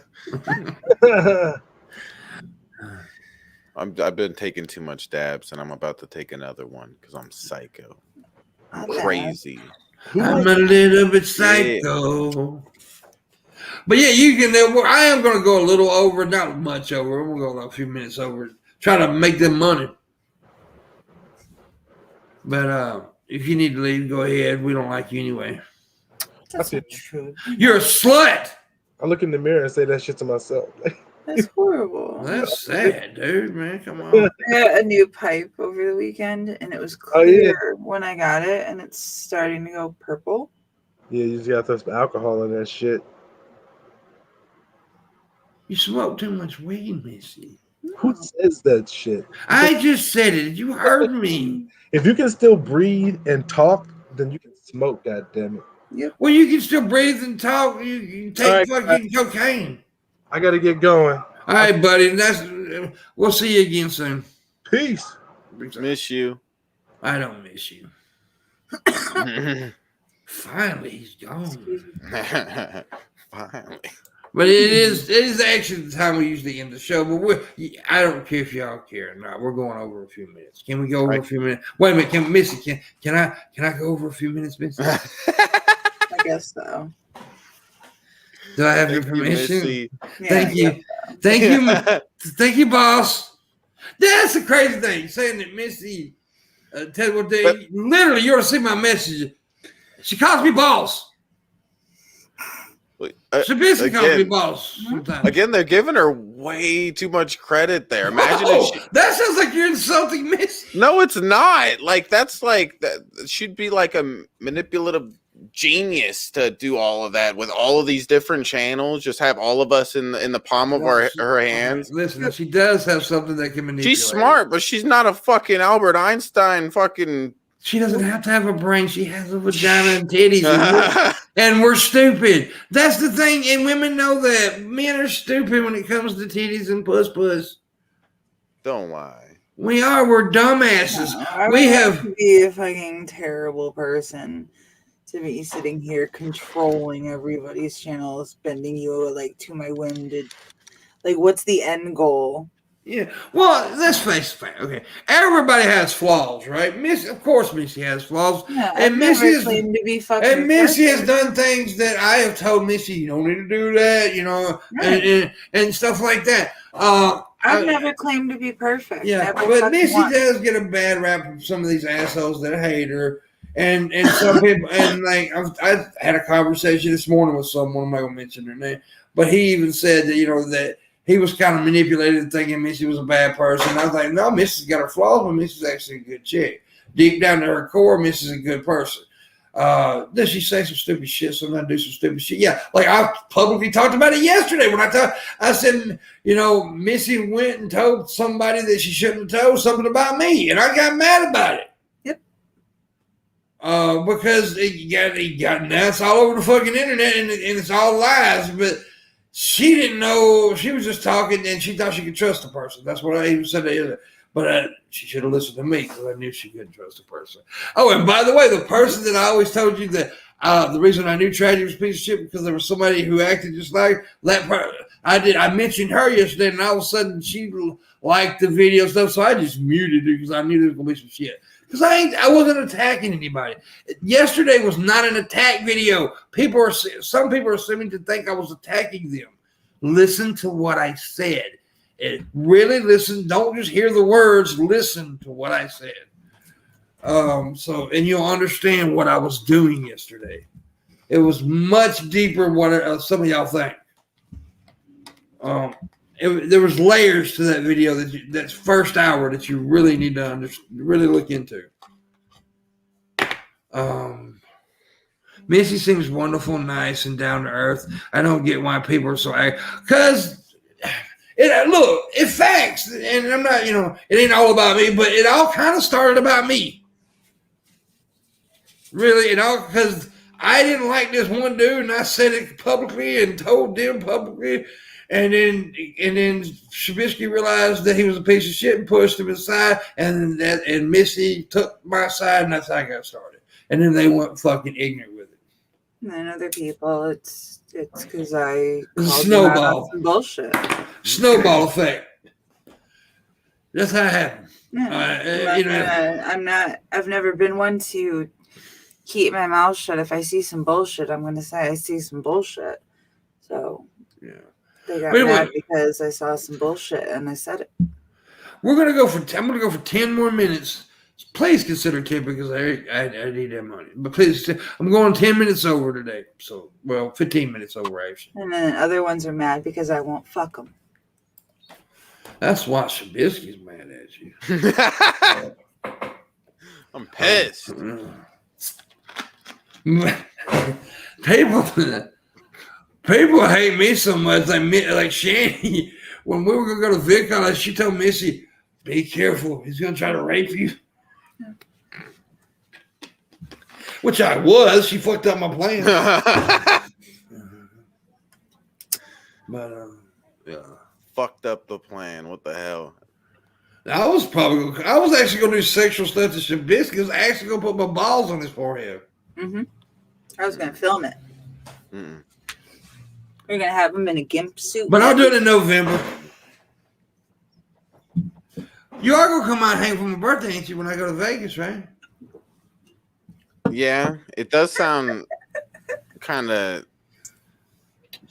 I've been taking too much dabs, and I'm about to take another one because I'm psycho, crazy. I'm a little bit psycho. But yeah, you can. I am going to go a little over, not much over. I'm going to go a few minutes over. try to make them money. But if you need to leave, go ahead. We don't like you anyway. That's not true. You're a slut. I look in the mirror and say that shit to myself. That's horrible. That's sad, dude, man. Come on. I got a new pipe over the weekend, and it was clear when I got it, and it's starting to go purple. Yeah, you just got to throw some alcohol in that shit. You smoke too much weed, Missy. Who says that shit? I just said it. You heard me. If you can still breathe and talk, then you can smoke, goddammit. Yep. Well, you can still breathe and talk. You take fucking cocaine. I gotta get going. All right, buddy. We'll see you again soon. Peace. Miss you. I don't miss you. Finally, he's gone. Finally. But it is actually the time we usually end the show. But I don't care if y'all care or not. We're going over a few minutes. Can we go over a few minutes? Wait a minute, Missy? Can I go over a few minutes, Missy? I guess so. Do I have your permission? You, Thank you. Thank you, boss. That's the crazy thing. Saying that Missy, tell you what they literally, you ought to see my message. She calls me boss. Shabisky calls me boss sometimes. Again, they're giving her way too much credit there. Imagine if that sounds like you're insulting Missy. No, it's not. Like that's like that. She'd be like a manipulative genius to do all of that with all of these different channels. Just have all of us in the palm of her hands. Listen, she does have something that can manipulate. She's smart, but she's not a fucking Albert Einstein. Fucking. She doesn't have to have a brain. She has a vagina and titties. And we're stupid. That's the thing. And women know that. Men are stupid when it comes to titties and puss. Don't lie. We are. We're dumbasses. No, we have to be a fucking terrible person to be sitting here controlling everybody's channels, bending you like to my whim. Like, what's the end goal? Yeah, well, let's face it. Okay, everybody has flaws, right? Of course, Missy has flaws, yeah, and Missy has done things that I have told Missy, you don't need to do that, you know, right. and stuff like that. I've never claimed to be perfect. Yeah, but Missy does get a bad rap from some of these assholes that hate her, and some people, and like I had a conversation this morning with someone. I'm not gonna mention their name, but he even said that that. He was kind of manipulated, thinking Missy was a bad person. I was like, no, Missy's got her flaws, but Missy's actually a good chick. Deep down to her core, Missy's a good person. Does she say some stupid shit? Sometimes do some stupid shit. Yeah, like I publicly talked about it yesterday when I said, Missy went and told somebody that she shouldn't have told something about me, and I got mad about it. Yep. Because it got now it's all over the fucking internet, and it's all lies, but. She didn't know. She was just talking, and she thought she could trust the person. That's what I even said to her. But she should have listened to me because I knew she couldn't trust the person. Oh, and by the way, the person that I always told you that the reason I knew Tragedy was a piece of shit because there was somebody who acted just like that. I mentioned her yesterday, and all of a sudden she liked the video stuff, so I just muted her because I knew there was gonna be some shit. Because I wasn't attacking anybody. Yesterday was not an attack video. Some people are assuming to think I was attacking them. Listen to what I said. Really listen. Don't just hear the words. Listen to what I said. And you'll understand what I was doing yesterday. It was much deeper than what some of y'all think. There was layers to that video that's first hour that you really need to really look into. Missy seems wonderful, nice, and down to earth. I don't get why people are so because it's facts, and I'm not, it ain't all about me, but it all kind of started about me. Really, because I didn't like this one dude, and I said it publicly and told them publicly. And then Shabisky realized that he was a piece of shit and pushed him aside, and Missy took my side, and that's how I got started. And then they went fucking ignorant with it. And then other people, it's because I called snowball some bullshit. Snowball effect. That's how it happened. Yeah. I've never been one to keep my mouth shut. If I see some bullshit, I'm going to say I see some bullshit. So yeah. They got mad because I saw some bullshit and I said it. We're gonna go for. I'm gonna go for 10 more minutes. Please consider tipping because I need that money. But please, I'm going 10 minutes over today. So, well, 15 minutes over actually. And then other ones are mad because I won't fuck them. That's why Shabisky's mad at you. I'm pissed. People hate me so much. Like Shanny, when we were gonna go to VidCon, she told Missy, "Be careful, he's gonna try to rape you." Which I was. She fucked up my plan. But yeah, fucked up the plan. What the hell? I was actually gonna do sexual stuff to Shabisky. I was actually gonna put my balls on his forehead. Mm-hmm. I was gonna film it. Mm-mm. We're gonna have him in a gimp suit. But I'll do it in November. You are gonna come out and hang for my birthday, ain't you? When I go to Vegas, right? Yeah, it does sound kind of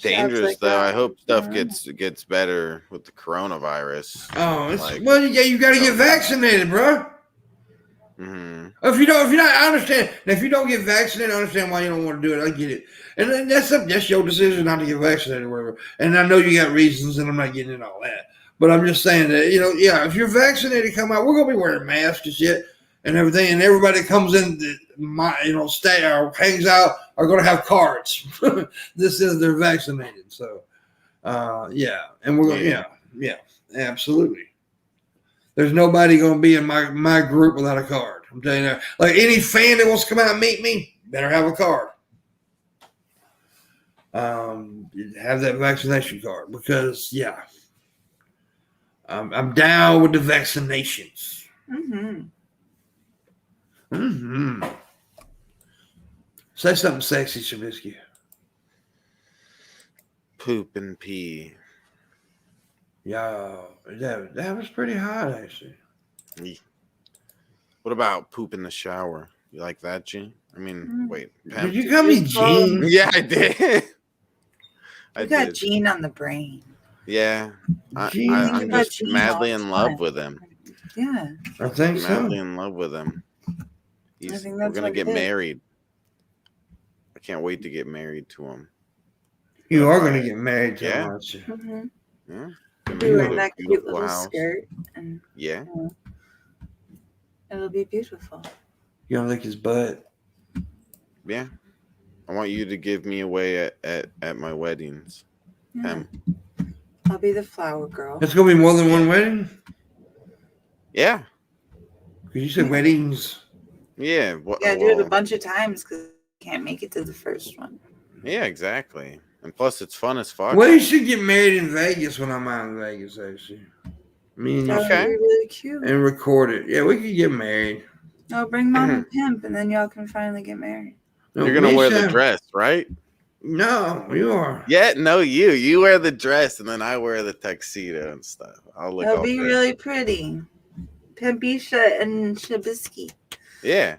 dangerous, like though. that. I hope stuff gets better with the coronavirus. Oh, Like- well, yeah, you got to get vaccinated, bro. Mm-hmm. If you're not, I understand. And if you don't get vaccinated, I understand why you don't want to do it. I get it, and then that's your decision not to get vaccinated or whatever. And I know you got reasons, and I'm not getting into all that. But I'm just saying that yeah, if you're vaccinated, come out. We're gonna be wearing masks and shit and everything, and everybody that comes in, stay or hangs out are gonna have cards. This is they're vaccinated, so yeah, and we're gonna yeah, absolutely. There's nobody going to be in my group without a card. I'm telling you that. Like any fan that wants to come out and meet me, better have a card. Have that vaccination card because, yeah, I'm down with the vaccinations. Mm-hmm. Mm-hmm. Say something sexy, Shabisky. Poop and pee. Yeah, that was pretty hot, actually. What about poop in the shower? You like that, Gene? I mean, wait. Pam, Did you call me Gene? Yeah, I did. You got Gene on the brain. Yeah. Gene, I'm got just Gene madly all the in love time. with him. Yeah. I think so. Madly in love with him. I think We're that's going to what get it is. married. I can't wait to get married to him. You are going to get married to Yeah. him, aren't you? Mm-hmm. Yeah. Be wearing that cute little skirt, and Yeah. it'll be beautiful. You going to lick his butt? Yeah. I want you to give me away at my weddings. Yeah. I'll be the flower girl. It's going to be more than one wedding? Yeah. Because you said weddings. Yeah. Yeah, do it a bunch of times because you can't make it to the first one. Yeah, exactly. And plus, it's fun as fuck. Well, you should get married in Vegas when I'm out in Vegas, actually. Me and you That would Okay. be really cute. and record it. Yeah, we could get married. Oh, bring mom and pimp, and then y'all can finally get married. No, You're gonna wear the Misha- dress, right? No, you are. Yeah, no, you wear the dress, and then I wear the tuxedo and stuff. I'll look It'll all be good. really pretty. Pimpisha and Shabisky. Yeah,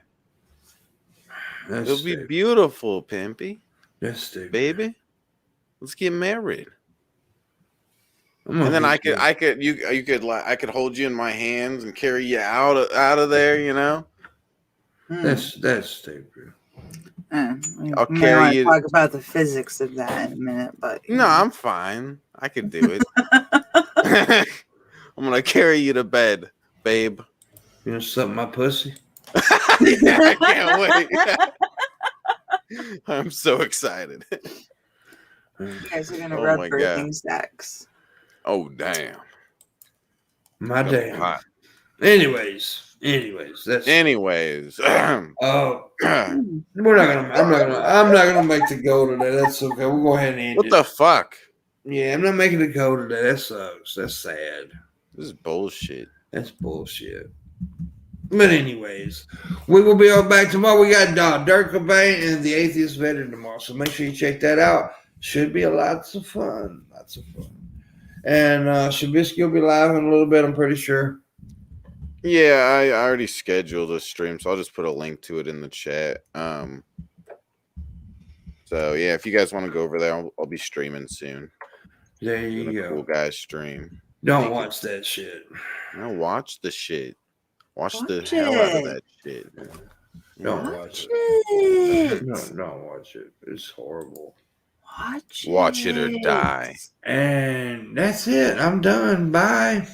That's it'll be stupid. beautiful, Pimpy, That's stupid. baby. Let's get married. I'm gonna And then get I could hold you in my hands and carry you out of there. You know. That's stupid. I'll We carry might you- talk about the physics of that in a minute, but No, I'm fine. I could do it. I'm gonna carry you to bed, babe. You know something, my pussy. I can't wait. I'm so excited. you guys are gonna Oh rub my birthing God. stacks. Oh damn. My damn. Hot. Anyways, that's. Anyways, Oh, we're not gonna. I'm not gonna make the goal today. That's okay. We'll go ahead and end what it. the fuck? Yeah, I'm not making the goal today. That sucks. That's sad. This is bullshit. That's bullshit. But anyways, we will be all back tomorrow. We got Dirk Cobain and the Atheist Veteran tomorrow, so make sure you check that out. Should be lots of fun. And Shabisky will be live in a little bit, I'm pretty sure. Yeah, I already scheduled a stream, so I'll just put a link to it in the chat. So yeah, if you guys want to go over there, I'll be streaming soon. There you Doing a go. cool guys stream. Don't watch that shit. No, watch the shit. Watch the Watch hell out of it. that shit. Don't Yeah. watch it. it. No, don't watch it. It's horrible. Watch Watch it or die. And that's it. I'm done. Bye.